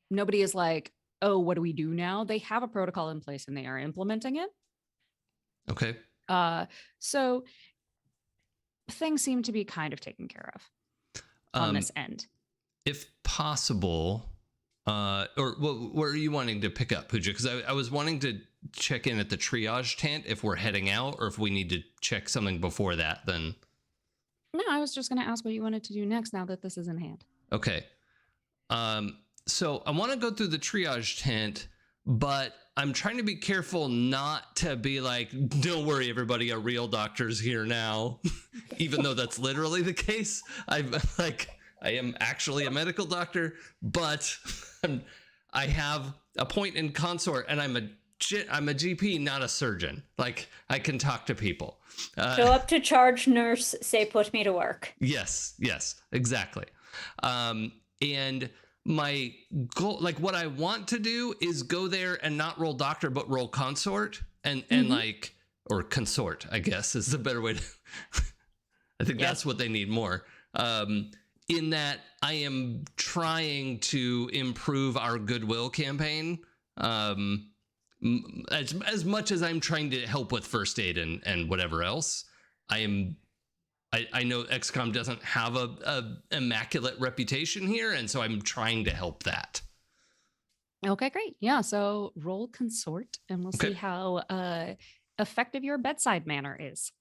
Nobody is like, oh, what do we do now? They have a protocol in place and they are implementing it. Okay. So things seem to be kind of taken care of on this end. If possible, or what are you wanting to pick up, Pooja? Because I was wanting to check in at the triage tent if we're heading out, or if we need to check something before that, then. No, I was just going to ask what you wanted to do next now that this is in hand. Okay. So I want to go through the triage tent, but I'm trying to be careful not to be like, don't worry, everybody, a real doctor's here now. Even though that's literally the case. I am actually a medical doctor, but I have a point in consort, and I'm a GP, not a surgeon. Like, I can talk to people. Show up to charge nurse, say, put me to work. Yes, exactly. And my goal, like what I want to do is go there and not roll doctor, but roll consort and like, or consort, I guess is the better way to, I think that's what they need more. In that I am trying to improve our goodwill campaign. As much as I'm trying to help with first aid and whatever else, I know XCOM doesn't have a immaculate reputation here, and so I'm trying to help that. Okay, great. Yeah, so roll consort, and we'll see how effective your bedside manner is.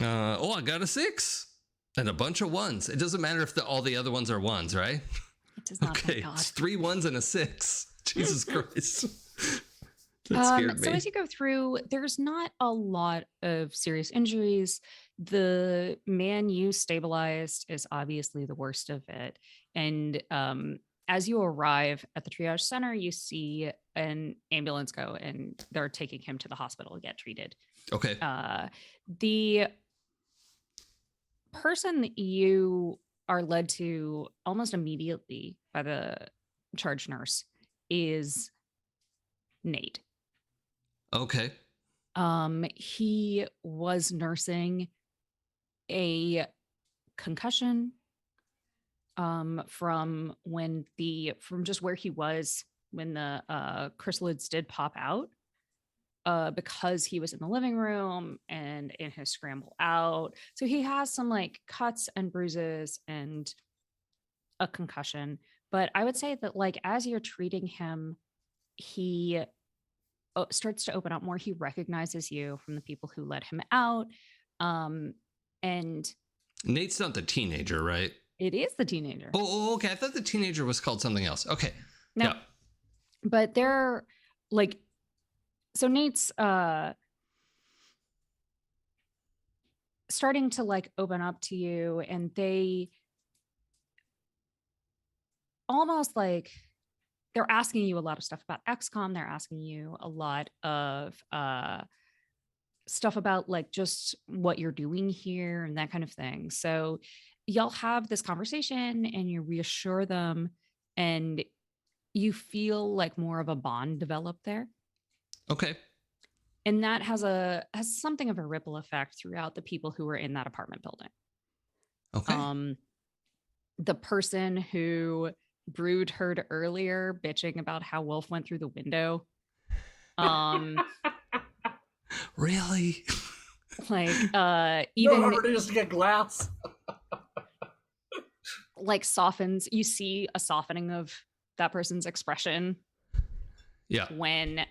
I got a 6 and a bunch of 1s. It doesn't matter if all the other ones are 1s, right? It does not. Okay, it's 3 1s and a 6. Jesus Christ. That scared me. So as you go through, there's not a lot of serious injuries. The man you stabilized is obviously the worst of it. And as you arrive at the triage center, you see an ambulance go, and they're taking him to the hospital to get treated. Okay. The person that you are led to almost immediately by the charge nurse is Nate. Okay. He was nursing a concussion from just where he was when the chrysalids did pop out, because he was in the living room and in his scramble out. So he has some like cuts and bruises and a concussion. But I would say that like as you're treating him, he starts to open up more. He recognizes you from the people who let him out. And Nate's not the teenager, right? It is the teenager. Oh, okay. I thought the teenager was called something else. Okay. No, yeah. But they're like, so Nate's starting to like open up to you, and they almost like, they're asking you a lot of stuff about XCOM. They're asking you a lot of stuff about like just what you're doing here and that kind of thing. So y'all have this conversation and you reassure them, and you feel like more of a bond develop there. Okay. And that has something of a ripple effect throughout the people who were in that apartment building. Okay. The person who Brood heard earlier bitching about how Wolf went through the window. Um, Really? like No even hard it is to get glass. like softens. You see a softening of that person's expression Yeah. when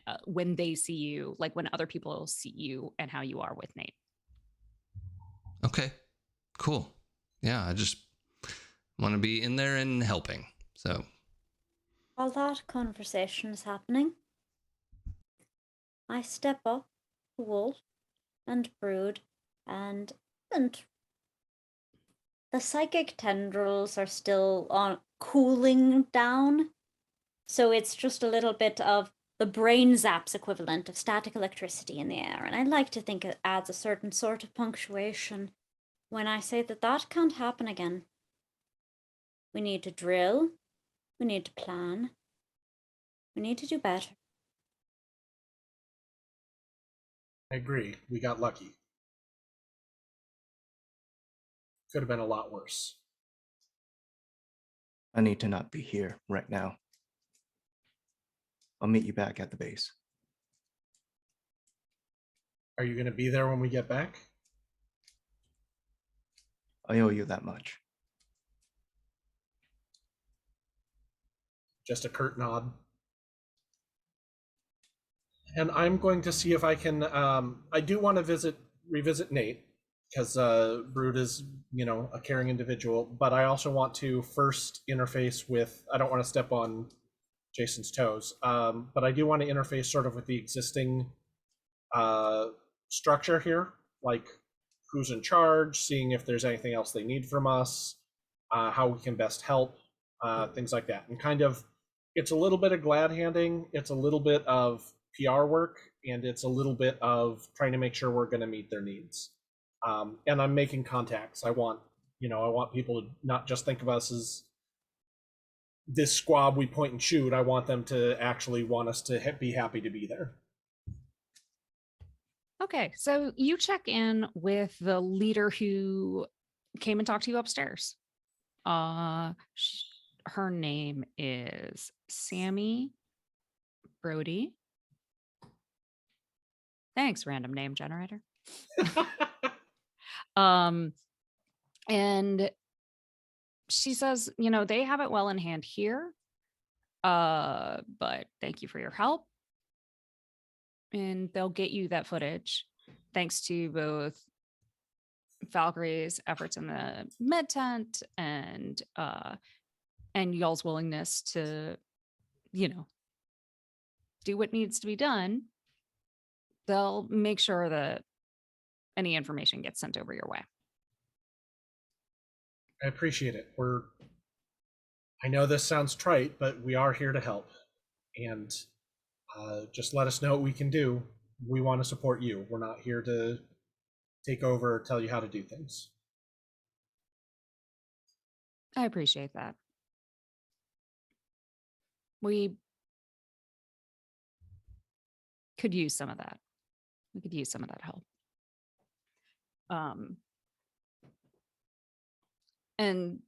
they see you, like when other people see you and how you are with Nate. Okay. Cool. Yeah, I just want to be in there and helping. So While that conversation is happening, I step up to Wolf and Brood, and the psychic tendrils are still on cooling down. So it's just a little bit of the brain zaps equivalent of static electricity in the air. And I like to think it adds a certain sort of punctuation when I say that that can't happen again. We need to drill. We need to plan. We need to do better. I agree. We got lucky. Could have been a lot worse. I need to not be here right now. I'll meet you back at the base. Are you going to be there when we get back? I owe you that much. Just a curt nod. And I'm going to see if I can. I do want to revisit Nate, because Brood is, a caring individual. But I also want to first interface with. I don't want to step on Jason's toes, but I do want to interface sort of with the existing structure here, like who's in charge, seeing if there's anything else they need from us, how we can best help, things like that. And kind of, it's a little bit of glad handing, it's a little bit of PR work, and it's a little bit of trying to make sure we're going to meet their needs. And I'm making contacts. I want people to not just think of us as this squab we point and shoot. I want them to actually want us to be happy to be there. Okay, so you check in with the leader who came and talked to you upstairs. Her name is Sammy Brody. Thanks, random name generator. And she says, they have it well in hand here. But thank you for your help. And they'll get you that footage thanks to both Valkyrie's efforts in the med tent and y'all's willingness to, do what needs to be done. They'll make sure that any information gets sent over your way. I appreciate it. I know this sounds trite, but we are here to help. And just let us know what we can do. We want to support you. We're not here to take over or tell you how to do things. I appreciate that. We could use some of that. We could use some of that help. And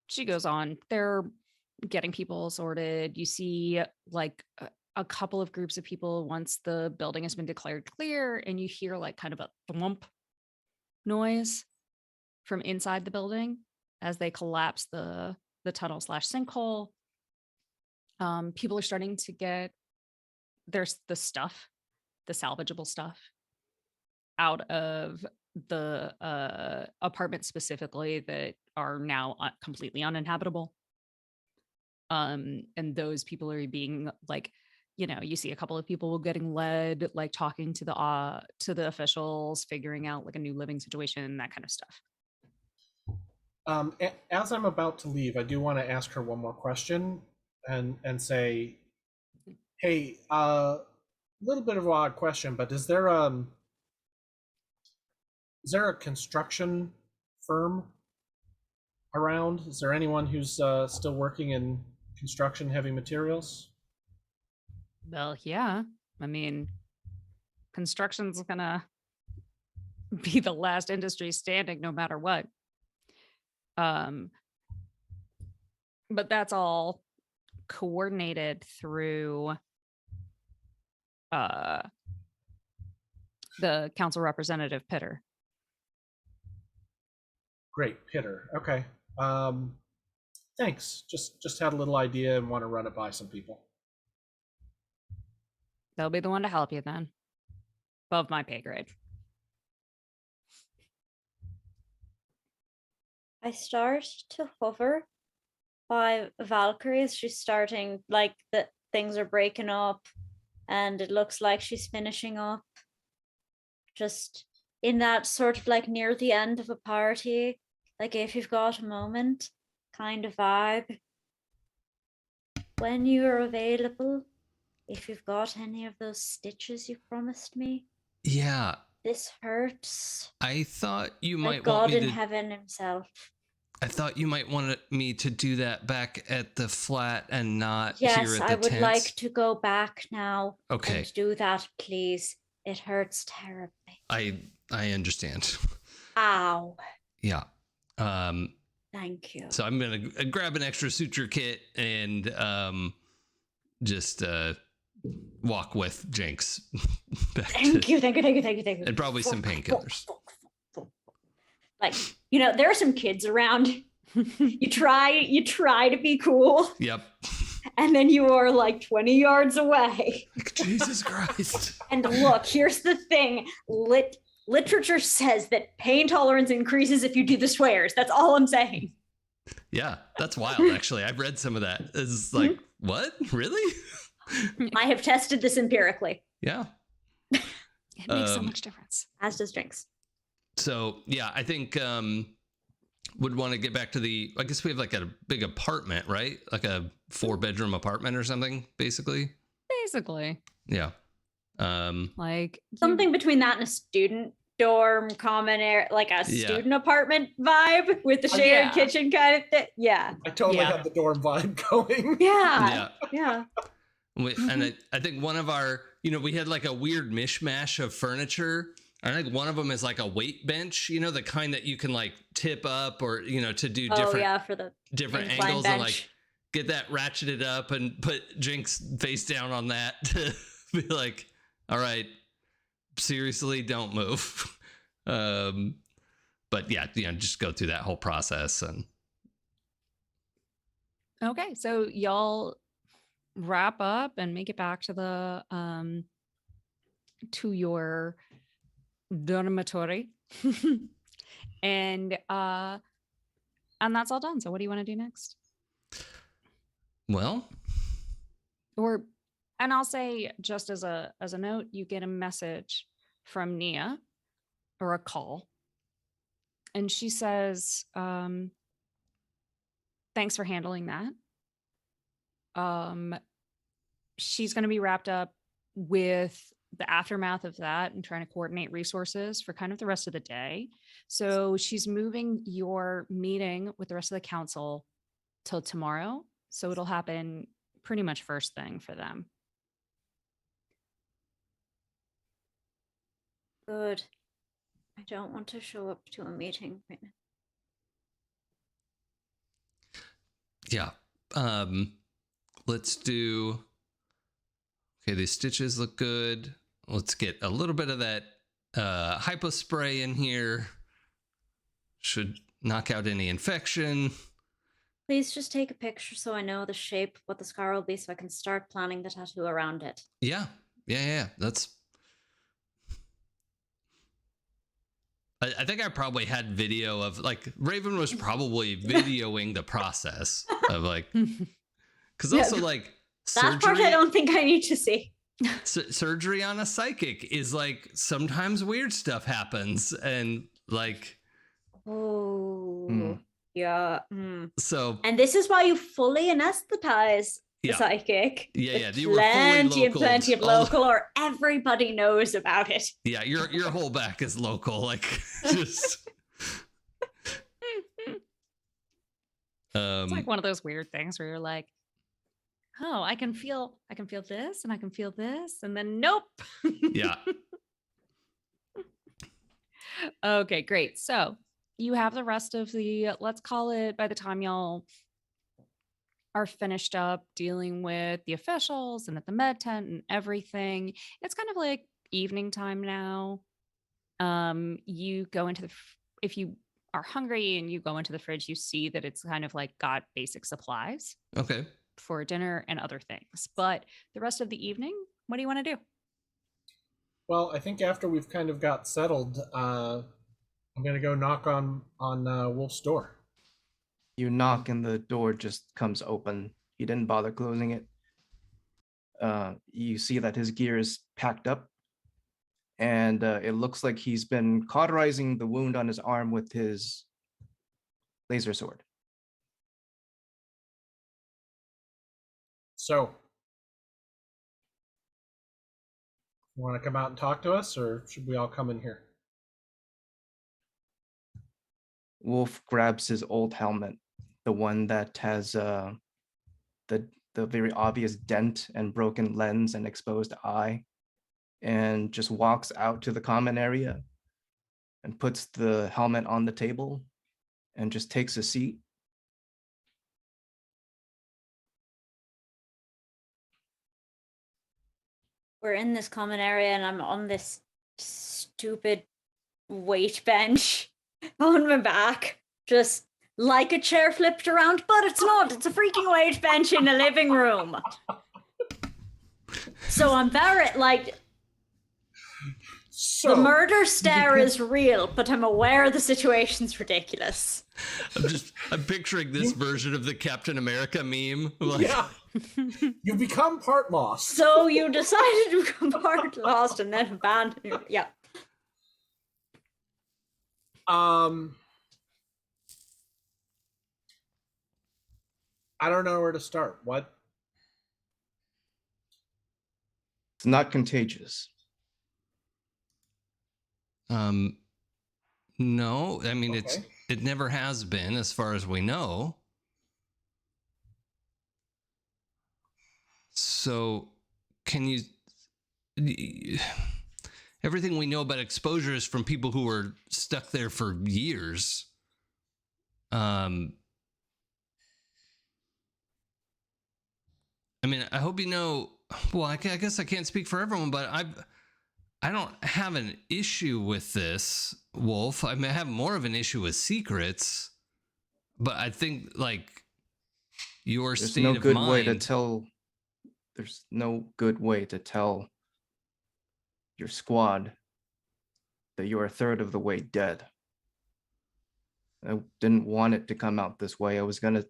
she goes on, they're getting people sorted. You see like a couple of groups of people once the building has been declared clear, and you hear like kind of a thwomp noise from inside the building as they collapse the tunnel / sinkhole. People are starting to get there's the stuff, the salvageable stuff out of the apartments specifically that are now completely uninhabitable. And those people are being like, you see a couple of people getting led, like talking to the officials, figuring out like a new living situation, that kind of stuff. As I'm about to leave, I do want to ask her one more question and say, hey, little bit of an odd question, but is there a construction firm around? Is there anyone who's still working in construction heavy materials? Well, yeah. I mean, construction's gonna be the last industry standing no matter what. But that's all coordinated through the council representative Pitter. Great, Pitter. Okay. Thanks. Just had a little idea and want to run it by some people. They'll be the one to help you then. Above my pay grade. I start to hover by Valkyrie as she's starting, like the things are breaking up and it looks like she's finishing up. Just in that sort of like near the end of a party, like if you've got a moment kind of vibe. When you're available, if you've got any of those stitches you promised me. Yeah. This hurts. I thought you Like might God want me in to. heaven himself. I thought you might want me to do that back at the flat and not Yes, here at the I would tents. like to go back now. Okay. And do that, please. It hurts terribly. I understand. Ow. Yeah. Thank you. So I'm gonna grab an extra suture kit and just walk with Jinx back Thank you. and probably some painkillers. Like, there are some kids around. You try to be cool, Yep. and then you are like 20 yards away. Jesus Christ. And look, here's the thing. Literature says that pain tolerance increases if you do the swears. That's all I'm saying. Yeah, that's wild, actually. I've read some of that. It's like, what? Really? I have tested this empirically. Yeah. It makes so much difference. As does drinks. So, yeah, I think would want to get back to I guess we have like a big apartment, right? Like a 4-bedroom apartment or something, basically. Basically. Yeah. Like Something between that and a student dorm, common air, like a student apartment vibe with the shared kitchen kind of thing. Yeah. I totally have the dorm vibe going. Yeah. And I think one of our, we had like a weird mishmash of furniture. I think one of them is like a weight bench, the kind that you can like tip up or, to do for the different angles and like get that ratcheted up and put Jinx face down on that to be like, all right, seriously, don't move. But yeah, just go through that whole process. And okay, so y'all wrap up and make it back to the to your dormitory. and that's all done. So what do you want to do next? Well, and I'll say, just as a note, you get a message from Nia or a call. And she says, thanks for handling that. She's going to be wrapped up with the aftermath of that and trying to coordinate resources for kind of the rest of the day. So she's moving your meeting with the rest of the council till tomorrow. So it'll happen pretty much first thing for them. Good. I don't want to show up to a meeting right now. Yeah. Let's do. Okay, these stitches look good. Let's get a little bit of that hypo spray in here. Should knock out any infection. Please just take a picture so I know the shape, what the scar will be, so I can start planning the tattoo around it. Yeah. That's. I think I probably had video of like Raven was probably videoing the process of like, because also like that part I don't think I need to see. Surgery on a psychic is like sometimes weird stuff happens and like. Oh. Yeah. So. And this is why you fully anesthetize the psychic. Yeah. You were plenty of local, or everybody knows about it. Yeah, your whole back is local, like just. It's like one of those weird things where you're like, oh, I can feel this and I can feel this, and then nope. Yeah. Okay, great. So you have the rest of the, let's call it, by the time y'all are finished up dealing with the officials and at the med tent and everything. It's kind of like evening time now. You go into if you are hungry and you go into the fridge, you see that it's kind of like got basic supplies Okay. for dinner and other things. But the rest of the evening, what do you want to do? Well, I think after we've kind of got settled, I'm gonna go knock on Wolf's door. You knock and the door just comes open. He didn't bother closing it. You see that his gear is packed up, and it looks like he's been cauterizing the wound on his arm with his laser sword. So, you want to come out and talk to us, or should we all come in here? Wolf grabs his old helmet, the one that has the very obvious dent and broken lens and exposed eye, and just walks out to the common area and puts the helmet on the table and just takes a seat. We're in this common area and I'm on this stupid weight bench on my back, just like a chair flipped around, but it's not. It's a freaking weight bench in a living room. So I'm very like So the murder stare is real, but I'm aware the situation's ridiculous. I'm picturing this version of the Captain America meme. Like, yeah, you become part lost. So you decided to become part lost and then abandon your yeah. I don't know where to start. What? It's not contagious. no, I mean Okay. it never has been, as far as we know. So, can you? Everything we know about exposure is from people who were stuck there for years. I mean, I hope you know. Well, I guess I can't speak for everyone, but I don't have an issue with this, Wolf. I mean, I have more of an issue with secrets, but I think like your There's state no of good mind. way to tell. There's no good way to tell your squad that you're a third of the way dead. I didn't want it to come out this way. I was gonna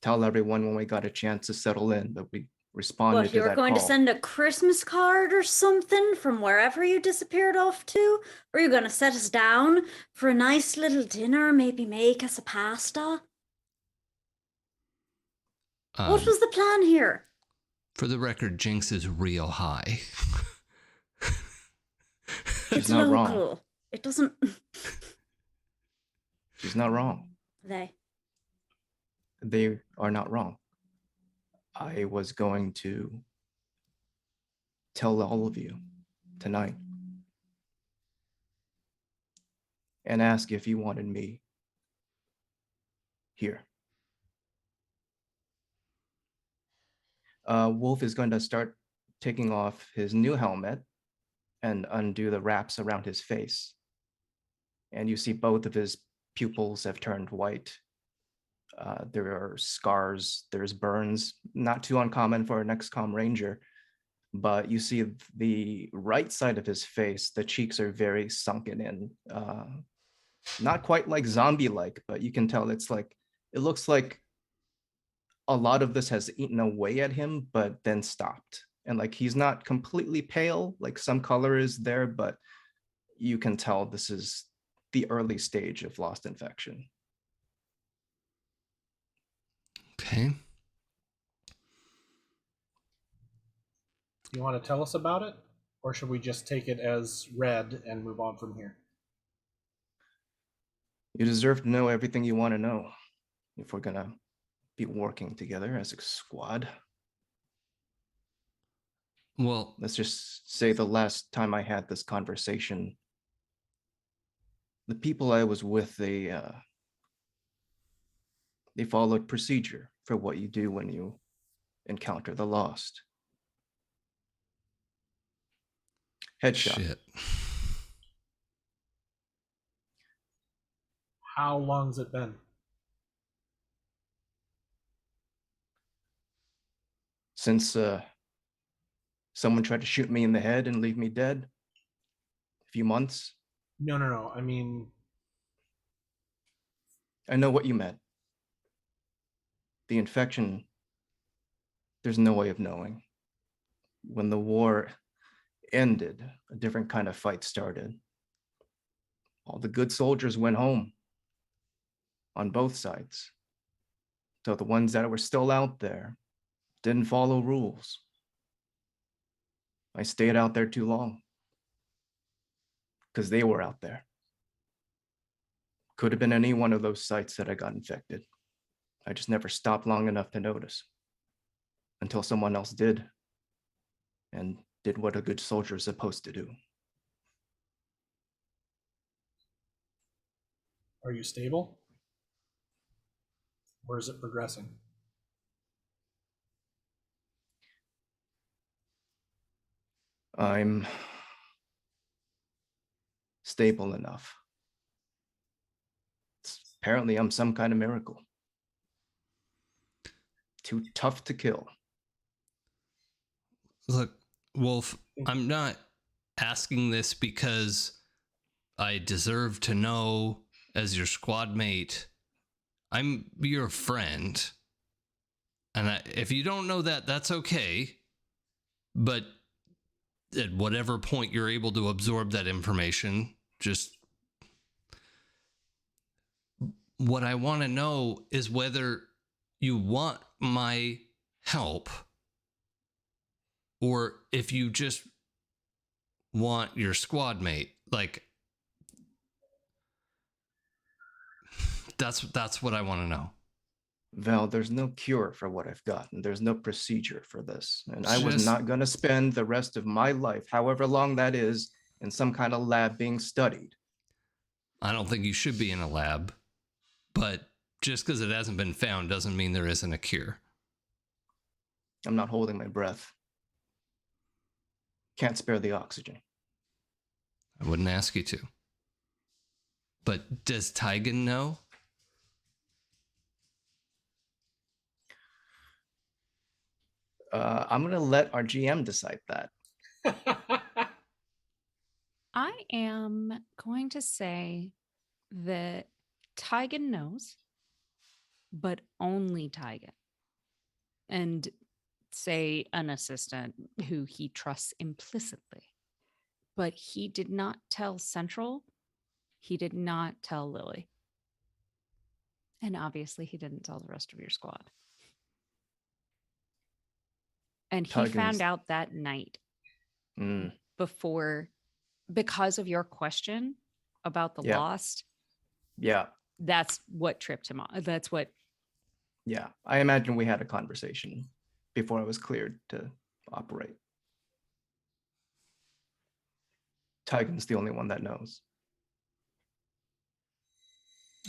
tell everyone when we got a chance to settle in, but we responded What, to you were that going to call. send a Christmas card or something from wherever you disappeared off to? Or are you going to set us down for a nice little dinner, maybe make us a pasta? What was the plan here? For the record, Jinx is real high. It's not wrong. local. It doesn't. She's not wrong. They. They are not wrong. I was going to tell all of you tonight and ask if you wanted me here. Wolf is going to start taking off his new helmet and undo the wraps around his face. And you see both of his pupils have turned white. There are scars, there's burns, not too uncommon for an XCOM ranger, but you see the right side of his face, the cheeks are very sunken in. Not quite like zombie-like, but you can tell it's like, it looks like a lot of this has eaten away at him, but then stopped. And like, he's not completely pale, like some color is there, but you can tell this is the early stage of lost infection. Okay. You want to tell us about it? Or should we just take it as read and move on from here? You deserve to know everything you want to know if we're gonna be working together as a squad. Well, Let's just say the last time I had this conversation, the people I was with, They followed procedure for what you do when you encounter the lost. Headshot. Shit. How long's it been? Since someone tried to shoot me in the head and leave me dead, a few months. No. I mean, I know what you meant. The infection, there's no way of knowing. When the war ended, a different kind of fight started. All the good soldiers went home on both sides. So the ones that were still out there didn't follow rules. I stayed out there too long because they were out there. Could have been any one of those sites that I got infected. I just never stopped long enough to notice until someone else did and did what a good soldier is supposed to do. are you stable? Or is it progressing? I'm stable enough. Apparently, I'm some kind of miracle. Too tough to kill. Look, Wolf, I'm not asking this because I deserve to know as your squad mate. I'm your friend. And if you don't know that, that's okay. But at whatever point you're able to absorb that information, just what I want to know is whether you want my help or if you just want your squad mate. Like, that's what I want to know. Val, there's no cure for what I've gotten. There's no procedure for this. And I was Just- not going to spend the rest of my life, however long that is, in some kind of lab being studied. I don't think you should be in a lab, but just because it hasn't been found doesn't mean there isn't a cure. I'm not holding my breath. Can't spare the oxygen. I wouldn't ask you to. But does Tygan know? I'm going to let our GM decide that. I am going to say that Tygan knows, but only Tygan. And say an assistant who he trusts implicitly. But he did not tell Central. He did not tell Lily. And obviously, he didn't tell the rest of your squad. And he Tygan's- found out that night Mm, before, because of your question about the Yeah. lost. yeah, That's what tripped him off. That's what. yeah. I imagine we had a conversation before I was cleared to operate. Tygan's the only one that knows.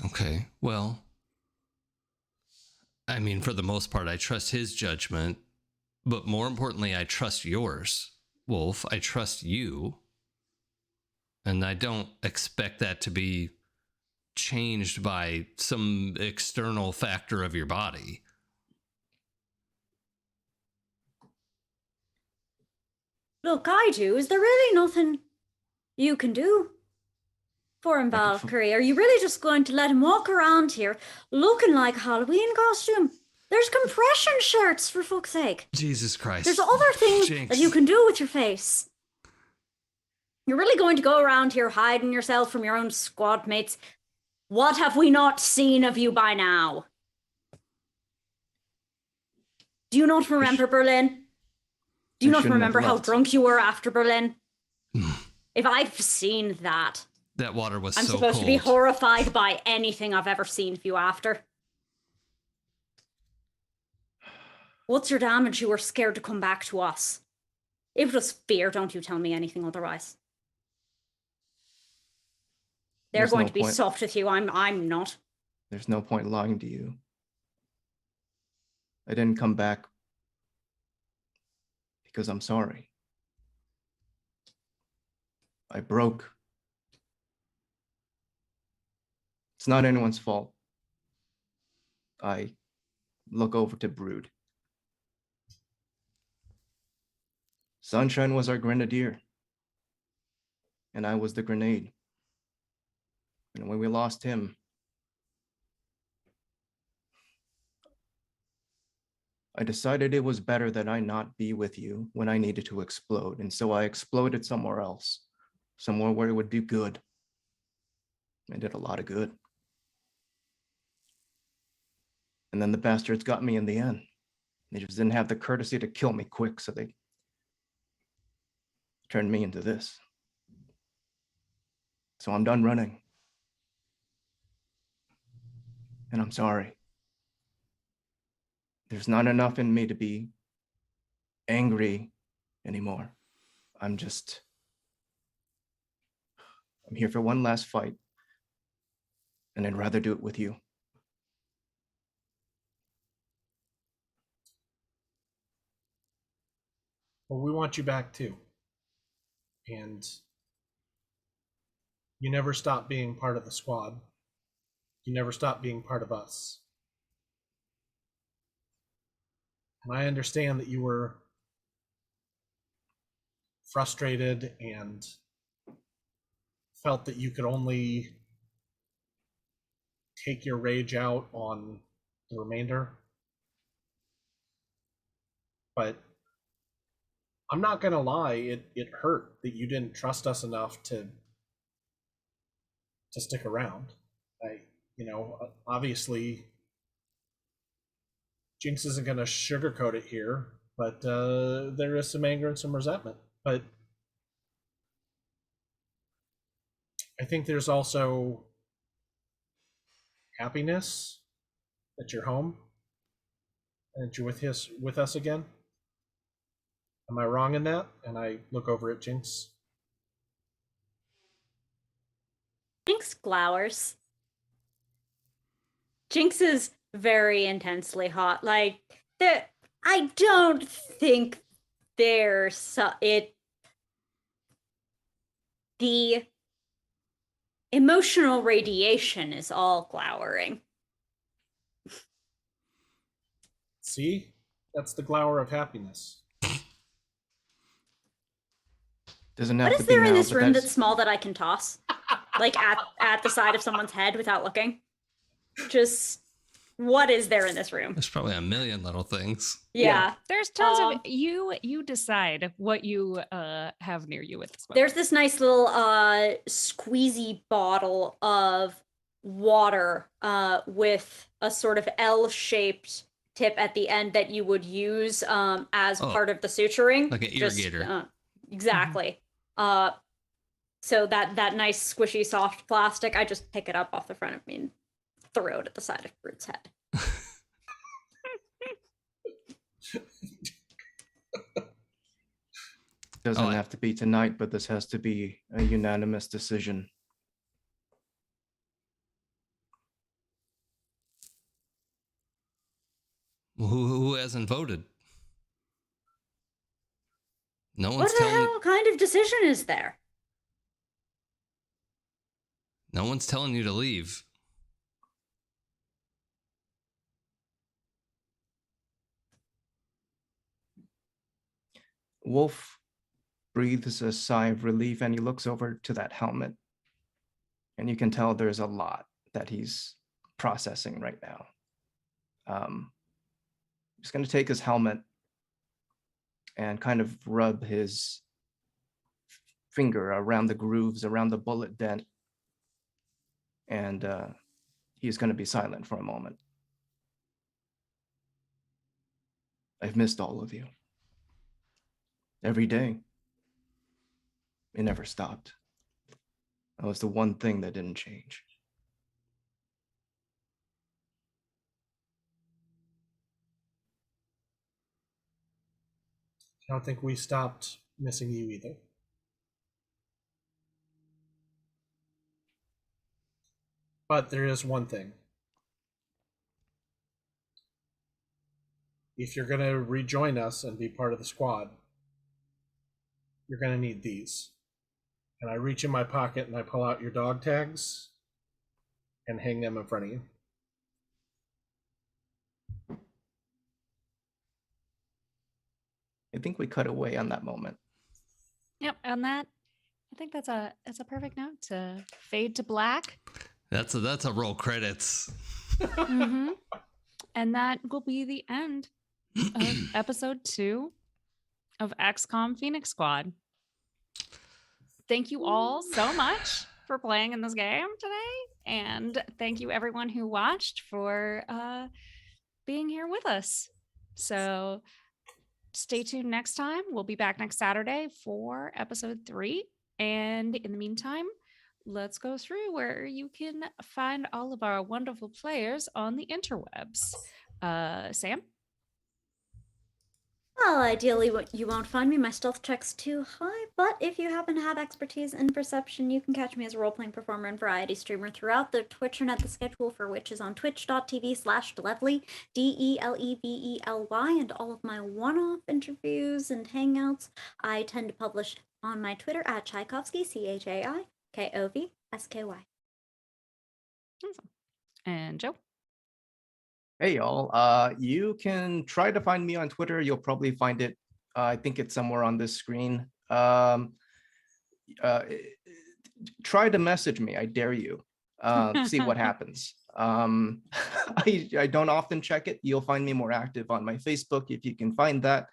Okay, well, I mean, for the most part, I trust his judgment, but more importantly, I trust yours, Wolf. I trust you. And I don't expect that to be changed by some external factor of your body. Look, I do. Is there really nothing you can do for him, I can f- Valkyrie? Are you really just going to let him walk around here looking like a Halloween costume? There's compression shirts, for fuck's sake. Jesus Christ. There's other things Jinx. that you can do with your face. You're really going to go around here hiding yourself from your own squad mates? What have we not seen of you by now? Do you not remember Berlin? Do you I not shouldn't have remember how left. drunk you were after Berlin? If I've seen that, That water was I'm so supposed cold. to be horrified by anything I've ever seen of you after. What's your damage you were scared to come back to us? If it was fear, don't you tell me anything otherwise. They're There's going no to be point. soft with you. I'm not. There's no point lying to you. I didn't come back because I'm sorry. I broke. It's not anyone's fault. I look over to Brood. Sunshine was our grenadier, and I was the grenade. And when we lost him, I decided it was better that I not be with you when I needed to explode. And so I exploded somewhere else, somewhere where it would do good. I did a lot of good. And then the bastards got me in the end. They just didn't have the courtesy to kill me quick, so they turned me into this. So I'm done running. And I'm sorry. There's not enough in me to be angry anymore. I'm here for one last fight. And I'd rather do it with you. Well, we want you back too. And you never stop being part of the squad. You never stop being part of us. And I understand that you were frustrated and felt that you could only take your rage out on the remainder. But I'm not gonna lie, it hurt that you didn't trust us enough to stick around. Obviously Jinx isn't gonna sugarcoat it here, but there is some anger and some resentment. But I think there's also happiness that you're home and that you're with us again. Am I wrong in that? And I look over at Jinx. Jinx glowers. Jinx is very intensely hot. Like, I don't think there's the emotional radiation is all glowering. See? That's the glower of happiness. Doesn't have What to is be there in now, this but room that's small that I can toss? Like at the side of someone's head without looking? Just what is there in this room? There's probably a million little things. Yeah. There's tons of you decide what you have near you at this moment. There's this nice little squeezy bottle of water with a sort of L-shaped tip at the end that you would use as part of the suturing. Like an irrigator. Exactly. So that nice squishy soft plastic, I just pick it up off the front of me and throw it at the side of Brood's head. Doesn't have to be tonight, but this has to be a unanimous decision. Who hasn't voted? No one's What the telling. hell kind of decision is there? No one's telling you to leave. Wolf breathes a sigh of relief and he looks over to that helmet. And you can tell there's a lot that he's processing right now. He's going to take his helmet and kind of rub his finger around the grooves, around the bullet dent. And he's going to be silent for a moment. I've missed all of you. Every day. It never stopped. That was the one thing that didn't change. I don't think we stopped missing you either. But there is one thing. if you're going to rejoin us and be part of the squad, you're going to need these. And I reach in my pocket and I pull out your dog tags and hang them in front of you. I think we cut away on that moment. Yep, on that, I think that's a perfect note to fade to black. That's a roll credits. Mm-hmm. And that will be the end of episode 2 of XCOM Phoenix Squad. Thank you all so much for playing in this game today. And thank you everyone who watched for being here with us. So stay tuned next time. We'll be back next Saturday for episode 3. And in the meantime, let's go through where you can find all of our wonderful players on the interwebs. Sam? Well, ideally, you won't find me. My stealth check's too high, but if you happen to have expertise in perception, you can catch me as a role-playing performer and variety streamer throughout the Twitchernet, the schedule for which is on twitch.tv/Delevely, DELEVELY, and all of my one-off interviews and hangouts I tend to publish on my Twitter at Tchaikovsky, CHAIKOVSKY. Awesome. And Joe? Hey y'all, you can try to find me on Twitter. You'll probably find it. I think it's somewhere on this screen. Try to message me. I dare you. See what happens. I don't often check it. You'll find me more active on my Facebook if you can find that.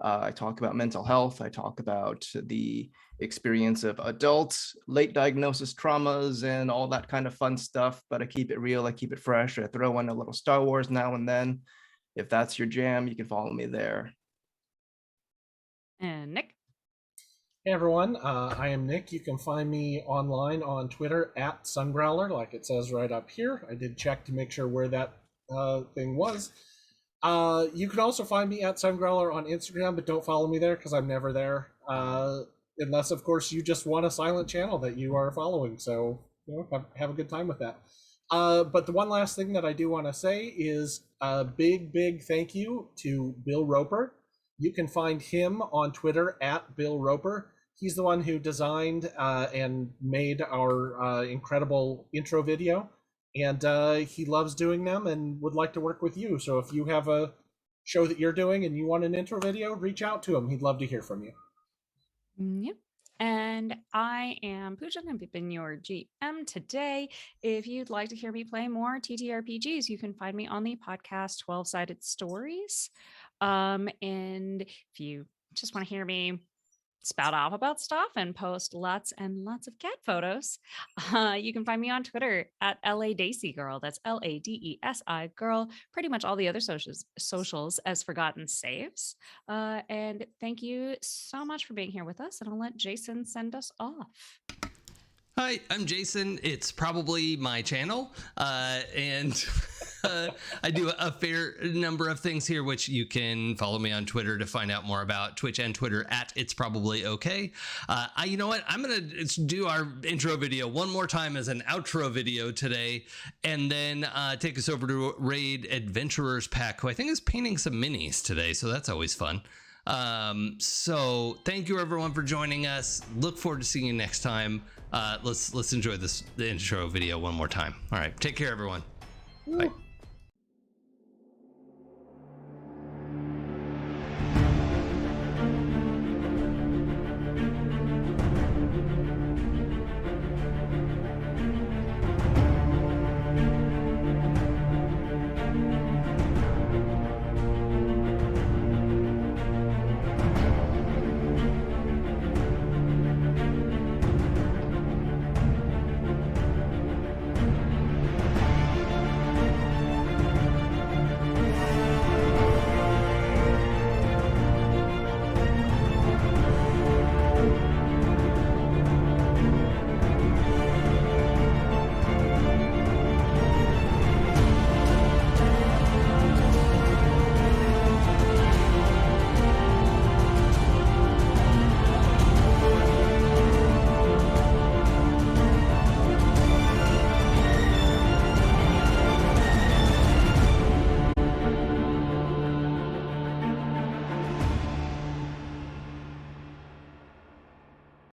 I talk about mental health. I talk about the experience of adults, late diagnosis traumas, and all that kind of fun stuff. But I keep it real. I keep it fresh. I throw in a little Star Wars now and then. If that's your jam, you can follow me there. And Nick? Hey everyone, I am Nick. You can find me online on Twitter at Sungrowler, like it says right up here. I did check to make sure where that thing was. You can also find me at Sungrowler on Instagram, but don't follow me there because I'm never there. Unless, of course, you just want a silent channel that you are following. So, have a good time with that. But the one last thing that I do want to say is a big thank you to Bill Roper. You can find him on Twitter at Bill Roper. He's the one who designed and made our incredible intro video. And he loves doing them and would like to work with you. So if you have a show that you're doing and you want an intro video, reach out to him. He'd love to hear from you. Yep. And I am Pooja. I've been your GM today. If you'd like to hear me play more TTRPGs, you can find me on the podcast 12-Sided Stories. And if you just want to hear me spout off about stuff and post lots and lots of cat photos, you can find me on Twitter at LADaisy Girl. That's LADESI Girl. Pretty much all the other socials as Forgotten Saves. And thank you so much for being here with us. And I'll let Jason send us off. Hi, I'm Jason. It's probably my channel, and I do a fair number of things here, which you can follow me on Twitter to find out more about. Twitch and Twitter at It's Probably Okay. You know what? I'm gonna do our intro video one more time as an outro video today, and then take us over to Raid Adventurers Pack, who I think is painting some minis today, so that's always fun. So thank you everyone for joining us. Look forward to seeing you next time. Let's enjoy the intro video one more time. All right, take care everyone. Bye.